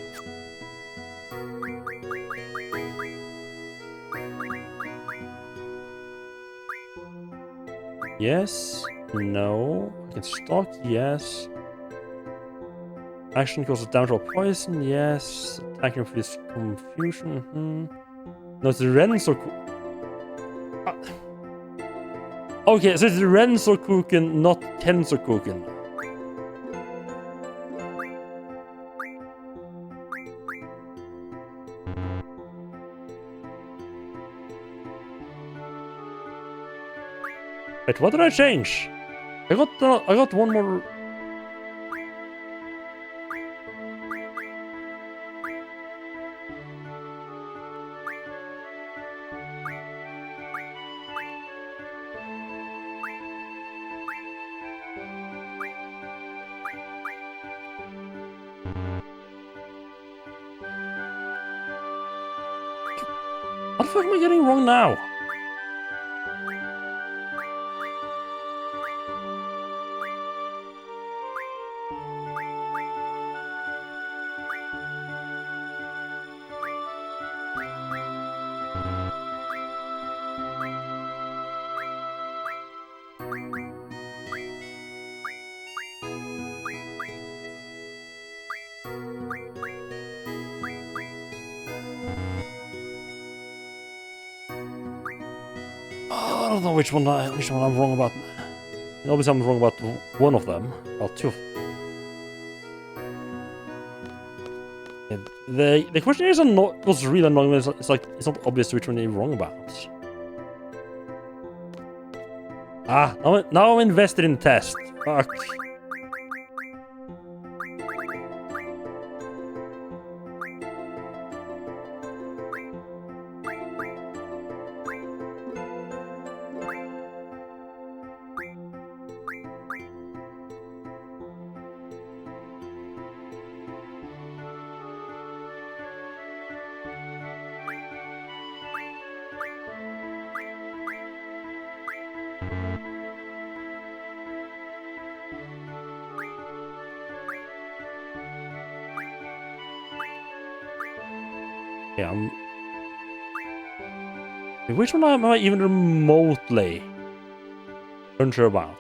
Yes. No. I can stalk. Yes. Action causes damage or poison. Yes. Attacking for this confusion. No, it's Renzo. Okay, so it's Renzo Koken, not Kenzo Koken. Wait, what did I change? I got one more. What the fuck am I getting wrong now? I don't know which one I'm wrong about. Obviously, I'm wrong about one of them. Well, two. The question is not was really annoying. It's like it's not obvious which one you're wrong about. Ah, now I'm invested in the test. Fuck. Yeah, which one am I even remotely unsure about?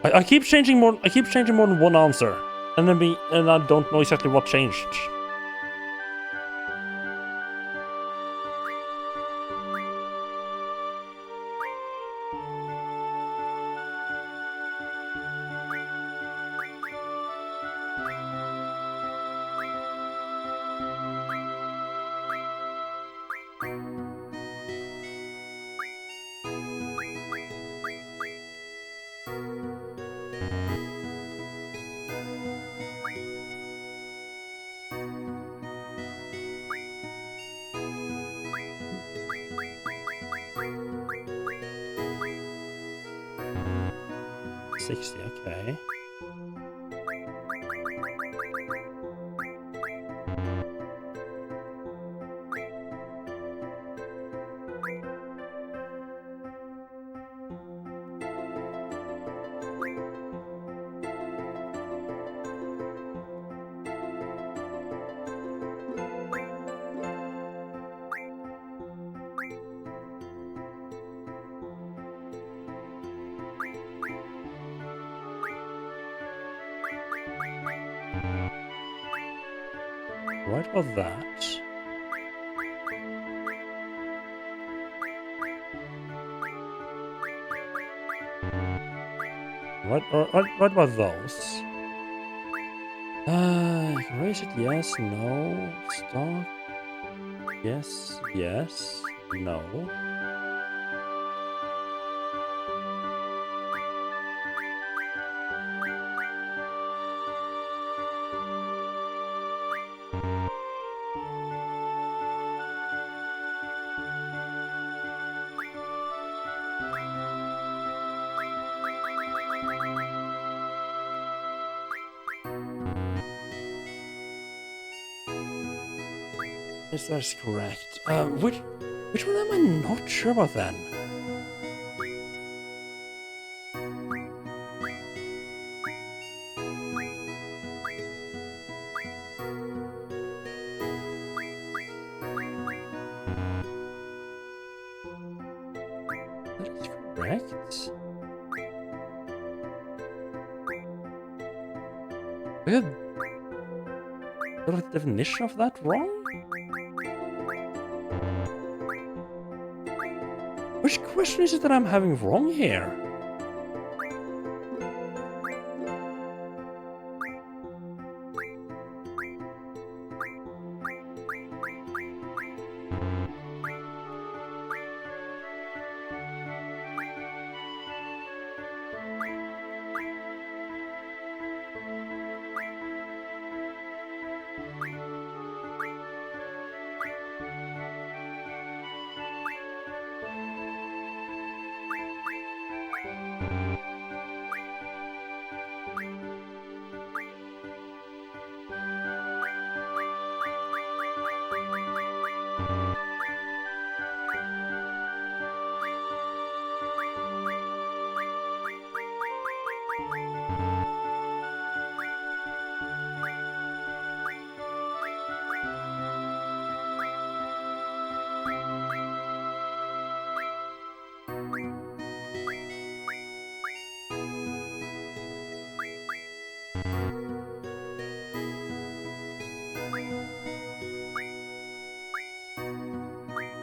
I keep changing more. I keep changing more than one answer, and I don't know exactly what changed. Okay. Right about that. What about those? You can raise it, yes, no. Stop. Yes, yes, no. Yes, that's correct. Which one am I not sure about then? That is correct. We have the definition of that wrong? Which question is it that I'm having wrong here?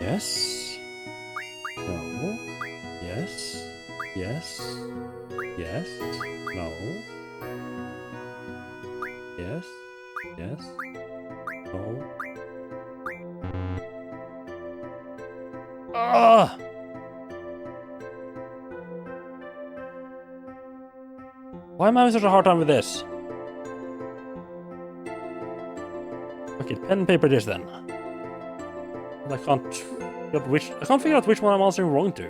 Yes. No. Yes. Yes. Yes. No. Yes. Yes. No. Ah! Why am I having such a hard time with this? Okay, pen and paper this then. I can't figure out which one I'm answering wrong to.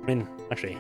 I mean, actually.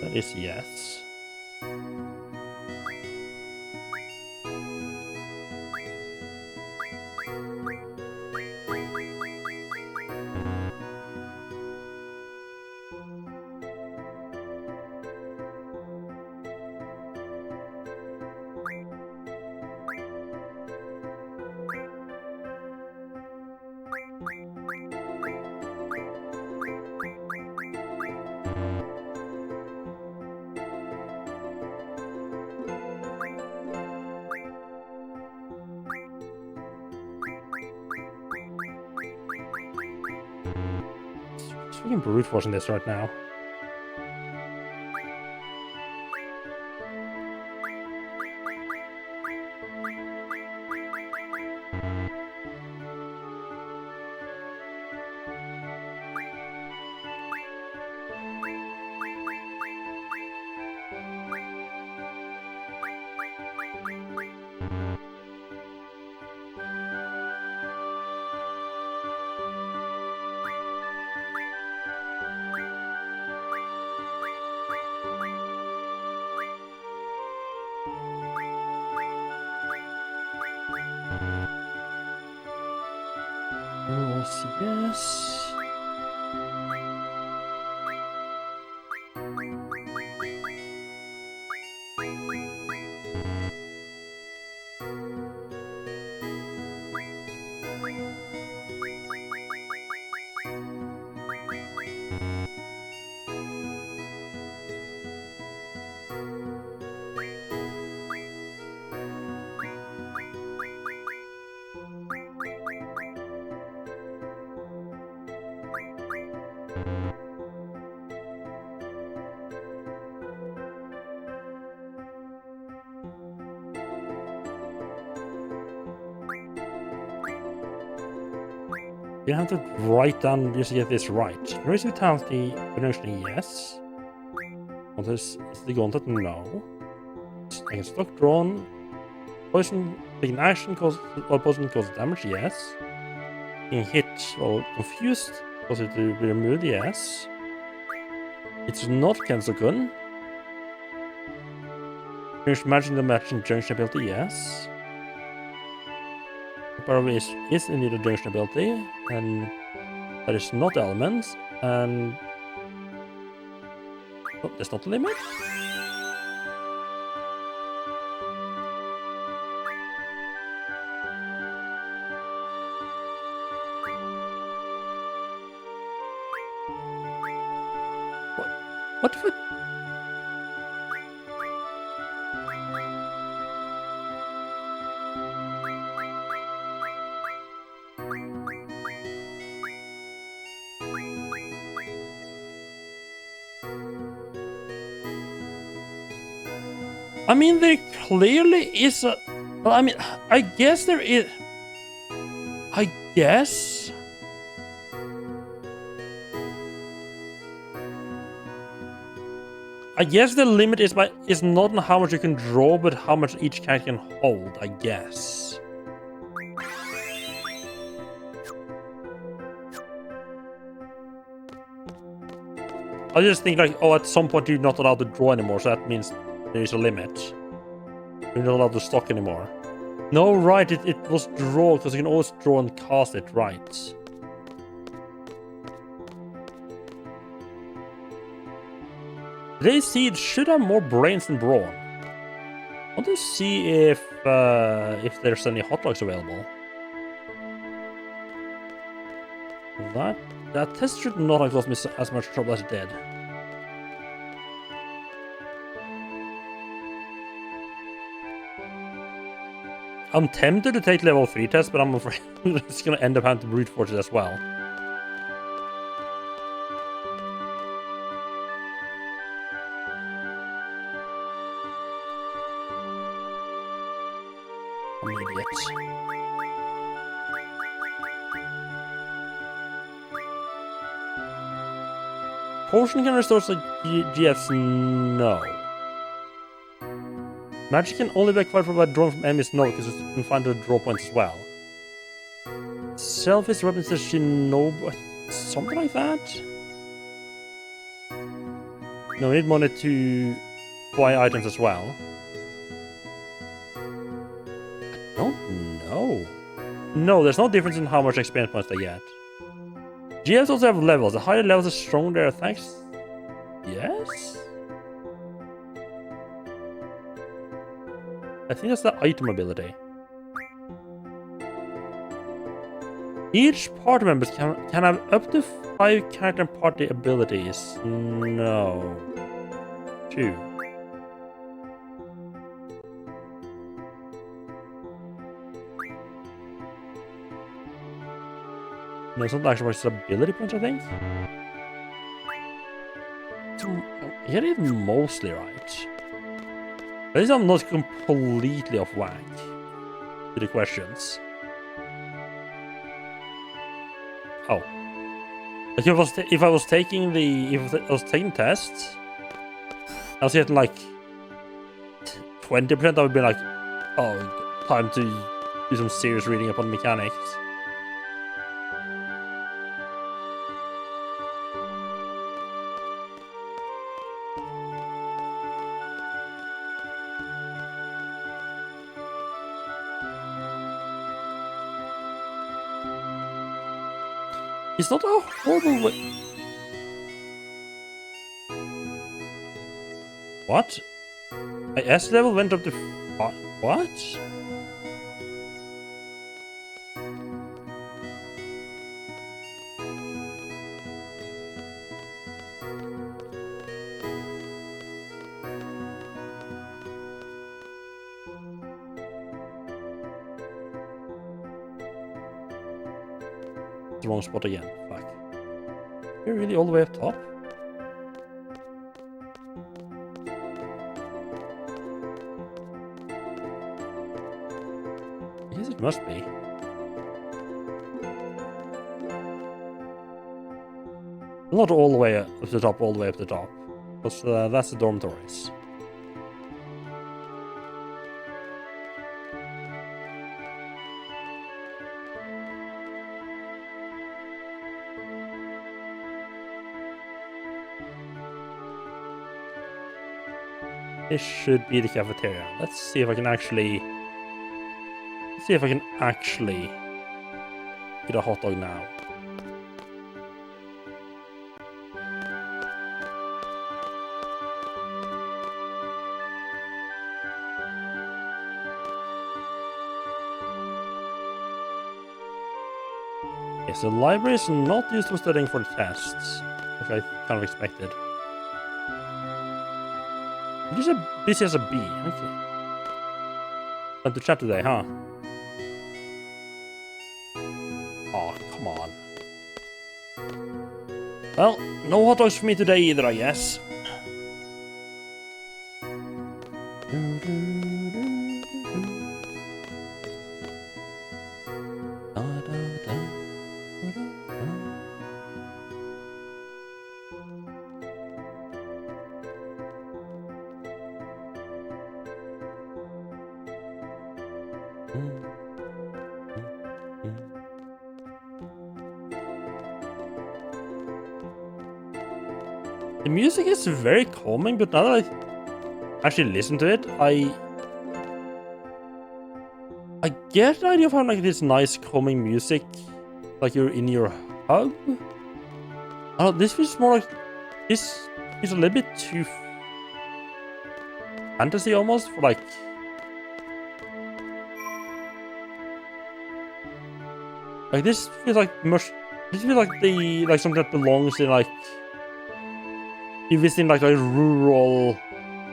That is yes. Freaking brute forcing this right now. Yes. You have to write down just to get this right. Raise vitality, potentially yes. Is the gauntlet? No. I can stock drawn. Poison, taking action causes or poison causes damage, yes. Being hit or confused causes it to be removed, yes. It's not Kenso-kun. Finish matching the matching junction ability, yes. Probably is indeed a junction ability, and that is not elements, and oh, that's not the limit. What the fuck? I mean, there clearly is a... Well, I mean, I guess there is... I guess... the limit is not on how much you can draw, but how much each character can hold, I guess. I just think like, oh, at some point you're not allowed to draw anymore, so that means there is a limit. You're not allowed to stock anymore. No, right, it was draw, because you can always draw and cast it, right. Today's seed should have more brains than brawn. I want to see if there's any hotlogs available. That test should not have caused me as much trouble as it did. I'm tempted to take level 3 test, but I'm afraid it's gonna end up having to brute force it as well. I'm an idiot. Potion can restore GFs? No. Magic can only be acquired by drawing from enemies? No, because you can find the draw points as well. Selfish weapons says Shinobu... something like that? No, we need money to buy items as well. I don't know. No, there's no difference in how much experience points they get. GFs also have levels. The higher levels, the stronger their attacks. Yes? I think that's the item ability. Each party members can have up to 5 character and party abilities. No. 2. No, it's not actually just ability points, I think. I get it mostly right. At least I'm not completely off whack to the questions. Oh. Like if I was taking tests, I was getting like 20%, I would be like, oh, time to do some serious reading upon mechanics. It's not a horrible way. What? My S level went up to what? The wrong spot again. Fuck. You're really all the way up top? I guess it must be. Not all the way up to the top, all the way up to the top. Because that's the dormitories. This should be the cafeteria. Let's see if I can actually... get a hot dog now. Okay, so the library is not used for studying for the tests, like I kind of expected. You said busy as a bee. Okay. Time to chat today, huh? Oh, come on. Well, no hot dogs for me today either, I guess. The music is very calming, but now that I actually listen to it, I get the idea of having like this nice calming music, like you're in your hub. Oh, this feels more like this is a little bit too fantasy almost for like. Like this feels like much. This feels like something that belongs in like. You visit like a rural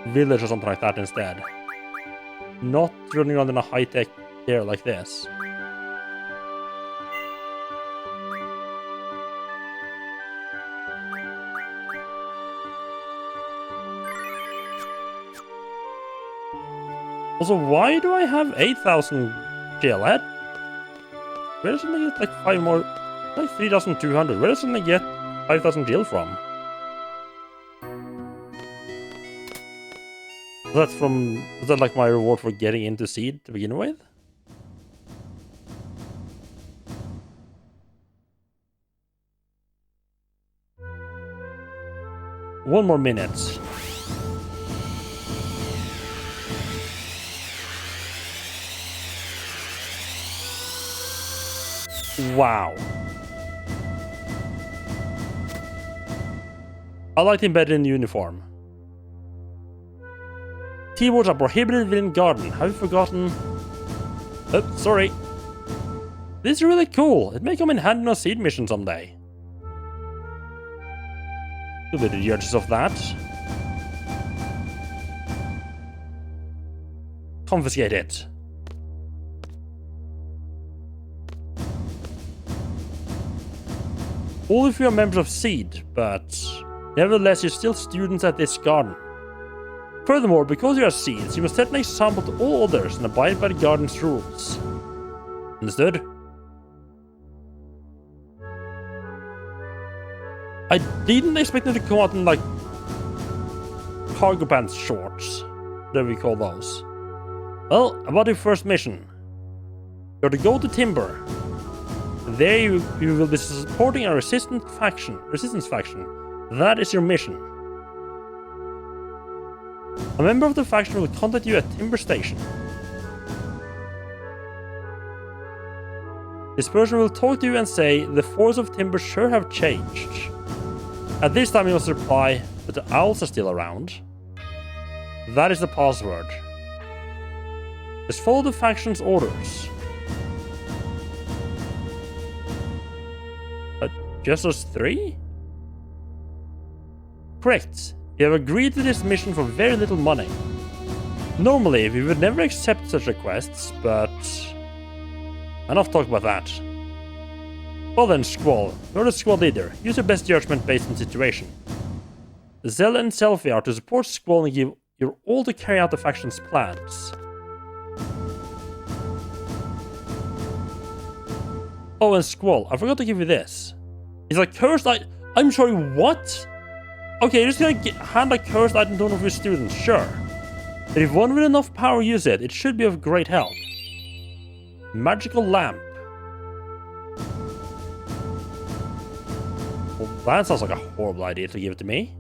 village or something like that instead. Not running around in a high-tech here like this. Also, why do I have 8,000 GL? Where does something get like 5 more? Like 3,200. Where does something get 5,000 GL from? Was that like my reward for getting into Seed to begin with? 1 more minute. Wow. I liked him better in uniform. T-words are prohibited within garden. Have you forgotten? Oh, sorry. This is really cool. It may come in handy on a seed mission someday. You'll be the judges of that. Confiscate it. All of you are members of Seed, but nevertheless you're still students at this garden. Furthermore, because you are Seeds, you must set an example to all others and abide by the garden's rules. Understood? I didn't expect them to come out in, like, cargo pants shorts, whatever we call those. Well, about your first mission. You're to go to Timber. There you will be supporting a resistance faction. That is your mission. A member of the faction will contact you at Timber Station. This person will talk to you and say, the force of Timber sure have changed. At this time you must reply, but the owls are still around. That is the password. Just follow the faction's orders. Just us 3? Correct. You have agreed to this mission for very little money. Normally, we would never accept such requests, but... enough talk about that. Well then, Squall. You're the squad leader. Use your best judgment based on the situation. Zell and Selfie are to support Squall and give you all to carry out the faction's plans. Oh, and Squall, I forgot to give you this. It's a cursed item. I'm sorry, what? Okay, you're just gonna hand a cursed item to one of your students, sure. But if one with enough power uses it, it should be of great help. Magical lamp. Well, that sounds like a horrible idea to give it to me.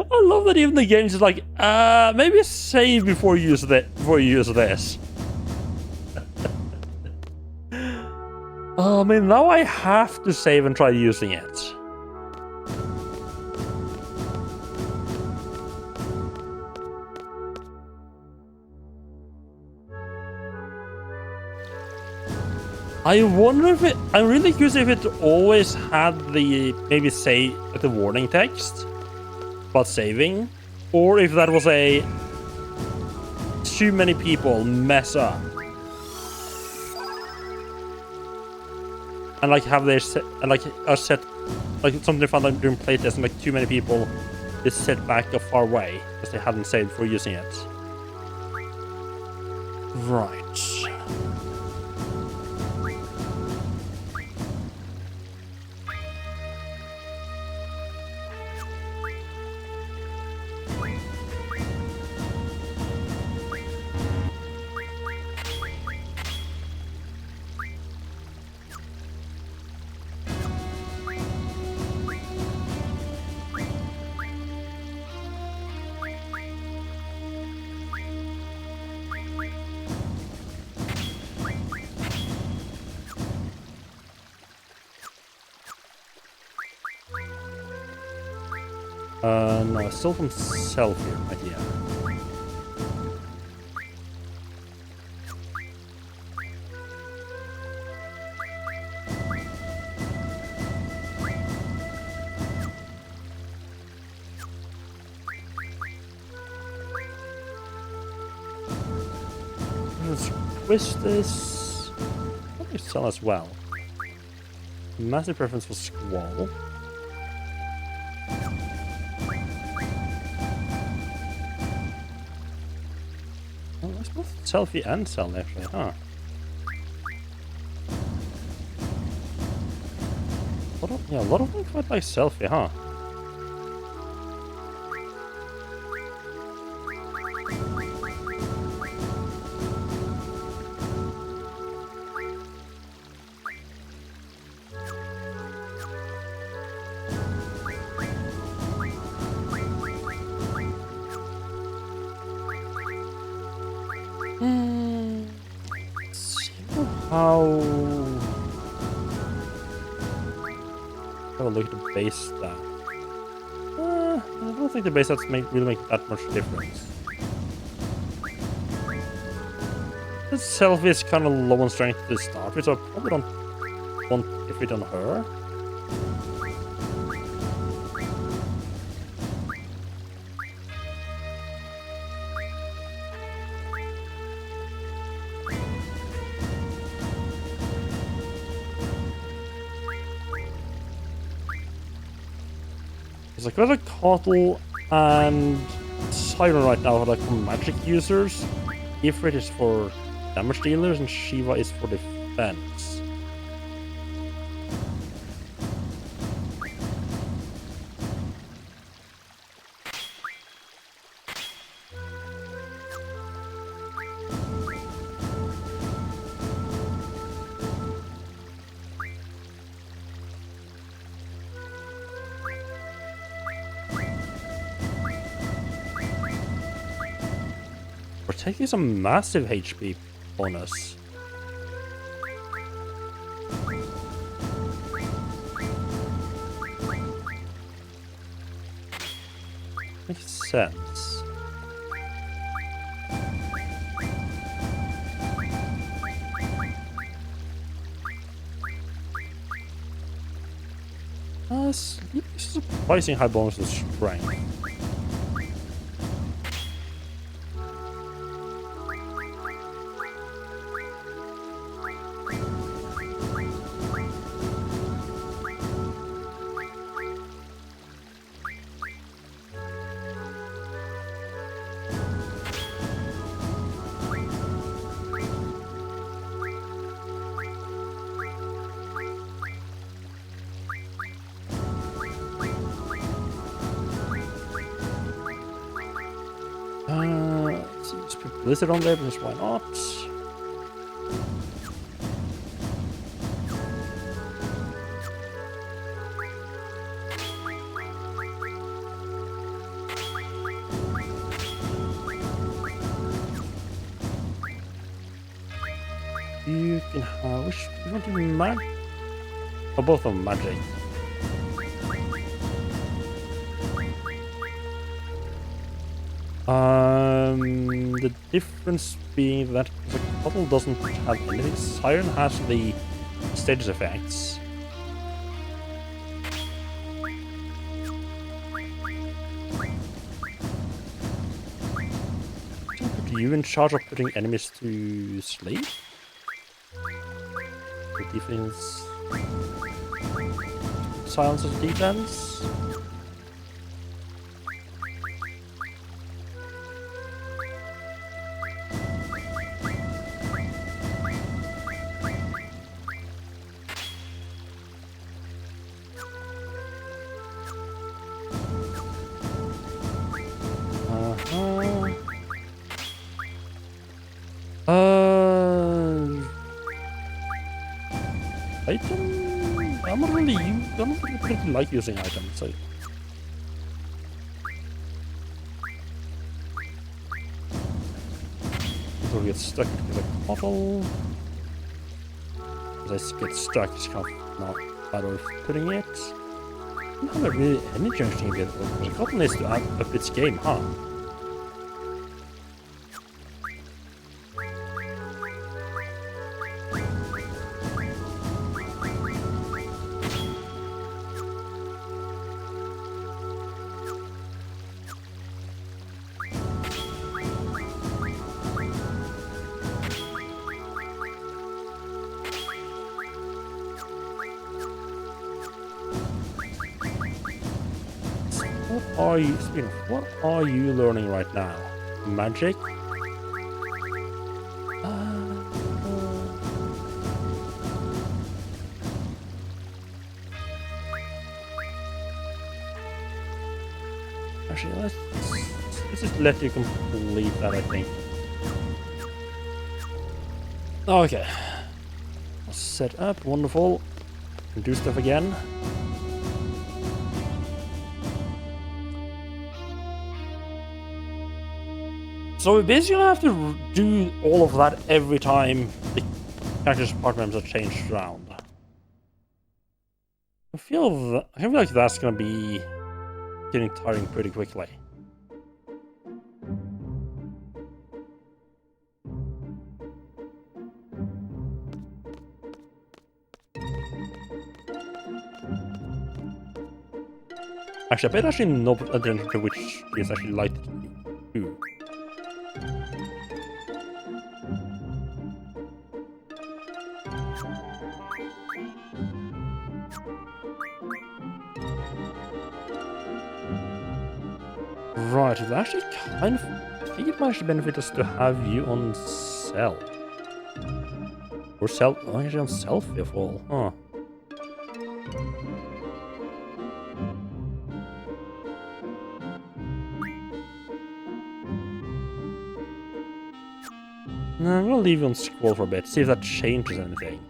I love that even the game's just like, maybe save before you use this. Oh, I mean, now I have to save and try using it. I wonder if it... I'm really curious if it always had the... maybe say the warning text about saving, or if that was a... too many people mess up. And like have their set... and like are set... like something I found out during playtest, and like too many people is set back a far away because they hadn't saved for using it. Right. No, it's still from Selfie, right? Yeah. Let's twist this. Probably sell as well. Massive preference for Squall. Selfie and Cell, actually, huh? A lot of them quite like Selfie, huh? how... Have a look at the base stat. I don't think the base stats really make that much difference. Itself is kind of low on strength to start with, so I probably don't want to if it on her. It's like rather Cottle and Siren right now are like magic users. Ifrit is for damage dealers and Shiva is for defense. We're taking some massive HP bonus. Makes sense. Sleep is surprising high bonus to strength. Let's put Blizzard on there because why not? You can have which you want to be magic? Oh, both of them magic. The difference being that the bottle doesn't have anything. Siren has the status effects. Are you in charge of putting enemies to sleep? The defense. Silence of defense. Item? I'm not really, I don't really like using items, so. So we get stuck because I bottle. As I get stuck, it's kind of not bad of putting it. I don't have really any junction to get over. The cotton is to add up its game, huh? What are you learning right now? Magic? Actually, let's just let you complete that, I think. Okay. Set up, wonderful. And do stuff again. So we basically have to do all of that every time characters' part members are changed around. I feel like that's gonna be getting tiring pretty quickly. Actually, I paid actually no attention to which is actually liked to do. Right, it's actually kind of... I think it might actually benefit us to have you on Cell. Or Cell... Oh, actually on Selfie of all. Huh. No, I'm gonna leave you on Scroll for a bit, see if that changes anything.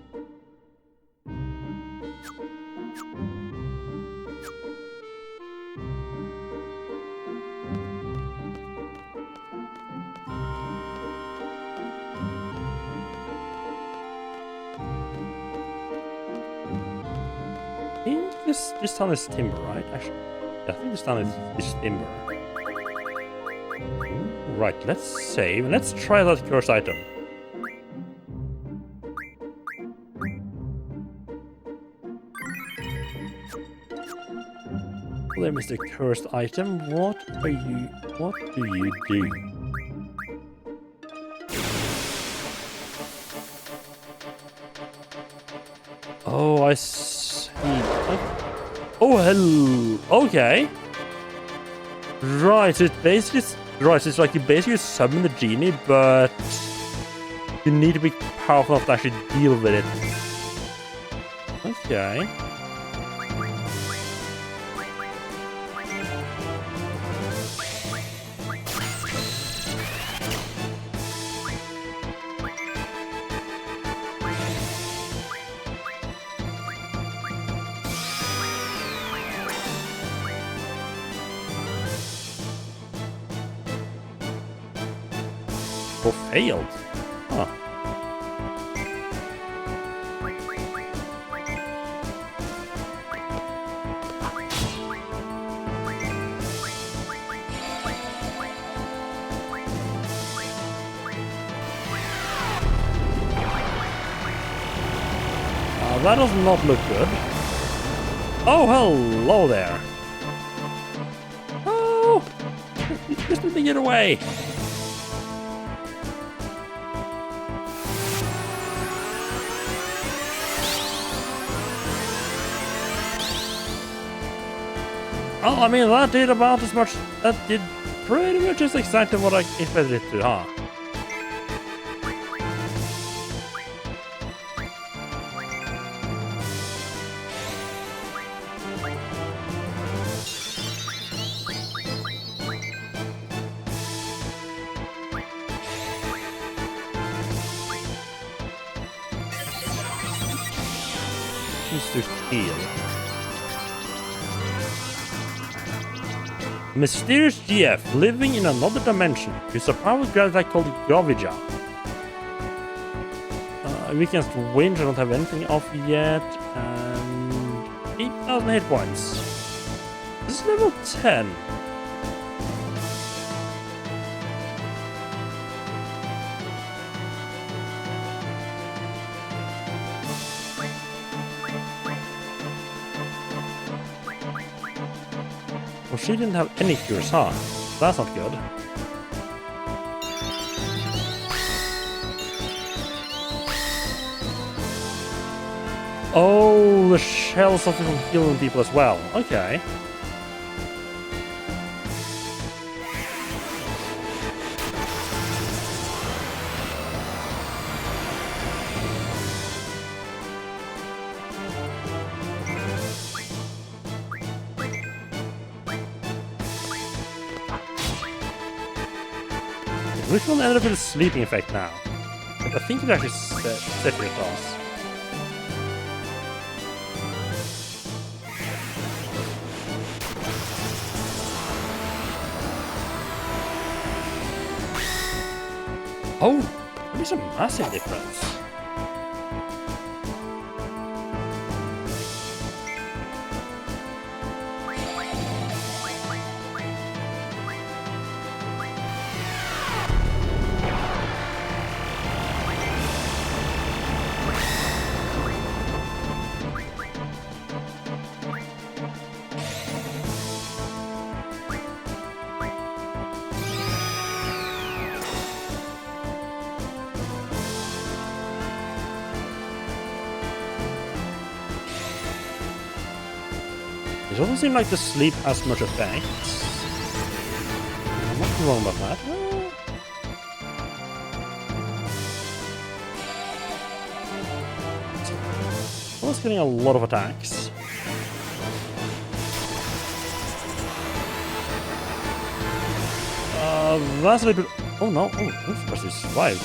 I think this town is Timber, right? Actually, yeah, I think this town is Timber. Right, let's save and let's try that cursed item. There, Mr. Cursed Item, what do you do? Oh, I see. Oh, hello. Okay. Right, so it's basically... Right, so it's like you basically summon the genie, but... You need to be powerful enough to actually deal with it. Okay. Or failed. Huh. That does not look good. Oh, hello there. Oh! Just let me get away. Oh, I mean, that did about as much. That did pretty much just exactly what I expected it to, huh? Needs to heal. Mysterious GF living in another dimension. It's a power gravity called Gravija. Weakness to wind, I don't have anything off yet. And 8,000 hit points. This is level 10. Well, she didn't have any cures, huh? That's not good. Oh, the shell suffers from healing people as well. Okay. Which one ended up with a sleeping effect now? I think it actually set your toss. Oh, that makes a massive difference. It doesn't seem like the sleep has much effect. I'm not wrong about that. Well, it's getting a lot of attacks. That's a little bit... Oh no, oh, that's supposed to survive.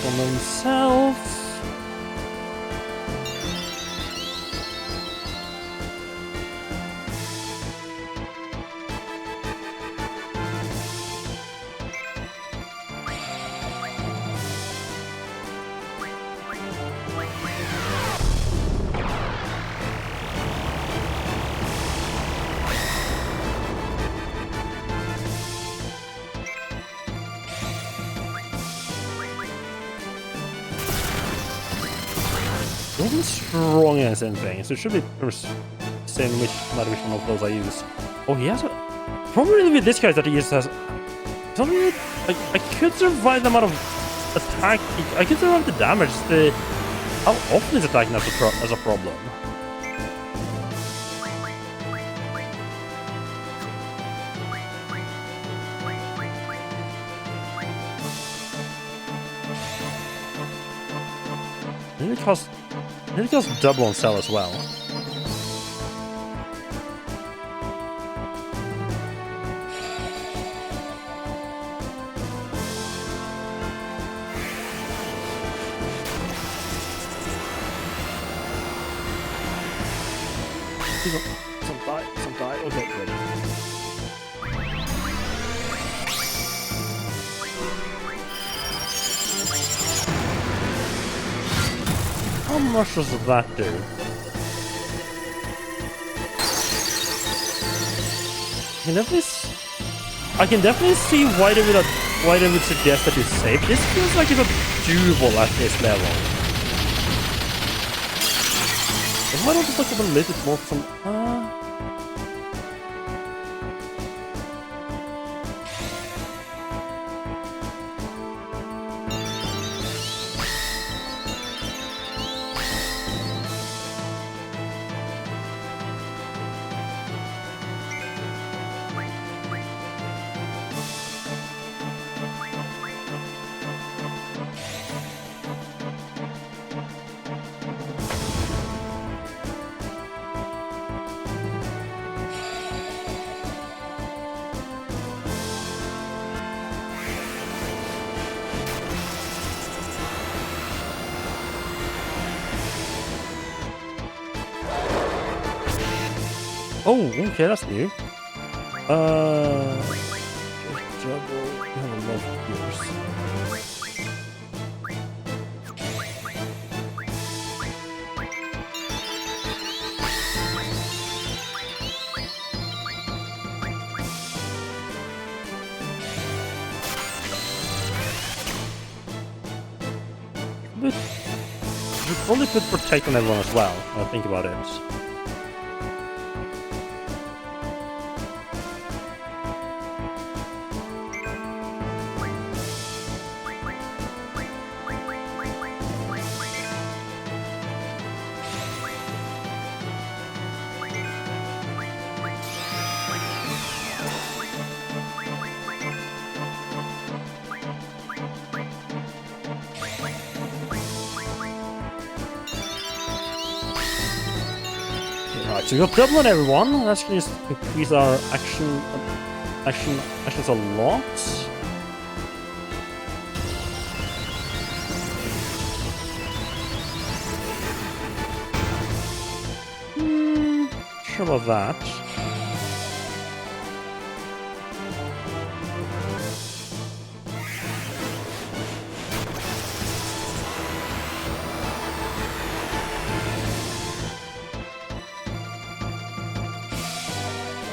On themselves. It wasn't strong against anything, so it should be same which one of those I use. Oh, he has a... Probably with this guy that he just has... Something that I could survive the amount of attack... I could survive the damage. The... How often is attacking as a problem? It costs double on sell as well. Some die. Okay, ready. How much does that do? I can definitely see why they would suggest that you save. This feels like it's doable at this level. Why don't you look up a little bit more for some... Oh, okay, that's new. Just double. We have a lot of gears. But you should probably put protect on everyone as well. I think about it. Right, so we got double on everyone. That's gonna just increase our actions a lot. Sure about that.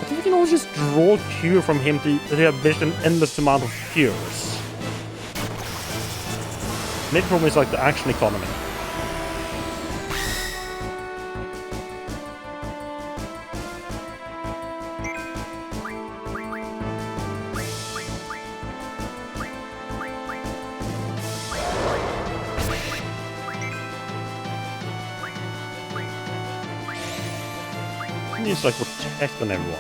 think we can always just draw Q from him to have an endless amount of cures. Maybe the problem is like the action economy. It's like protect on everyone.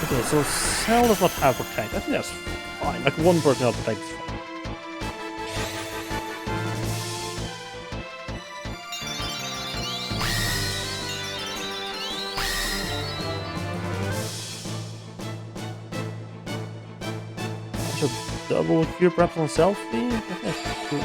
Okay, so Cell does not have protect. I think that's fine. Like one person has protect is fine. Double cure perhaps on selfie? That's cool.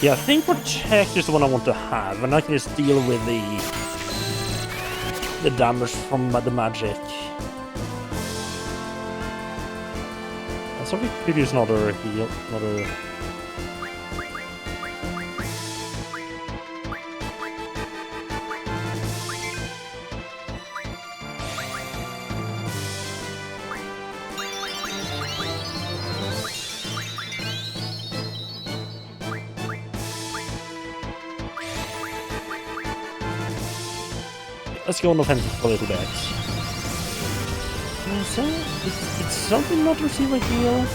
Yeah, I think Protect is the one I want to have, and I can just deal with the damage from the magic. And so we could use another heal, another... Let's go on offensive a little bit. So, it's something not to receive a heal.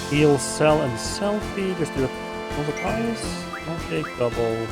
Heal, Cell, and Selfie. Just do it multiple times. Okay, double.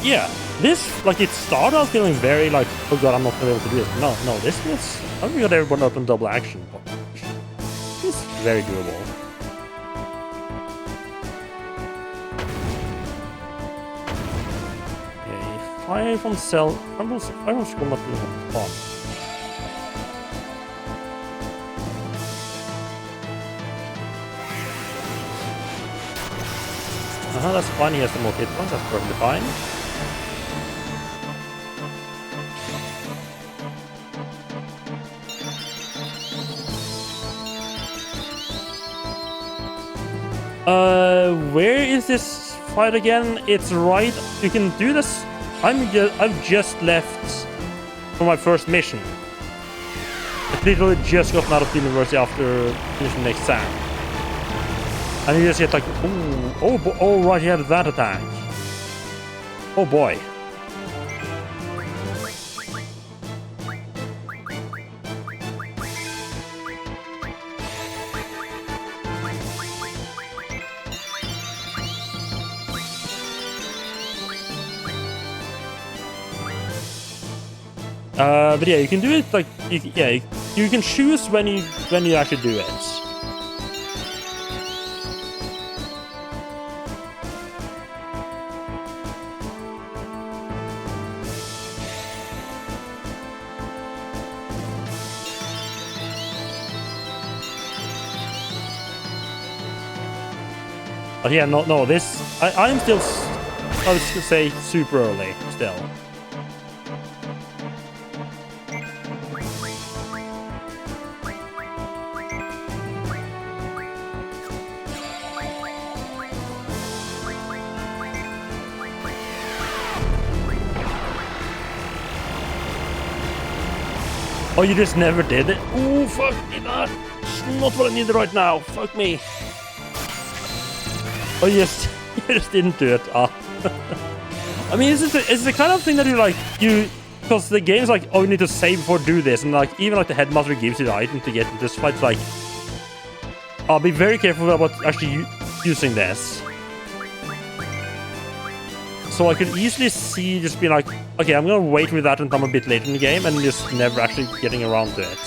Yeah, this, like, it started out feeling very like, oh god, I'm not gonna be able to do this. No, this feels, I think we got everyone up in double action. It's very doable. Okay, 5 on Cell, 5 on Skull not doing fun. That's fine, he has the more hit points, that's perfectly fine. Where is this fight again? It's right, you can do this. I've just left for my first mission. I literally just gotten out of the university after finishing the exam. And you just get like, oh right, he had that attack. Oh boy. But yeah, you can do it like, yeah, you can choose when you actually do it. But yeah, no, this... I'm still, I would say, super early, still. Oh, you just never did it? Oh, fuck me, that's not what I need right now. Fuck me. Oh, you just didn't do it. Ah. I mean, it's the kind of thing that because the game's like, oh, you need to save before do this, and like even like the headmaster gives you the item to get into this fight. It's like, I'll be very careful about actually using this. So I could easily see just being like, okay, I'm gonna wait with that until I'm a bit later in the game, and just never actually getting around to it.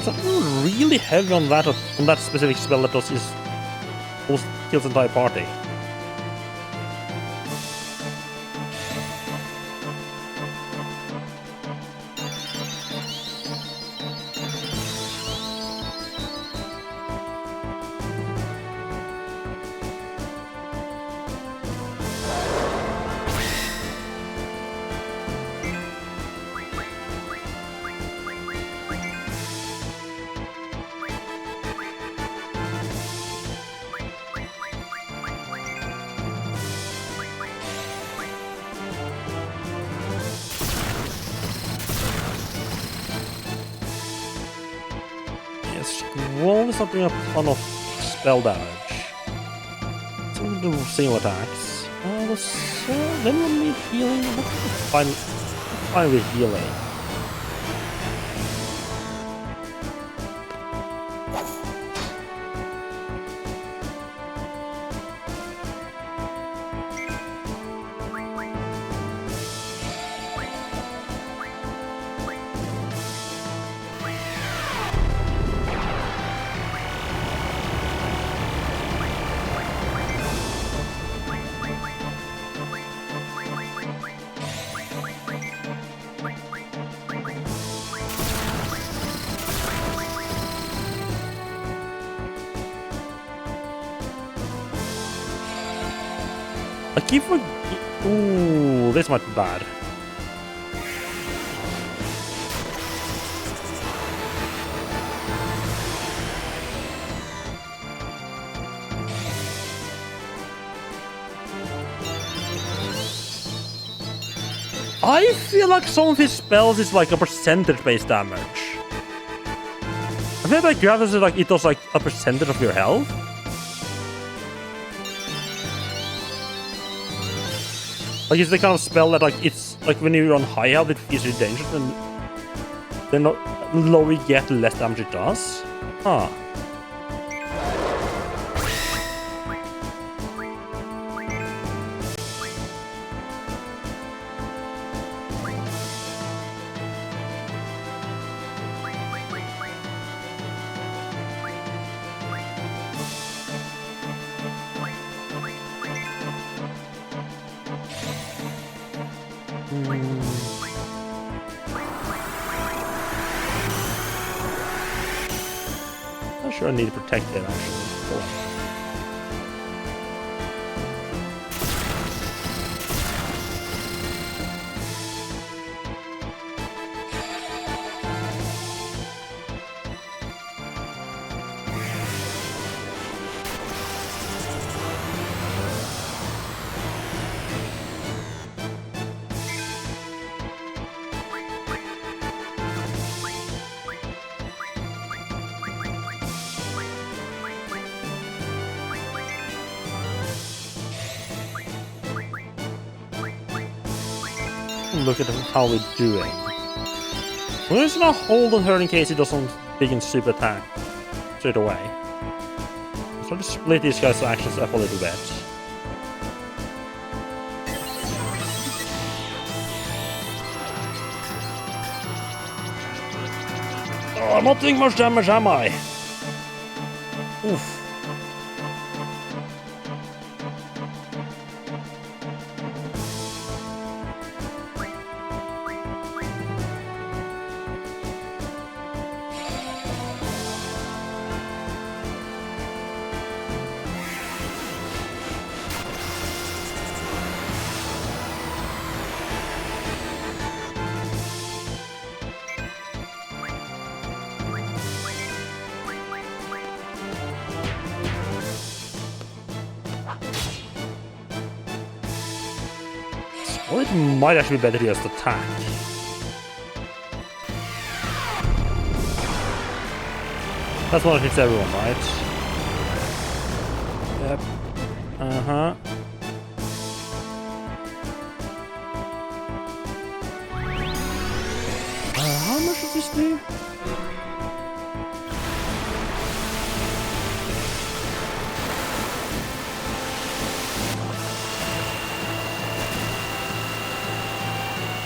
Something really heavy on that specific spell that kills the entire party. Scroll is not doing a ton of spell damage. Some of the single attacks. Then we'll need healing. Fine with healing. I keep ooh, this might be bad. I feel like some of his spells is like a percentage-based damage. I feel like Gravis is like it does like a percentage of your health. Like it's the kind of spell that like it's like when you're on high health it feels really dangerous, and then the lower you get, the less damage it does. Huh. Not sure I need to protect it actually. Cool. Look at how we're doing. We're just gonna hold on her in case he doesn't begin super attack straight away. try to split these guys' actions up a little bit. Oh, I'm not doing much damage, am I? Oof. Well, it might actually be better to just attack. That's one that hits everyone, right? Yep. Uh-huh. How much does this do?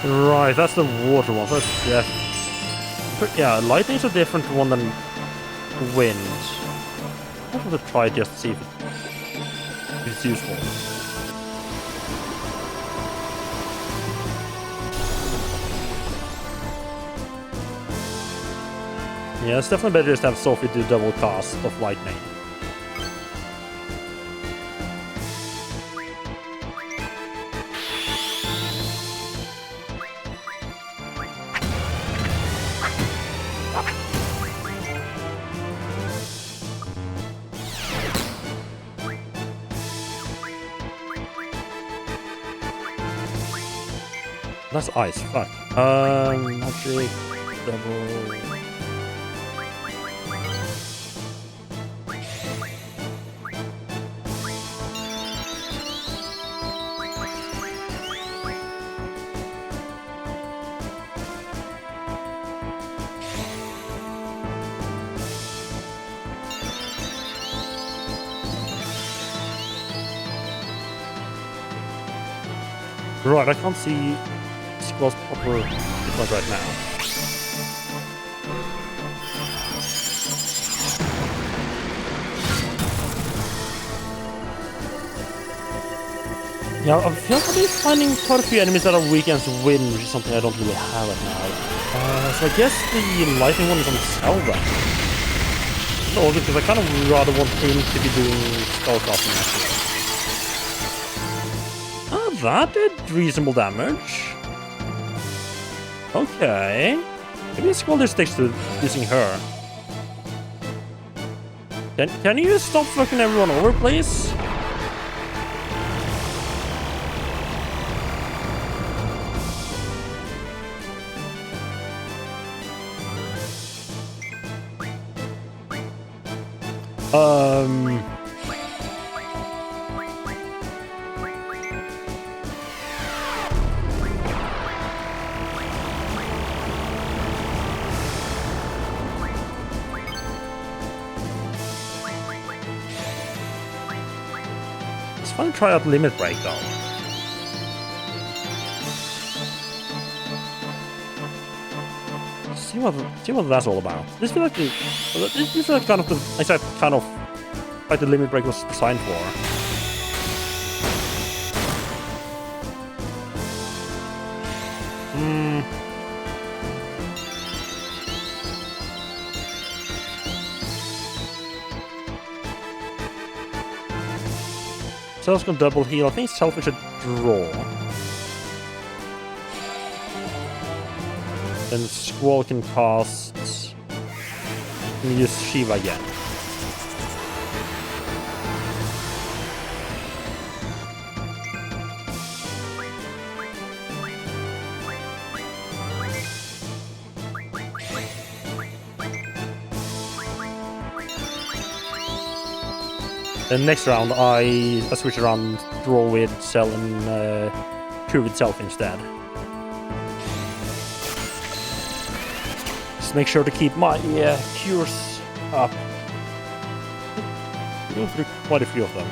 Right, that's the water one. That's yeah, lightning's a different one than wind. I want to try just to see if it's useful. Yeah, it's definitely better just to have Sophie do double cast of lightning. That's ice, fuck. Actually, double... Right, I can't see Squall's proper difference right now. Yeah, I feel like I'm finding quite a few enemies that are weak against wind, which is something I don't really have right now. So I guess the lightning one is on Zelda. No, because I kind of rather want him to be doing spellcasting actually. That did reasonable damage. Okay. Maybe Squall just sticks to using her. Can you stop fucking everyone over, please? It's fun to try out Limit Break though. See what that's all about. This feels like kind of the exact kind of like the Limit Break was designed for. Self's gonna double heal. I think Self should draw. Then Squall can cast and use Shiva again. Then next round, I switch around, draw with Cell and cure with Self instead. Just make sure to keep my cures up. go through quite a few of them.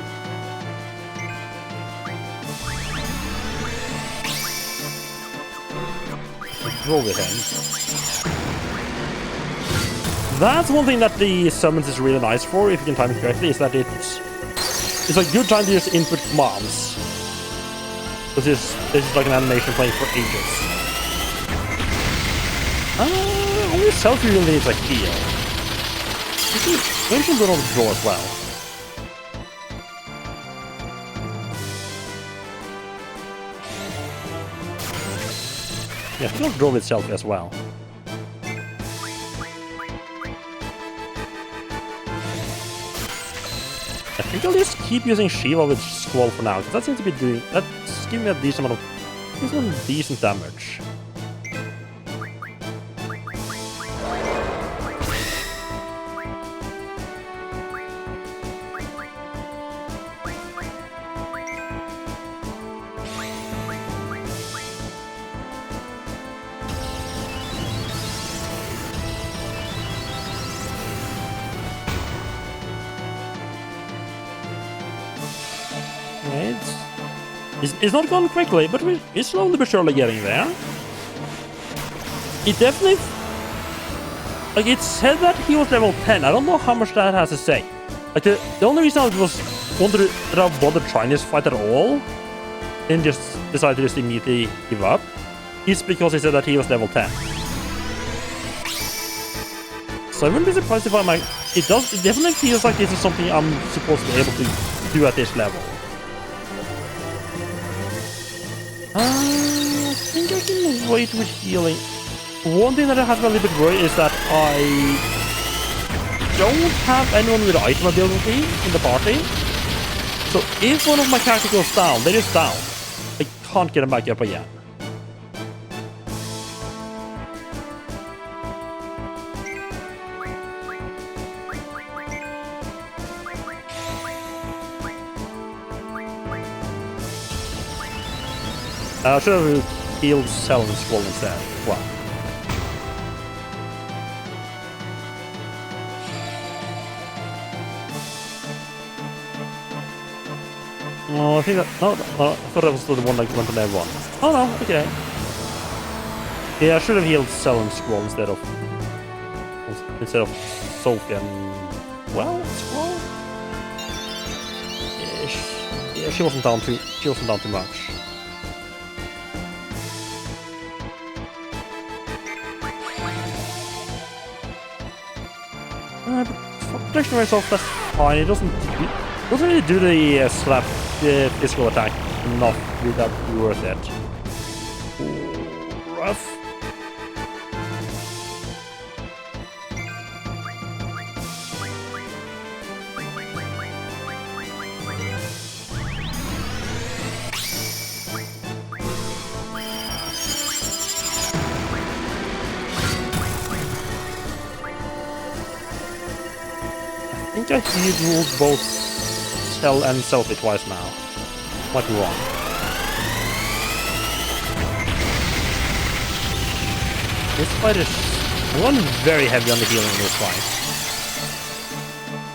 Roll with him. That's one thing that the summons is really nice for, if you can time it correctly, is that it's a good time to just input commands. This is like an animation playing for ages. Only self really needs a heal. Maybe some good on the draw as well. Yeah, she can draw itself as well. I think I'll just keep using Shiva with Squall for now, because that seems to be doing... That's giving me a decent amount of... decent damage. It's not going quickly, but we're slowly but surely getting there. It definitely... Like, it said that he was level 10. I don't know how much that has to say. Like, the only reason I wanted to bother trying this fight at all, and just decided to just immediately give up, is because he said that he was level 10. So I wouldn't be surprised if I might... It definitely feels like this is something I'm supposed to be able to do at this level. I think I can wait with healing. One thing that has me a little bit worried is that I don't have anyone with item ability in the party. So if one of my characters goes down, they're just down. I can't get them back up again. I should have healed Cell and Squall instead. Wow. Oh, I think that... No, I thought that was the one that went on everyone. Oh no, okay. Yeah, I should have healed Cell and Squall instead of Sophie and... Well, Squall? Yeah, she wasn't down too much. Protection rates off, that's fine. It doesn't really do the slap physical attack enough with that be worth it. Ooh, rough. I think I healed both Cell and Sophie twice now. Might be wrong. This fight is... I'm going very heavy on the healing in this fight.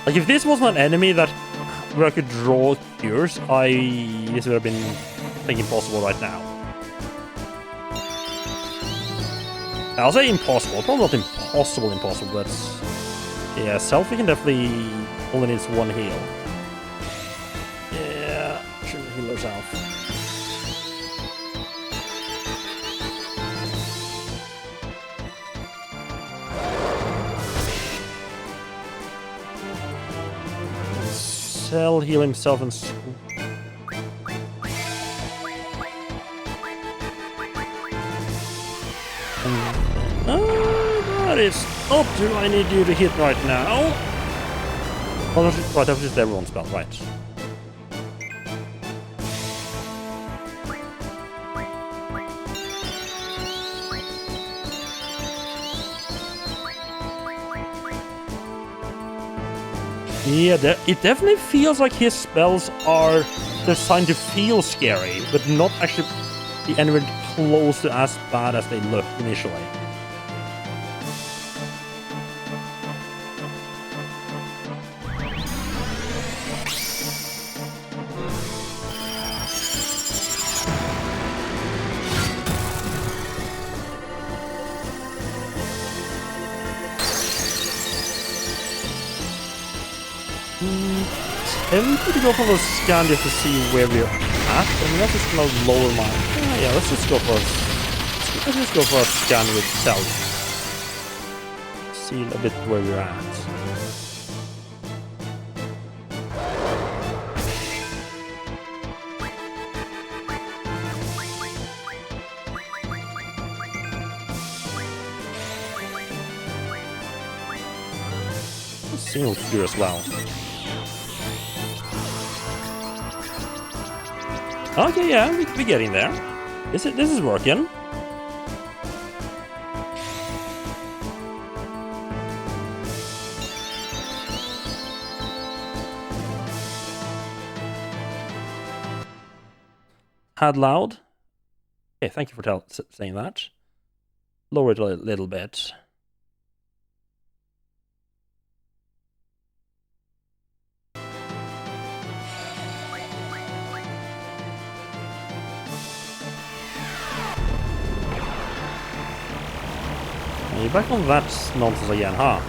Like, if this wasn't an enemy where I could draw cures, this would have been, I think, impossible right now. I'll say impossible. Probably not impossible, but... Yeah, Selfie can definitely only needs one heal. Yeah, shouldn't heal herself. Cell heal himself and... That is up to I need you to hit right now. Oh, right, that was just everyone's spell, right. Yeah, it definitely feels like his spells are designed to feel scary, but not actually be anywhere close to as bad as they look initially. I'm going to go for a scan just to see where we're at. I mean, that's just gonna lower my... yeah, let's just go for a scan with Cell. See a bit where we're at. Single here as well. Okay, yeah, we're getting there. This is working. Had loud. Okay, thank you for saying that. Lower it a little bit. You're back on that nonsense again, huh?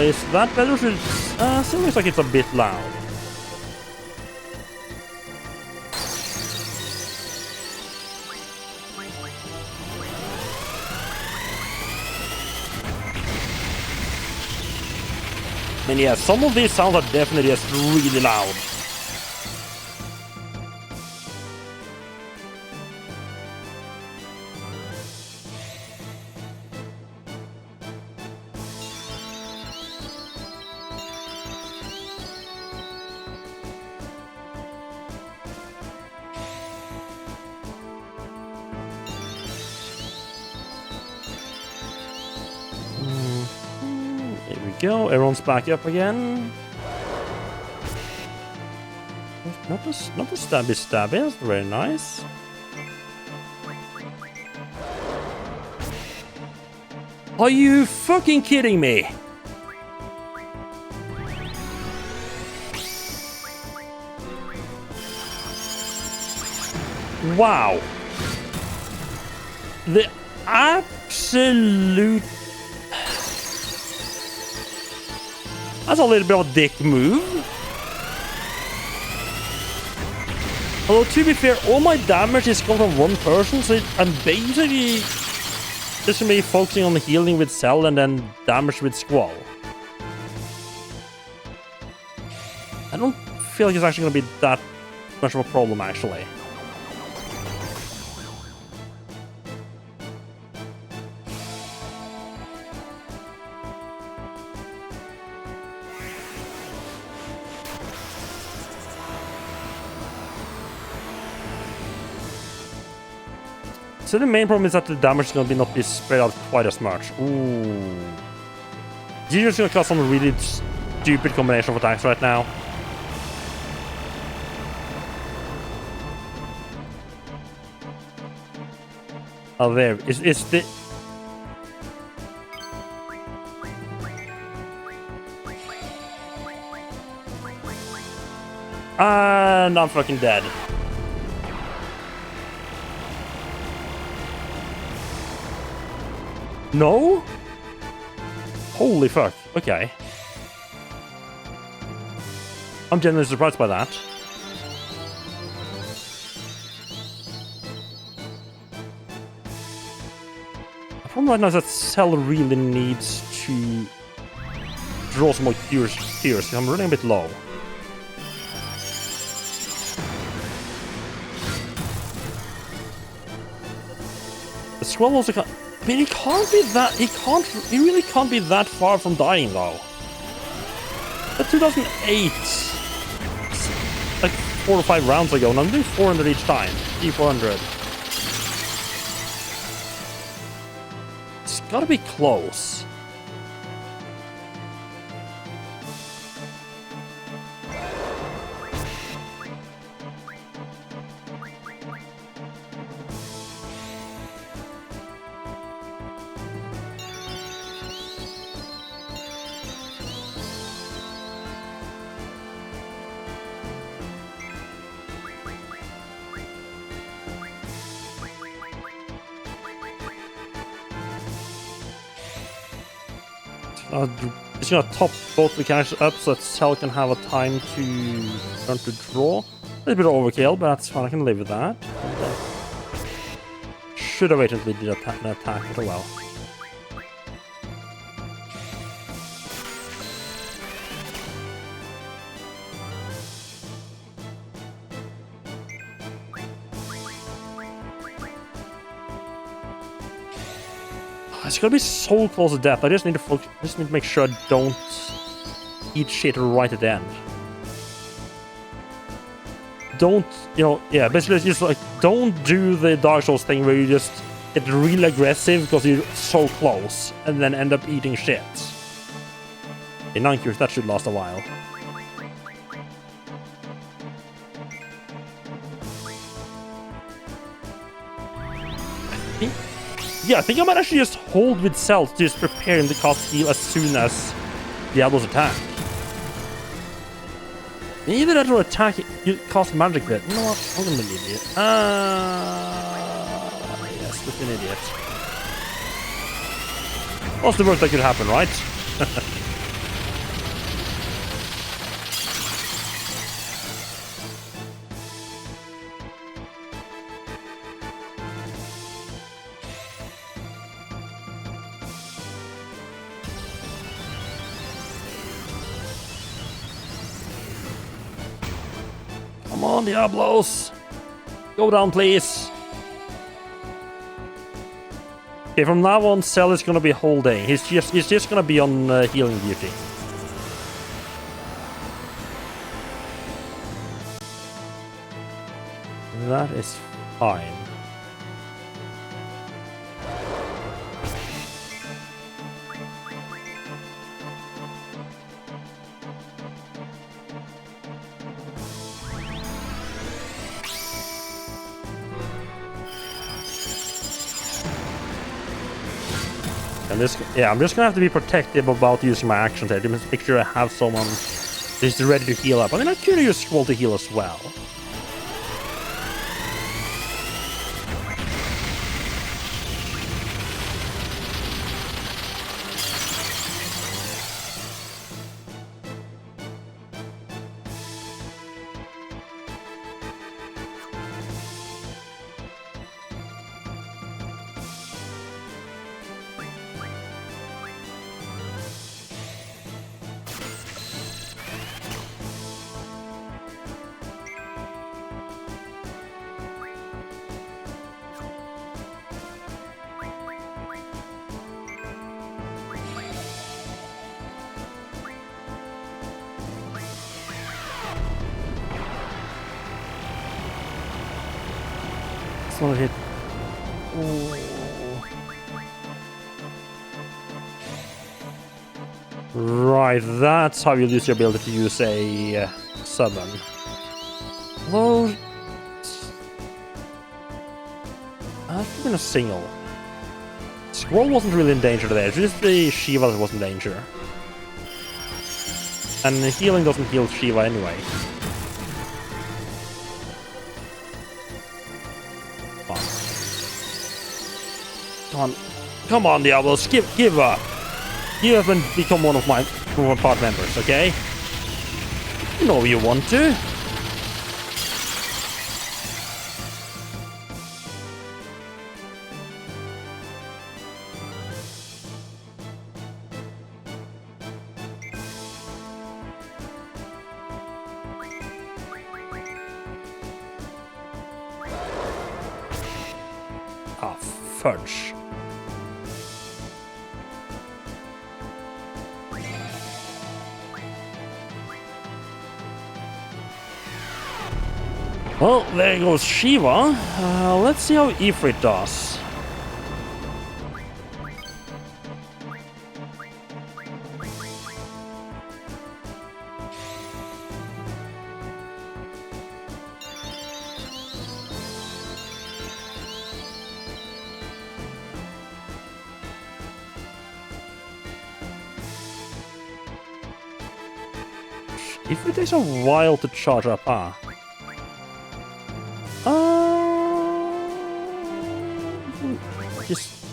Is that better? Still looks like it's a bit loud. And yeah, some of these sounds are definitely just really loud. Go, everyone's back up again. Not the stabby, that's very nice. Are you fucking kidding me? Wow. The absolute... That's a little bit of a dick move. Although, to be fair, all my damage is coming from one person, so I'm basically just gonna be focusing on the healing with Cell and then damage with Squall. I don't feel like it's actually gonna be that much of a problem, actually. So the main problem is that the damage is going to not be spread out quite as much. Ooh. You're just going to cause some really stupid combination of attacks right now. Oh, there. Is the... And I'm fucking dead. No? Holy fuck. Okay. I'm genuinely surprised by that. The problem right now is that Cell really needs to draw some more tears because I'm running a bit low. The Squall also can't... I mean, he can't be that... He really can't be that far from dying, though. That's 2008. Like 4 or 5 rounds ago, and I'm doing 400 each time. E400. It's gotta be close. It's gonna top both the characters up so that Cell can have a time to learn to draw. A little bit of overkill, but that's fine. I can live with that. Should have waited until he did an attack, but oh well. It's gonna be so close to death. I just need to focus. Just need to make sure I don't eat shit right at the end. Don't, you know, yeah, basically just like, don't do the Dark Souls thing where you just get really aggressive because you're so close and then end up eating shit. In 9 cures, that should last a while. Yeah, I think I might actually just hold with Cell to just prepare him to cast heal as soon as Diablo's attack. Either that or attack, you cast magic bit. You know what? I'm gonna be an idiot. Yes, just an idiot. What's the worst that could happen, right? Come on, Diablos! Go down, please! Okay, from now on, Cell is gonna be holding. He's just gonna be on healing duty. That is fine. I'm just gonna have to be protective about using my actions here to make sure I have someone just ready to heal up. I mean, I could use Scroll to heal as well. One hit. Ooh. Right, that's how you lose your ability to use a summon. Well, I think in a single. Scroll wasn't really in danger there, just the Shiva that was in danger. And healing doesn't heal Shiva anyway. Come on, Diablos, give up. You haven't become one of my part members, okay? You know you want to. Ah, fudge. Well, there goes Shiva. Let's see how Ifrit does. Ifrit takes a while to charge up, huh? Just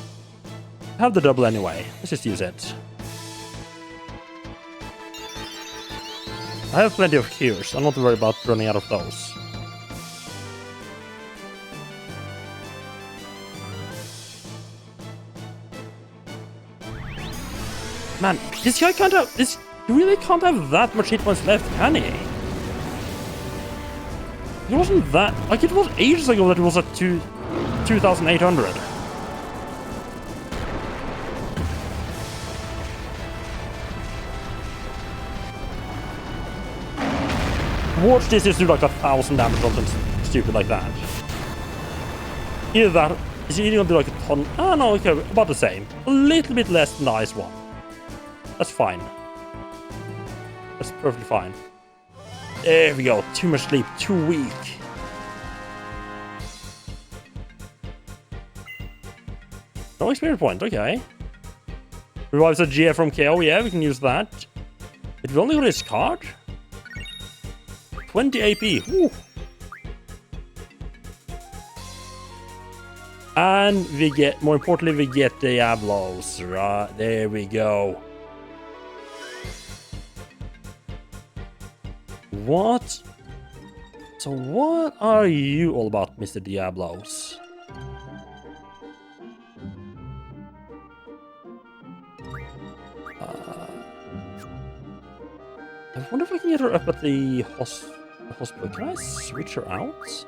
have the double anyway. Let's just use it. I have plenty of cures. I'm not worried about running out of those. Man, this guy can't have... This really can't have that much hit points left, can he? It wasn't that... Like, it was ages ago that it was at 2,800. Watch this just do like 1,000 damage or something stupid like that. Either that... Is he gonna do like a ton... Ah, no, okay, about the same. A little bit less than the ice one. That's fine. That's perfectly fine. There we go. Too much sleep. Too weak. No experience point. Okay. Revives a GF from KO. Yeah, we can use that. But we only got his card. 20 AP. Woo. And we get, more importantly, we get Diablos. Right, there we go. What? So what are you all about, Mr. Diablos? I wonder if I can get her up at the hospital. Can I switch her out?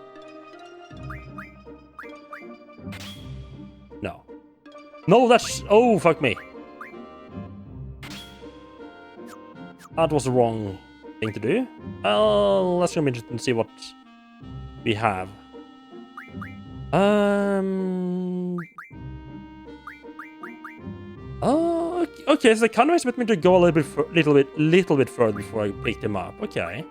No. No, that's... Oh, fuck me. That was the wrong thing to do. Let's go interested and see what we have. Oh, okay. So they kind of expect me to go a little bit further before I pick them up. Okay.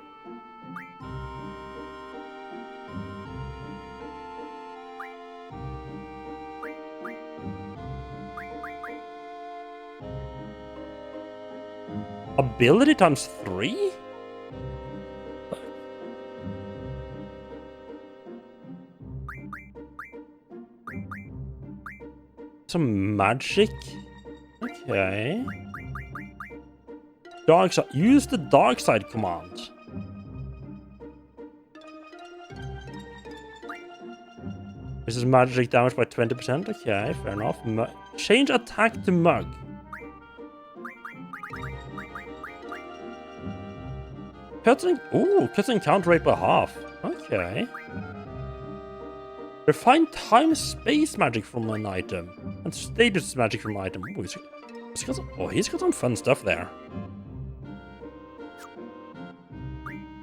Ability times 3? Some magic? Okay. Dark side. Use the dark side command. This is magic damage by 20%. Okay, fair enough. Change attack to mug. Cutting count rate by half. Okay. Refine time space magic from an item. And status magic from an item. Ooh, he's got some fun stuff there.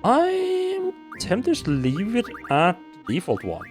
I'm tempted to leave it at the default one.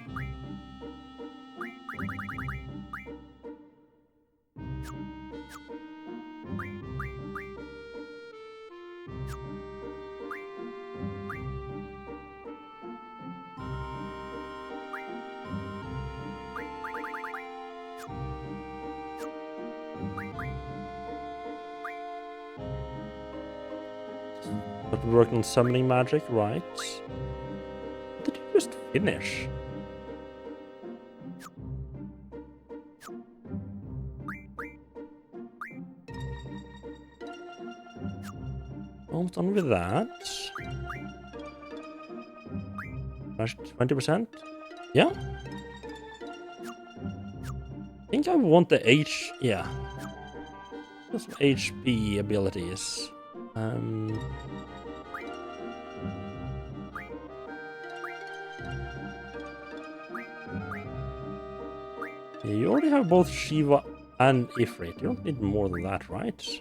But we're working on summoning magic, right? What did you just finish? Almost done with that. 20%? Yeah? I think I want the H... Yeah. Some HP abilities. Yeah, you already have both Shiva and Ifrit. You don't need more than that, right?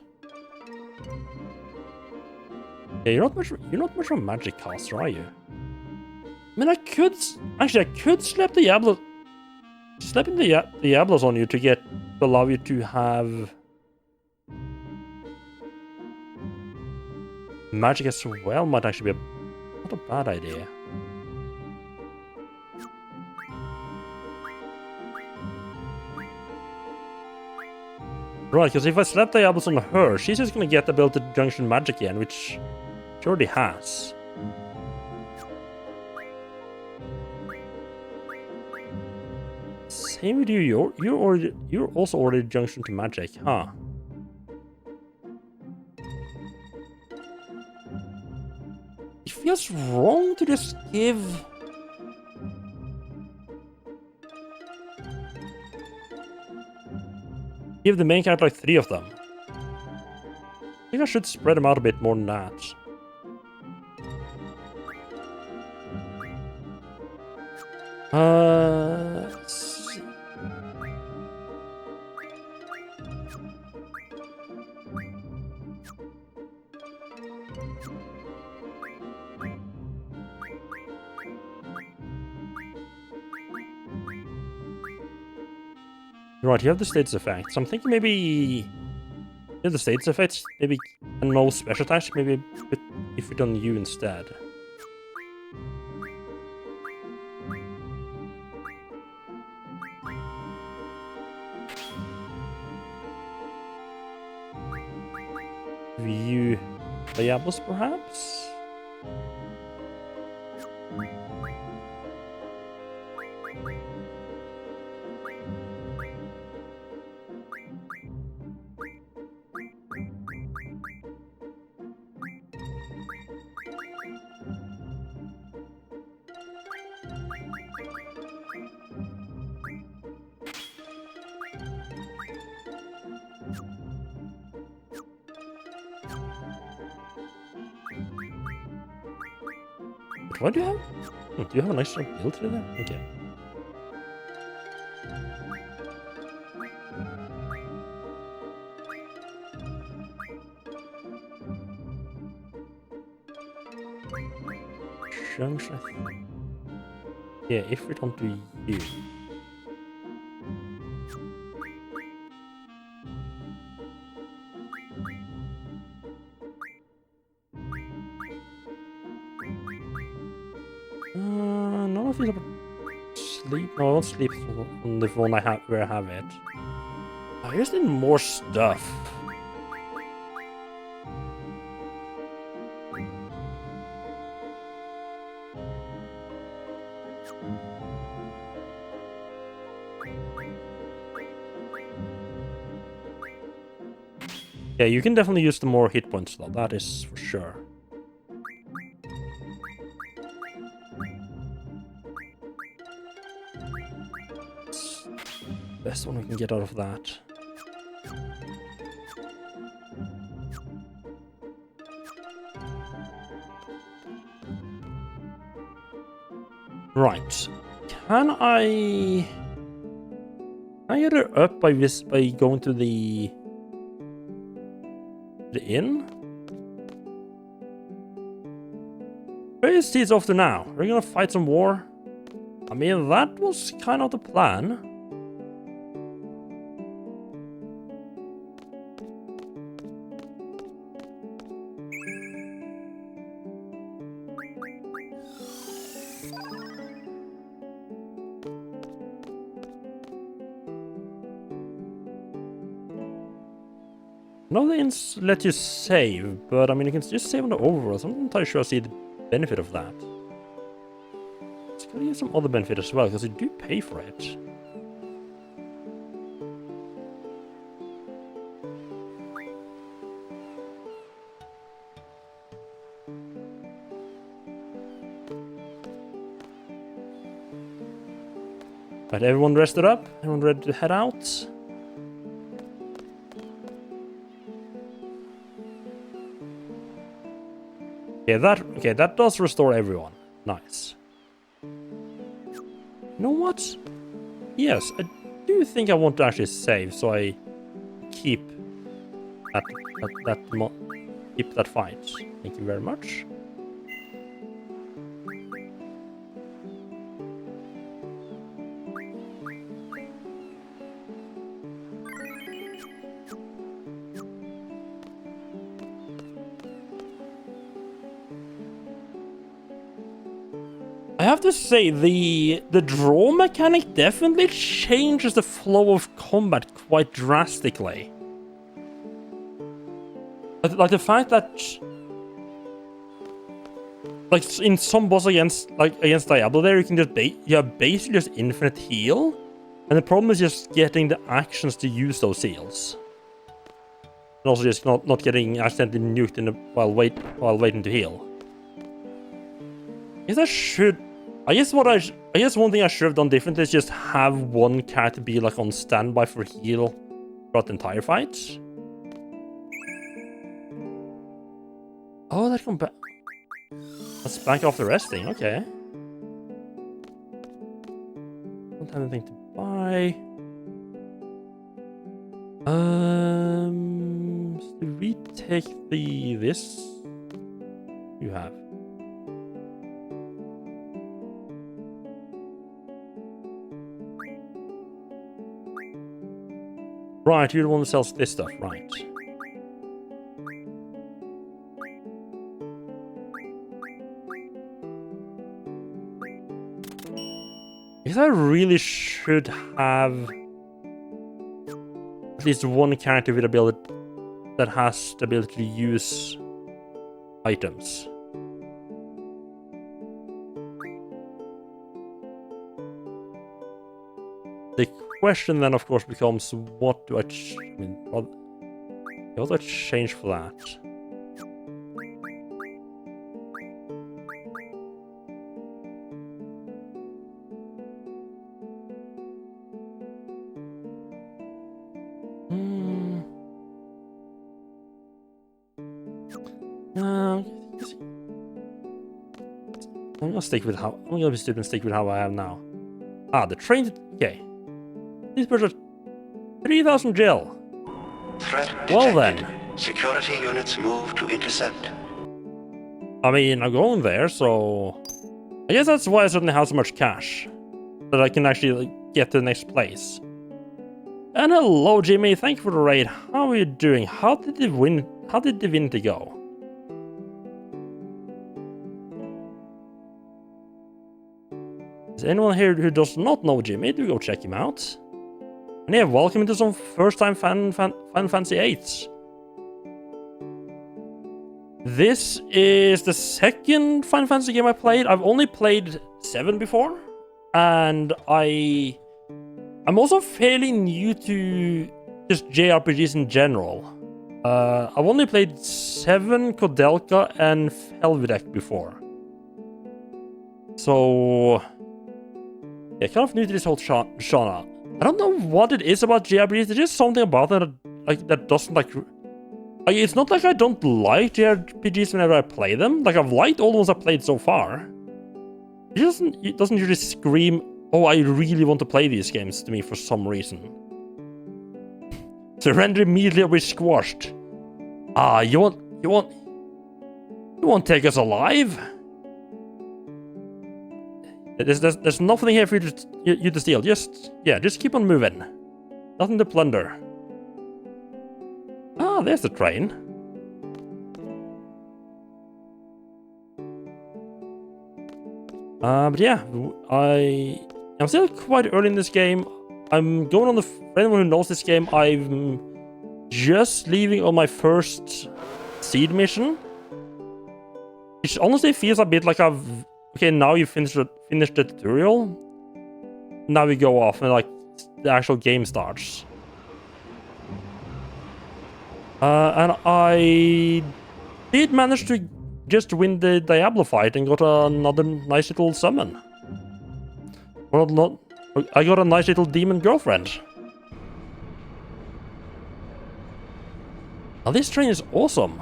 Yeah, you're not much of a magic caster, are you? I mean, I could slap Diablos. Slapping the Diablos on you to allow you to have magic as well might actually be not a bad idea. Right, because if I slap Diablos on her, she's just gonna get the ability to junction magic again, which she already has. Same with you. You're also already junction to magic, huh? just wrong to just give... Give the main character like 3 of them. I think I should spread them out a bit more than that. Let's see. Right, you have the status effects. I'm thinking maybe... You have the status effects, maybe... And no special attacks, maybe if it on you instead. View Diablos, perhaps? What do you have? Do you have an extra ability there? Okay. Junction. Yeah, if we don't do you. None of these are sleep. No, I won't sleep on the phone I have where I have it. I just need more stuff. Yeah, you can definitely use the more hit points though, that is for sure. Best one we can get out of that. Right. Can I get her up by going to the inn? Where is Tease off to now? Are we gonna fight some war? I mean, that was kind of the plan. No, they didn't let you save, but I mean, you can just save on the overworld. I'm not entirely sure I see the benefit of that. It's gonna give some other benefit as well, because you do pay for it. Right, everyone rested up? Everyone ready to head out? Okay, that does restore everyone. Nice. You know what? Yes, I do think I want to actually save, so I keep that fight. Thank you very much. I have to say, the draw mechanic definitely changes the flow of combat quite drastically. Like the fact that, like in some boss against Diablo, there you can just basically just infinite heal, and the problem is just getting the actions to use those heals, and also just not getting accidentally nuked while waiting to heal. guess I should... I guess one thing I should have done differently is just have one character be like on standby for heal throughout the entire fight. Oh, that come back. Let's back off the resting, okay. Don't have anything to buy. So did we take this? You have. Right, you're the one who sells this stuff, right. I guess I really should have at least one character with ability that has the ability to use items. The question then, of course, becomes, what do I what do I change for that? I'm gonna stick with how I'm gonna be stupid and stick with how I have now. Ah, the train. Okay. These birds are 3,000 gel. Threat detected. Well then. Security units move to intercept. I mean, I'm going there, so I guess that's why I suddenly have so much cash that I can actually get to the next place. And hello, Jimmy. Thank you for the raid. How are you doing? How did the winter go? Is anyone here who does not know Jimmy? Do go check him out. And yeah, welcome to some first-time Final Fantasy VIII. This is the second Final Fantasy game I played. I've only played 7 before, and I'm also fairly new to just JRPGs in general. I've only played 7, Kodelka, and Helvedek before. So yeah, kind of new to this whole genre. I don't know what it is about JRPGs. There's just something about that that doesn't it's not like I don't like JRPGs whenever I play them. Like, I've liked all the ones I've played so far. It doesn't usually scream, oh, I really want to play these games to me for some reason. Surrender immediately or be squashed. Ah, you won't take us alive? There's nothing here for you to steal. Just keep on moving. Nothing to plunder. Ah, there's the train. But yeah, I'm still quite early in this game. I'm going on for anyone who knows this game, I'm just leaving on my first seed mission. Which honestly feels a bit like okay, now you finished the tutorial. Now we go off and the actual game starts. And I did manage to just win the Diablo fight and got another nice little summon. Well, I got a nice little demon girlfriend. Now this train is awesome.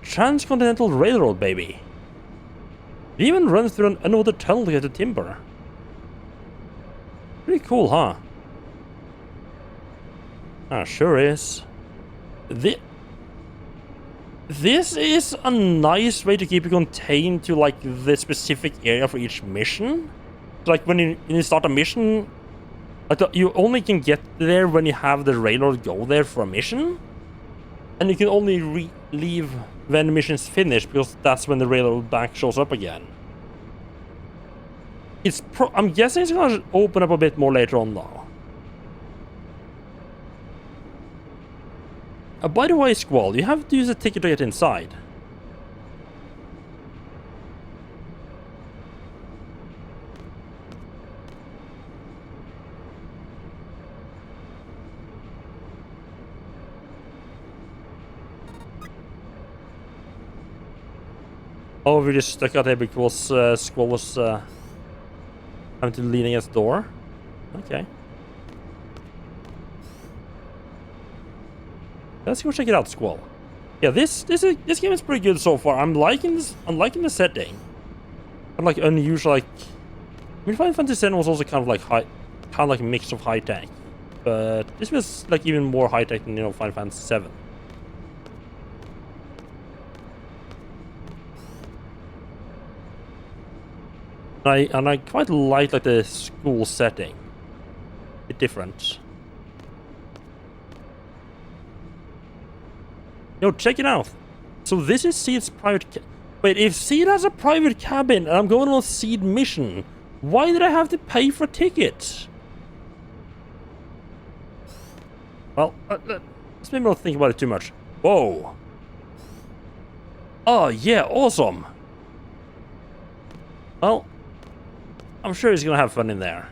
Transcontinental Railroad, baby. It even runs through an underwater tunnel to get to Timber. Pretty cool, huh? Ah, sure is. This is a nice way to keep it contained to the specific area for each mission. Like when you start a mission, you only can get there when you have the railroad go there for a mission, and you can only leave when the mission's finished because that's when the railroad back shows up again. I'm guessing it's gonna open up a bit more later on though. By the way, Squall, you have to use a ticket to get inside. Oh, we just stuck out here because Squall was having to lean against the door. Okay. Let's go check it out, Squall. Yeah, this game is pretty good so far. I'm liking this. I'm liking the setting. I'm like unusual. Like, I mean, Final Fantasy VII was also kind of like a mix of high tech, but this was like even more high tech than Final Fantasy VII. And I quite like the school setting. A bit different. Yo, check it out. So this is Seed's private. Wait, if Seed has a private cabin and I'm going on a Seed mission, why did I have to pay for a ticket? Well, let's maybe not think about it too much. Whoa. Oh yeah, awesome. Well, I'm sure he's gonna have fun in there.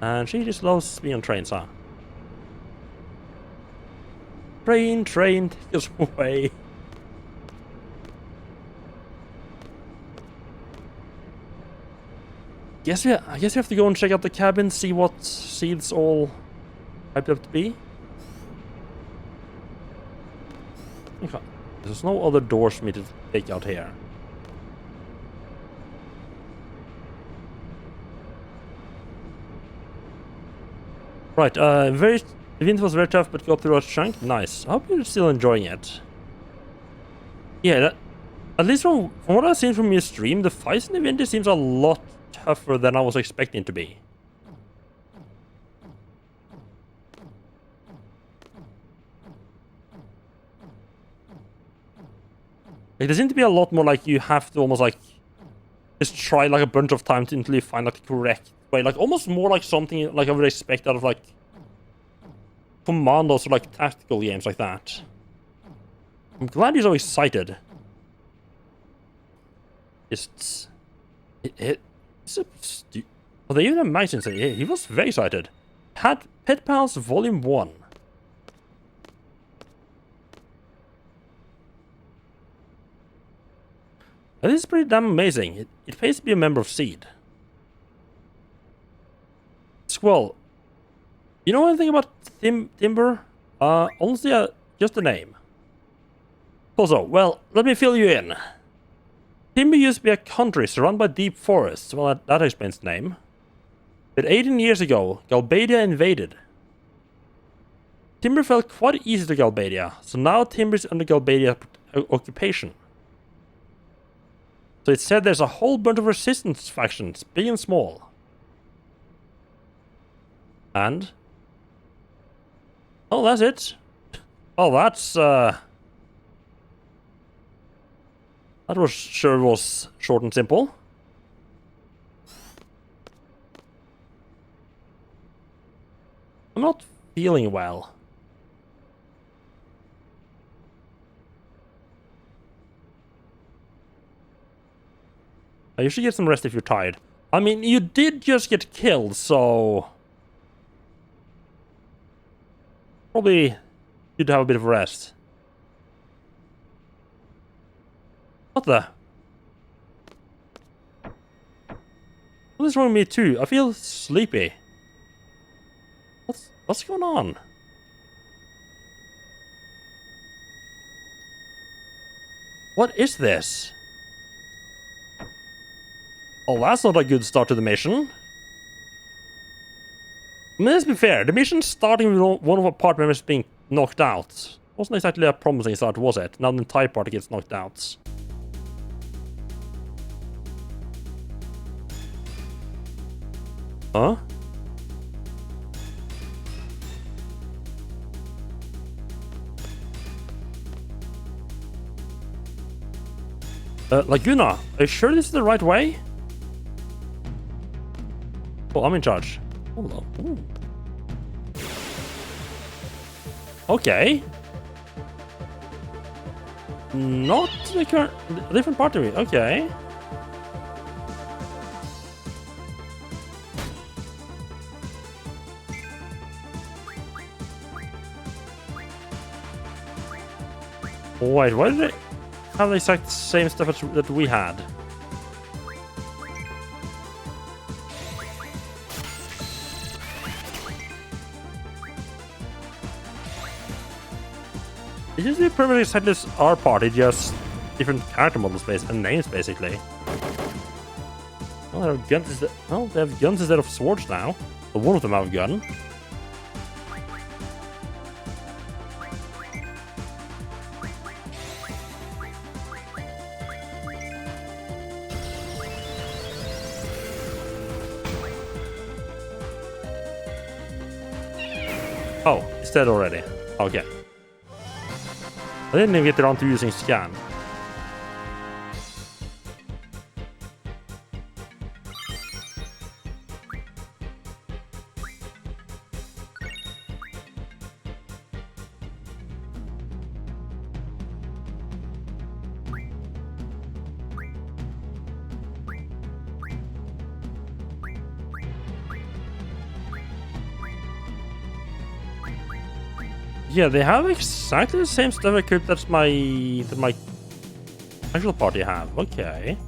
And she just loves being on trains, huh? Train, take us away. I guess we have to go and check out the cabin, see what Seed's all hyped up to be. Okay. There's no other doors for me to take out here. Right, the event was very tough, but got through a chunk. Nice. I hope you're still enjoying it. Yeah, at least from what I've seen from your stream, the fights in the event seems a lot tougher than I was expecting it to be. Like, there seems to be a lot more like you have to almost like just try like a bunch of times until you find like the correct way. Like almost more like something like I would expect out of like commandos or like tactical games like that. I'm glad you're so excited. It's oh, they even mentioned it. He was very excited. Pet Pals Volume 1. This is pretty damn amazing. It pays to be a member of Seed. Squall, you know anything about Timber? Honestly, just a name. Also, well, let me fill you in. Timber used to be a country surrounded by deep forests. Well, that explains the name. But 18 years ago, Galbadia invaded. Timber fell quite easy to Galbadia, so now Timber is under Galbadia occupation. So it said there's a whole bunch of resistance factions, big and small. And? Oh, that's it. Oh, that's, that was sure was short and simple. I'm not feeling well. You should get some rest if you're tired. I mean, you did just get killed, so probably you'd have a bit of a rest. What the? What is wrong with me too? I feel sleepy. What's going on? What is this? Oh, that's not a good start to the mission. I mean, let's be fair. The mission starting with one of our party members being knocked out wasn't exactly a promising start, was it? Now the entire party gets knocked out. Huh? Laguna, are you sure this is the right way? Oh, I'm in charge. Hold on. Ooh. Okay. Not the current... A different part of it. Okay. Wait, why did I... have the exact same stuff that we had. It used to be pretty much exactly as our party, just different character models and names, basically. Well, they have guns instead. Well, they have guns instead of swords now. But one of them have a gun. Oh, it's dead already. Okay. I didn't even get around to using scan. Yeah, they have exactly the same stuff equipped that my actual party have. Okay. I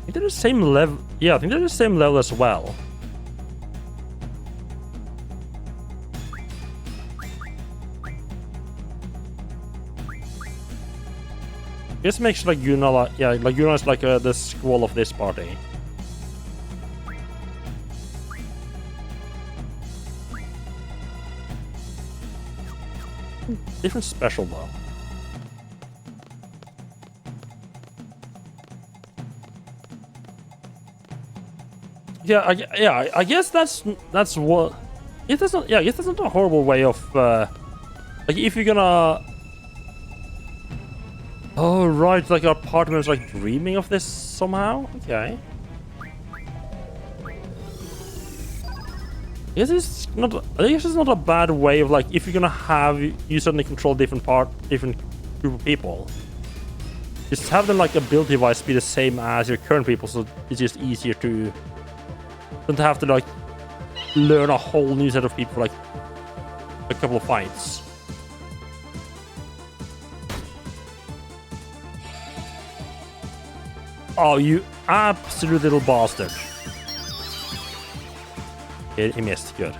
think they're the same level. Yeah, I think they're the same level as well. This makes like Yuna like, yeah, like Yuna is like the squall of this party. Different special though. Yeah, I guess that's what. If that's not, yeah, I guess that's not a horrible way of like if you're gonna. Oh right, like our partner's like dreaming of this somehow. Okay. I guess it's not. I guess it's not a bad way of like if you're gonna have you suddenly control different group of people. Just have them like ability-wise be the same as your current people, so it's just easier to than to have to like learn a whole new set of people for like a couple of fights. Oh, you absolute little bastard. He missed. Good.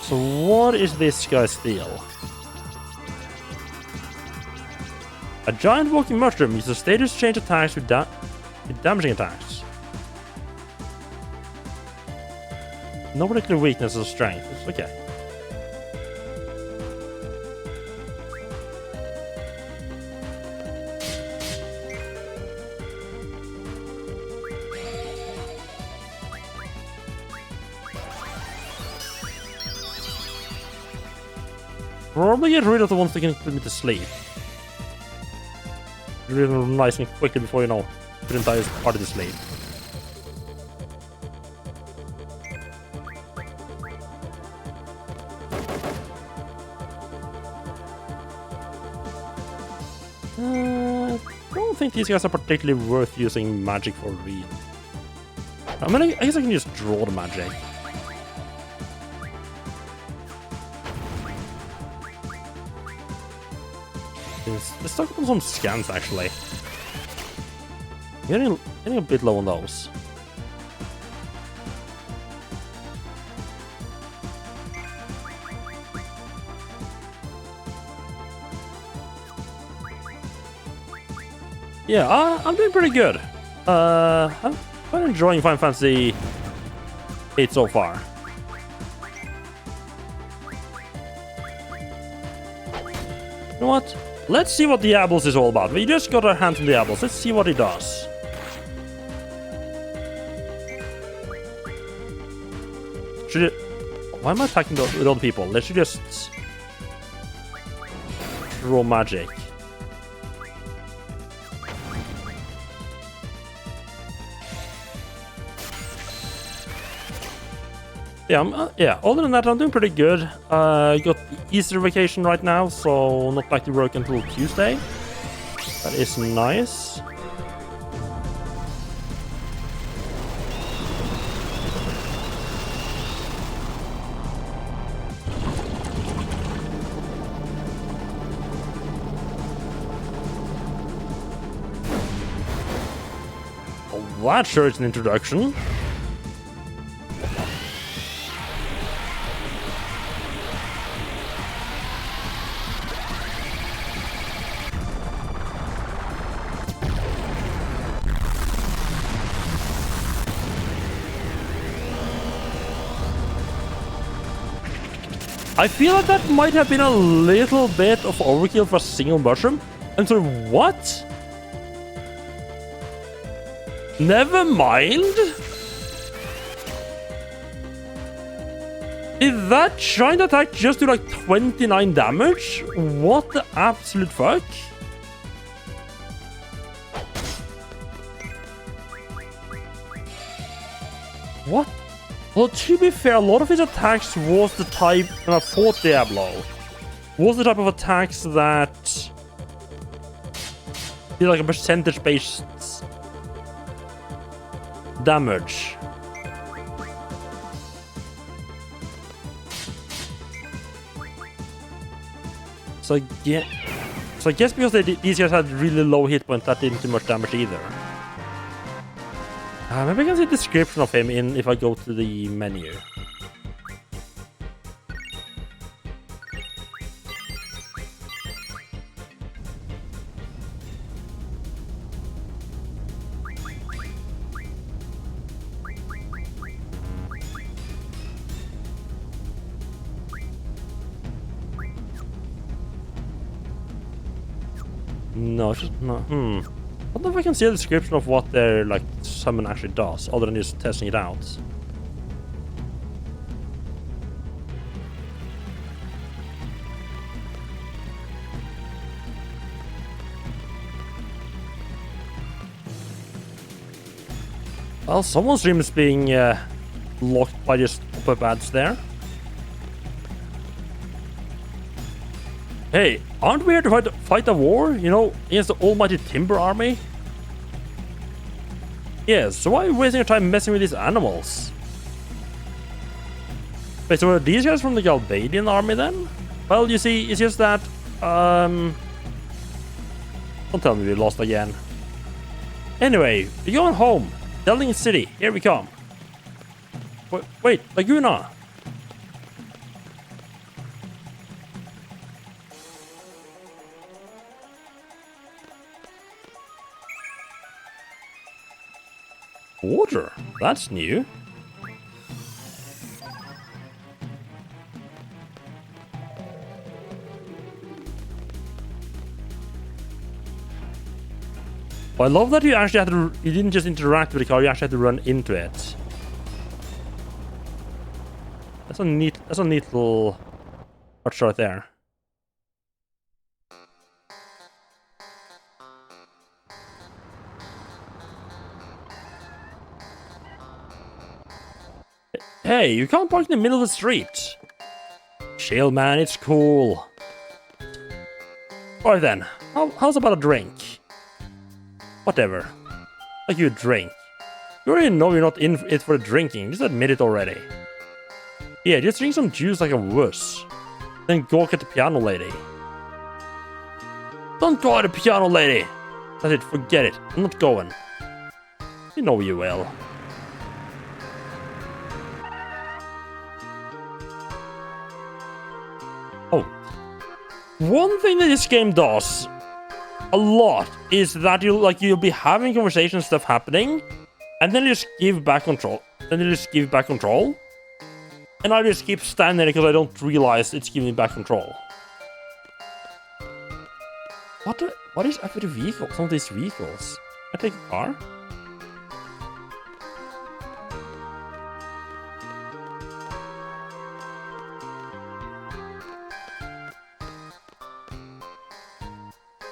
So what is this guy's deal? A giant walking mushroom uses status change attacks with damaging attacks. No particular weakness or strength. It's okay. Probably get rid of the ones that can put me to sleep. Get rid of them nice and quickly before, you know, put the entire party to sleep. I don't think these guys are particularly worth using magic for real. I mean, I guess I can just draw the magic. Let's stock on some scans, actually. Getting a bit low on those. Yeah, I'm doing pretty good. I'm quite enjoying Final Fantasy VIII so far. You know what? Let's see what Diablos is all about. We just got our hands on Diablos. Let's see what he does. Should it... Why am I attacking with other people? Let's just... draw magic. Yeah, other than that, I'm doing pretty good. Got Easter vacation right now, so not back to work until Tuesday. That is nice. Well, that sure is an introduction. I feel like that might have been a little bit of overkill for a single mushroom. I'm sorry, what? Never mind. Did that giant attack just do like 29 damage? What the absolute fuck? What? Well, to be fair, a lot of his attacks was the type, when I fought Diablo, was the type of attacks that did like a percentage-based damage. So yeah, I guess because these guys had really low hit points, that didn't do much damage either. Maybe I can see a description of him if I go to the menu. No, it's just not. I don't know if I can see a description of what their like summon actually does, other than just testing it out. Well, someone's stream is being locked by just pop-up ads there. Hey, aren't we here to fight a war? You know, against the almighty Timber Army? Yes, so why are you wasting your time messing with these animals? Wait, so are these guys from the Galbadian army then? Well, you see, it's just that, don't tell me we lost again. Anyway, we're going home. Delling City, here we come. Wait, Laguna. Water? That's new. I love that you actually had to. You didn't just interact with the car; you actually had to run into it. That's a neat little touch right there. Hey, you can't park in the middle of the street. Chill, man, it's cool. Alright then, how's about a drink? Whatever. Like you drink. You already know you're not in it for drinking, just admit it already. Yeah, just drink some juice like a wuss. Then go get the piano lady. Don't go at the piano lady! That's it, forget it. I'm not going. You know you will. Oh. One thing that this game does a lot is that you'll be having conversation stuff happening, and then you just give back control. And I just keep standing there because I don't realize it's giving me back control. What is up with the vehicle? Some of these vehicles. I take a car.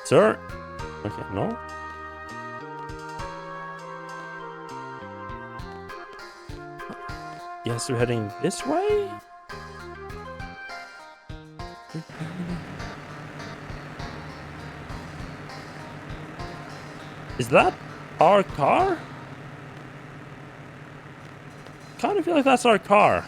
Sir? Okay, no. Guess we're heading this way? Is that our car? Kind of feel like that's our car.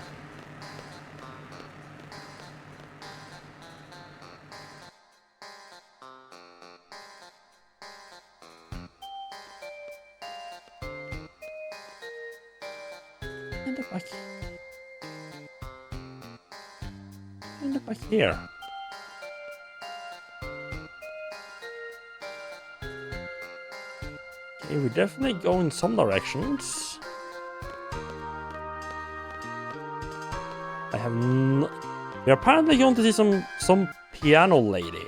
End up back. End up back here. Okay, we definitely go in some directions. I have no... We're apparently going to see some piano lady.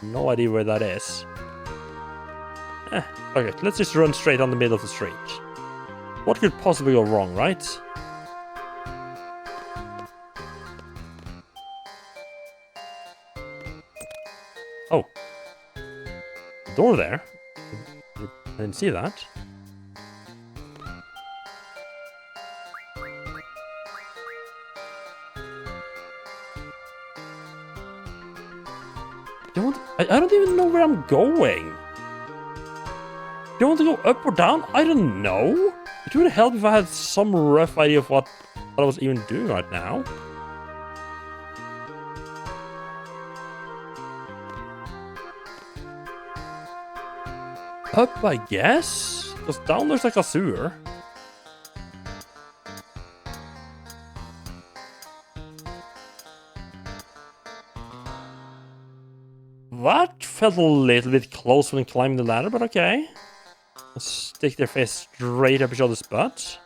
No idea where that is. Okay, let's just run straight down the middle of the street. What could possibly go wrong, right? Oh. Door there? I didn't see that. I don't even know where I'm going. Do you want to go up or down? I don't know. It would help if I had some rough idea of what I was even doing right now. Up, I guess? Because down there's like a sewer. That felt a little bit close when climbing the ladder, but okay. Let's stick their face straight up each other's butt.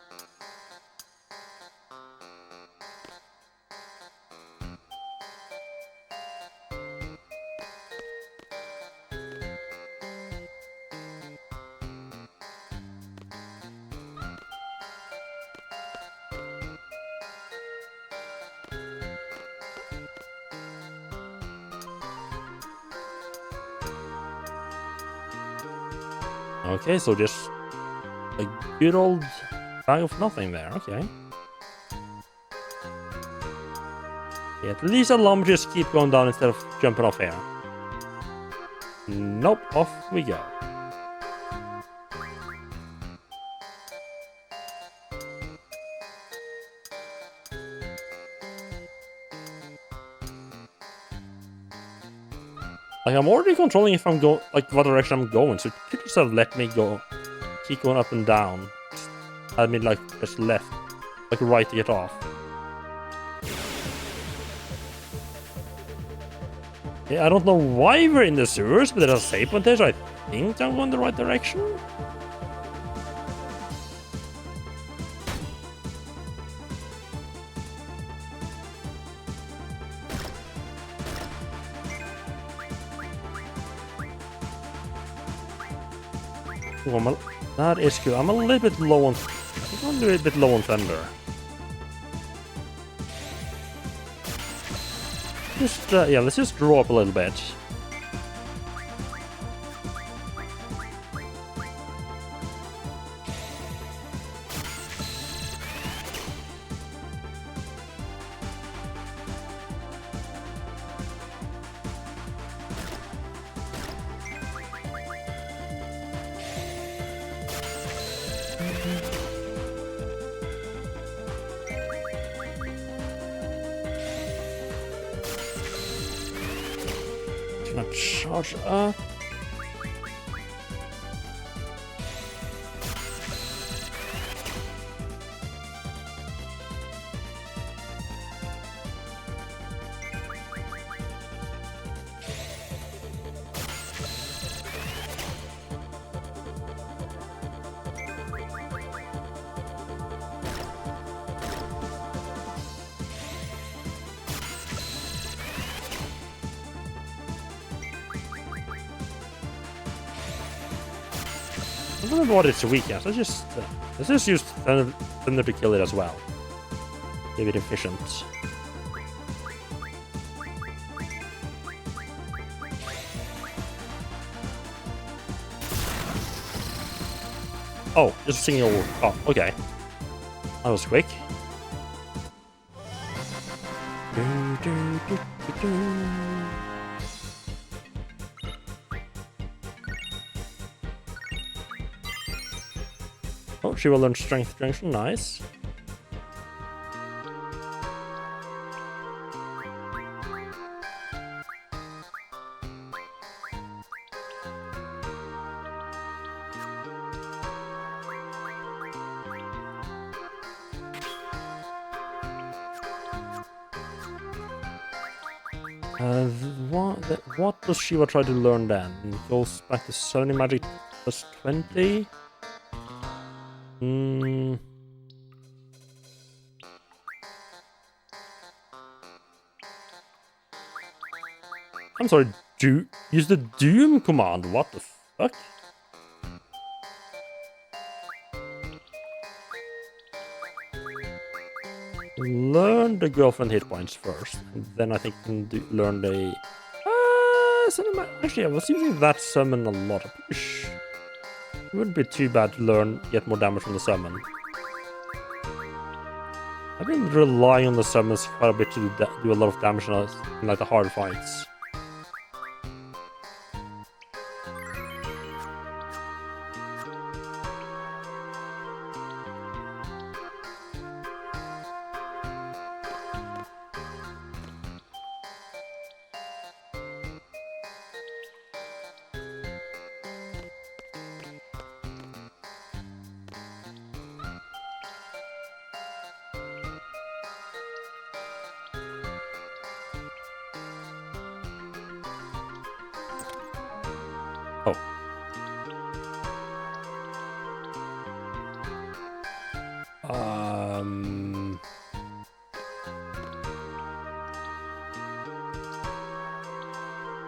Okay, so just a good old bag of nothing there, okay. Yeah, at least allow me to just keep going down instead of jumping off here. Nope, off we go. Like, I'm already controlling if I'm going, like, what direction I'm going, so it could just have let me go, keep going up and down. I mean, like, just left, like, right to get off. Yeah, I don't know why we're in the sewers, but there's a save point there, so I think I'm going the right direction. Ooh, that is good. I'm a little bit low on... I think I'm a little bit low on thunder. Just, yeah, let's just draw up a little bit. Gonna charge up. I don't know what it's weak at. Let's just use thunder to kill it as well. Give it efficient. Oh, just a single. Oh, okay. That was quick. Oh, she will learn Strength Junction. Nice. What does Shiva try to learn then? It goes back to 70 magic plus 20. I'm sorry, use the Doom command. What the fuck? Learn the girlfriend hit points first, and then I think you can learn the. Actually, I was using that summon a lot. It wouldn't be too bad to get more damage from the summon. I've been relying on the summons quite a bit to do a lot of damage in like the hard fights. Oh.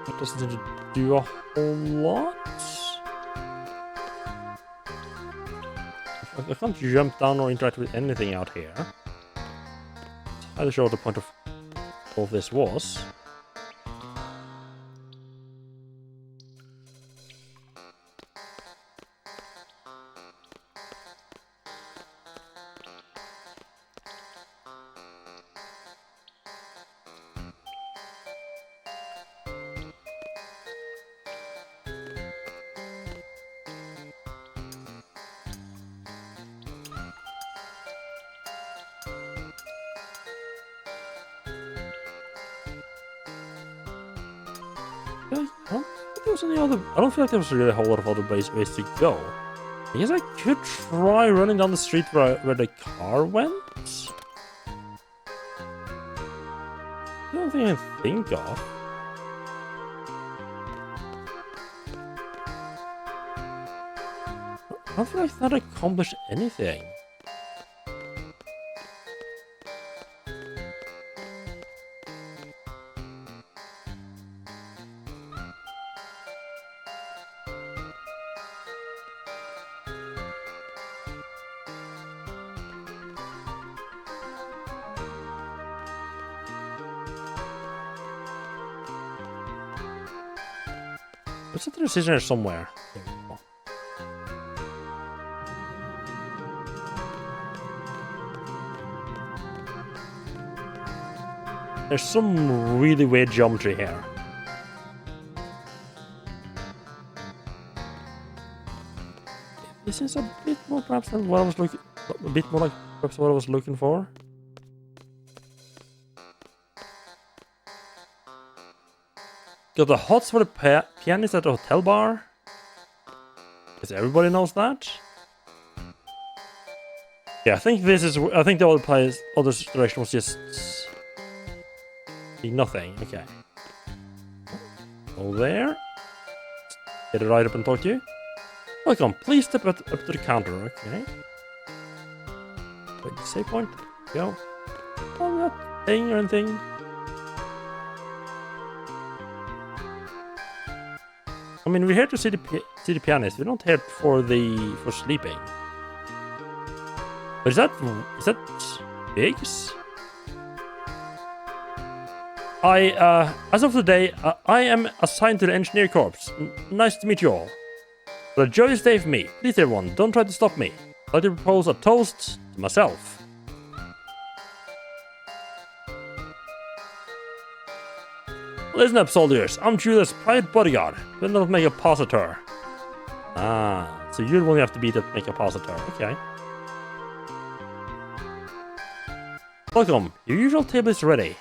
It doesn't need to do a whole lot. I can't jump down or interact with anything out here. It's highly sure what the point of all this was. I don't feel like there was really a whole lot of other ways to go. I guess I could try running down the street where the car went. The only thing I can think of. I don't feel like that accomplished anything. Let's set the decision somewhere. There we go. There's some really weird geometry here. This is a bit more perhaps than what I was looking. A bit more like perhaps what I was looking for. Got the hots for the pianist at the hotel bar. Because everybody knows that. Yeah, I think this is. I think the other direction was just nothing. Okay. Go there. Get it right up and talk to you. Welcome. Please step up to the counter. Okay. Wait, save point. Go. I'm not saying or anything. I mean, we're here to see the pianist. We're not here for sleeping. But is that Biggs? As of today, I am assigned to the engineer corps. Nice to meet you all. What a joyous day for me. Please, everyone, don't try to stop me. I'd like to propose a toast to myself. Listen up, soldiers. I'm Julia's private bodyguard. Will not make a positor. Ah, so you're the one you have to be to make a positor. Okay. Welcome. Your usual table is ready.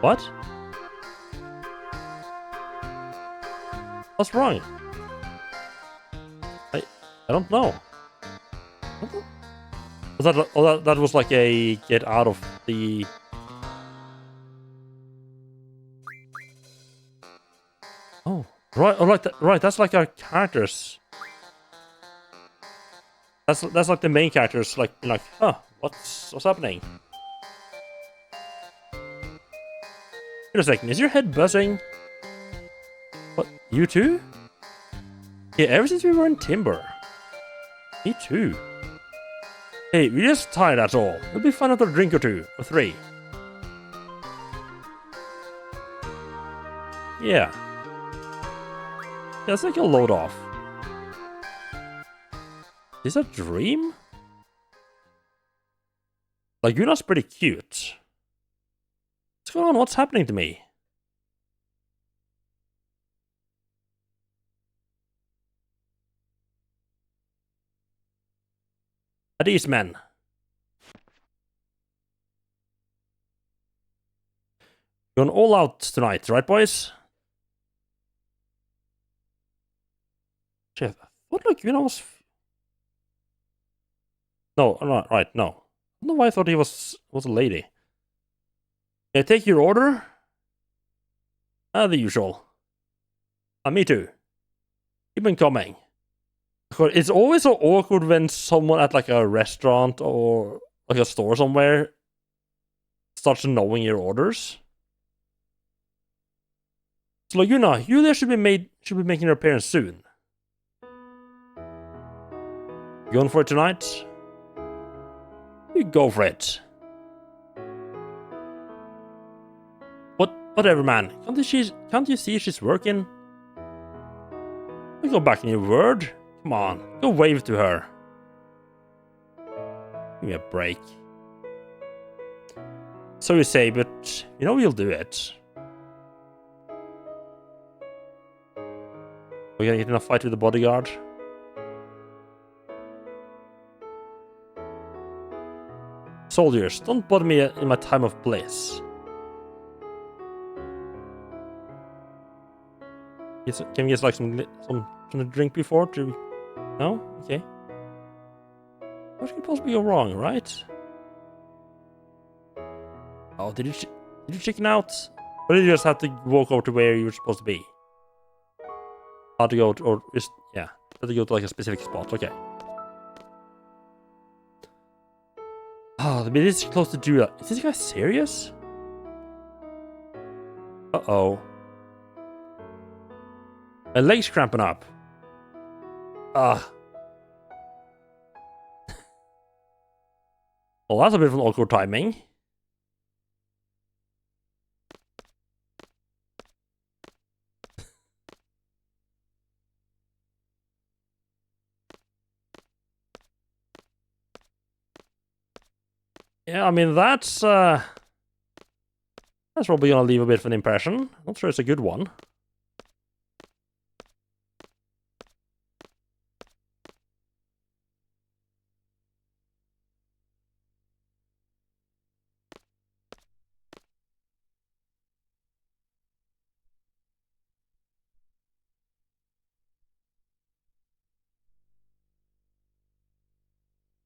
What? What's wrong? I don't know. That was like a get out of the... Oh, right, that's like our characters. That's like the main characters, like, huh, what's happening? Wait a second, is your head buzzing? What, you too? Yeah, ever since we were in Timber. Me too. Hey, we're just tired, that's all. It'll be fun after a drink or two, or three. Yeah. Let's take a load off. Is that a dream? Laguna's pretty cute. What's going on? What's happening to me? At ease, men. Going all out tonight, right, boys? Shit, I thought Laguna was... No, not right, no. I don't know why I thought he was a lady. Can I take your order? The usual. Me too. Keep them coming. It's always so awkward when someone at like a restaurant or like a store somewhere starts knowing your orders. So Laguna, you there should be making your appearance soon. Going for it tonight? You go for it. Whatever, man. Can't you see she's working? You go back in your word. Come on, go wave to her. Give me a break. So you say, but you know you'll do it. We're gonna get in a fight with the bodyguard. Soldiers, don't bother me in my time of bliss. Can we get like some to drink before to... No? Okay. What could possibly go wrong, right? Oh, did you chicken out? Or did you just have to walk over to where you were supposed to be? Had to go to, or just, yeah, had to go to like a specific spot, okay. Oh, the minute is close to do that. Is this guy serious? Uh-oh. My leg's cramping up. Ugh. Well, that's a bit of an awkward timing. Yeah, I mean, that's probably gonna leave a bit of an impression. Not sure it's a good one.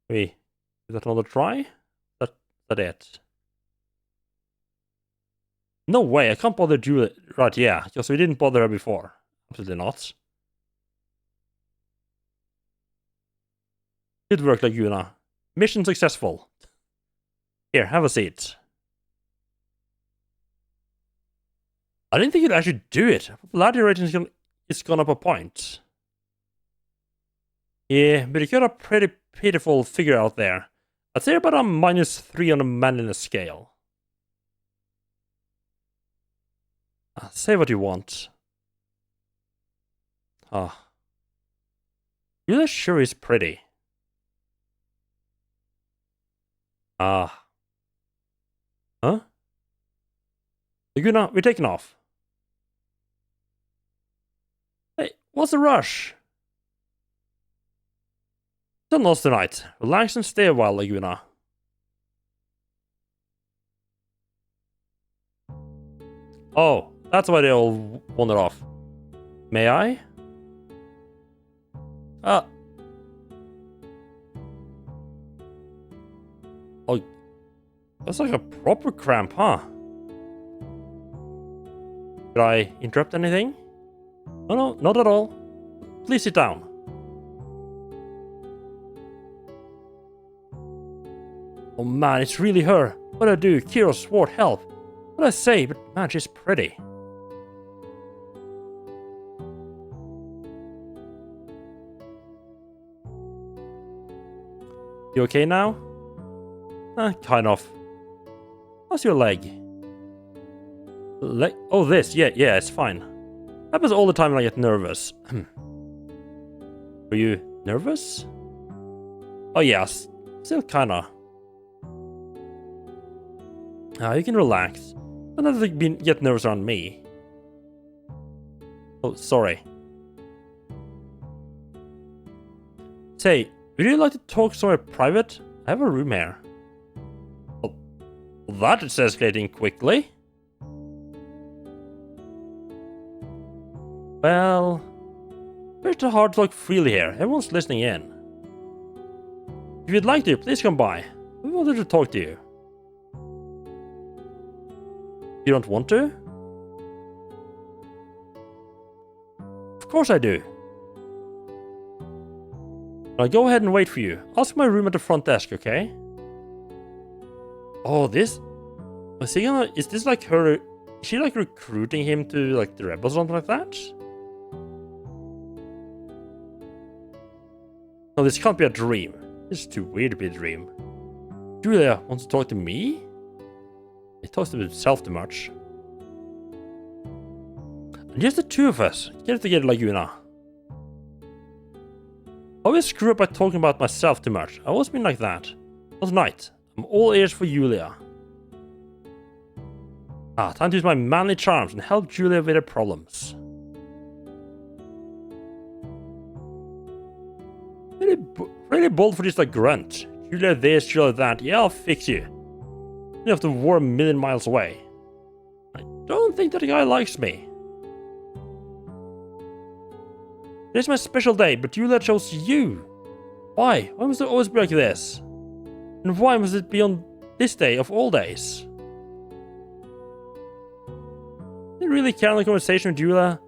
Maybe, is that another try? That it? No way, I can't bother Juliet. Right, yeah, because we didn't bother her before. Absolutely not. Good work, Laguna. Mission successful. Here, have a seat. I didn't think you'd actually do it. Popularity rating is gone up a point. Yeah, but you got a pretty pitiful figure out there. I'd say about a -3 on the manliness scale. Say what you want. Julia sure is pretty. Ah. Huh? Laguna, we're taking off. Hey, what's the rush? Don't lose tonight. Relax and stay a while, Laguna. Oh, that's why they all wandered off. May I? Oh, that's like a proper cramp, huh? Did I interrupt anything? Oh no, not at all. Please sit down. Oh man, it's really her. What do I do? Kiro swore help. What do I say? But man, she's pretty. You okay now? Kind of. How's your leg? Oh, this. Yeah, it's fine. Happens all the time when I get nervous. Are you nervous? Oh, yeah. Still kinda. You can relax. Don't have to get nervous around me. Oh, sorry. Say, would you like to talk somewhere private? I have a room here. Well, that is escalating quickly. Well, it's too hard to talk freely here. Everyone's listening in. If you'd like to, please come by. We wanted to talk to you. You don't want to? Of course I do. I'll go ahead and wait for you. Ask my room at the front desk, okay? Oh, this... Is this like her... Is she like recruiting him to like the rebels or something like that? No, this can't be a dream. This is too weird to be a dream. Julia wants to talk to me? He talks to himself too much. And just the two of us. Get it together, Laguna. I always screw up by talking about myself too much. I always been like that. Not tonight. I'm all ears for Julia. Time to use my manly charms and help Julia with her problems. Really bold for just a grunt. Julia this, Julia that. Yeah, I'll fix you. You have to war a million miles away. I don't think that guy likes me. It's my special day, but Julia chose you. Why? Why must it always be like this? And why must it be on this day of all days? Did you really care on the conversation with Julia?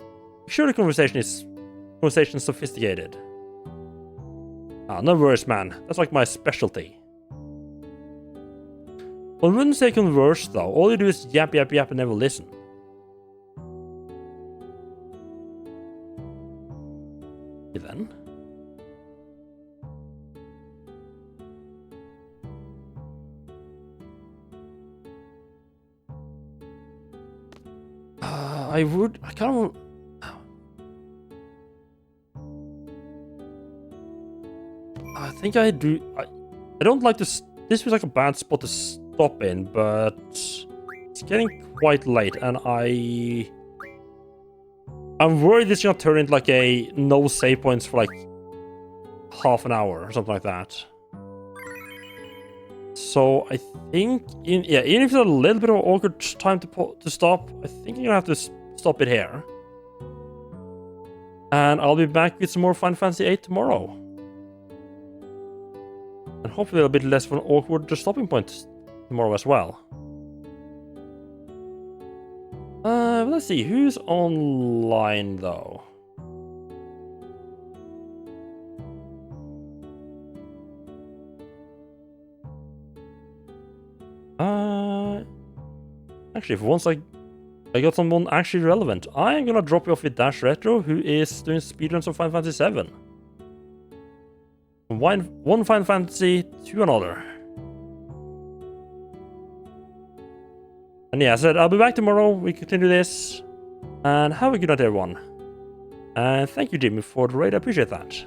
Sure, the conversation is sophisticated. No worries, man. That's like my specialty. One wouldn't say converse, though. All you do is yap, yap, yap and never listen. Then. I kind of... I think I do... I don't like to... This was like a bad spot to stop in, but... It's getting quite late, and I'm worried this is gonna turn into like a no save points for like half an hour or something like that. So I think, even if it's a little bit of an awkward time to stop, I think I'm gonna have to stop it here. And I'll be back with some more Final Fantasy VIII tomorrow. And hopefully a bit less of an awkward stopping point tomorrow as well. Let's see, who's online though? Actually, for once I got someone actually relevant. I am gonna drop you off with Dash Retro, who is doing speedruns of Final Fantasy VII. From one Final Fantasy to another. And yeah, I said I'll be back tomorrow. We continue this. And have a good night, everyone. And thank you, Jimmy, for the raid. I appreciate that.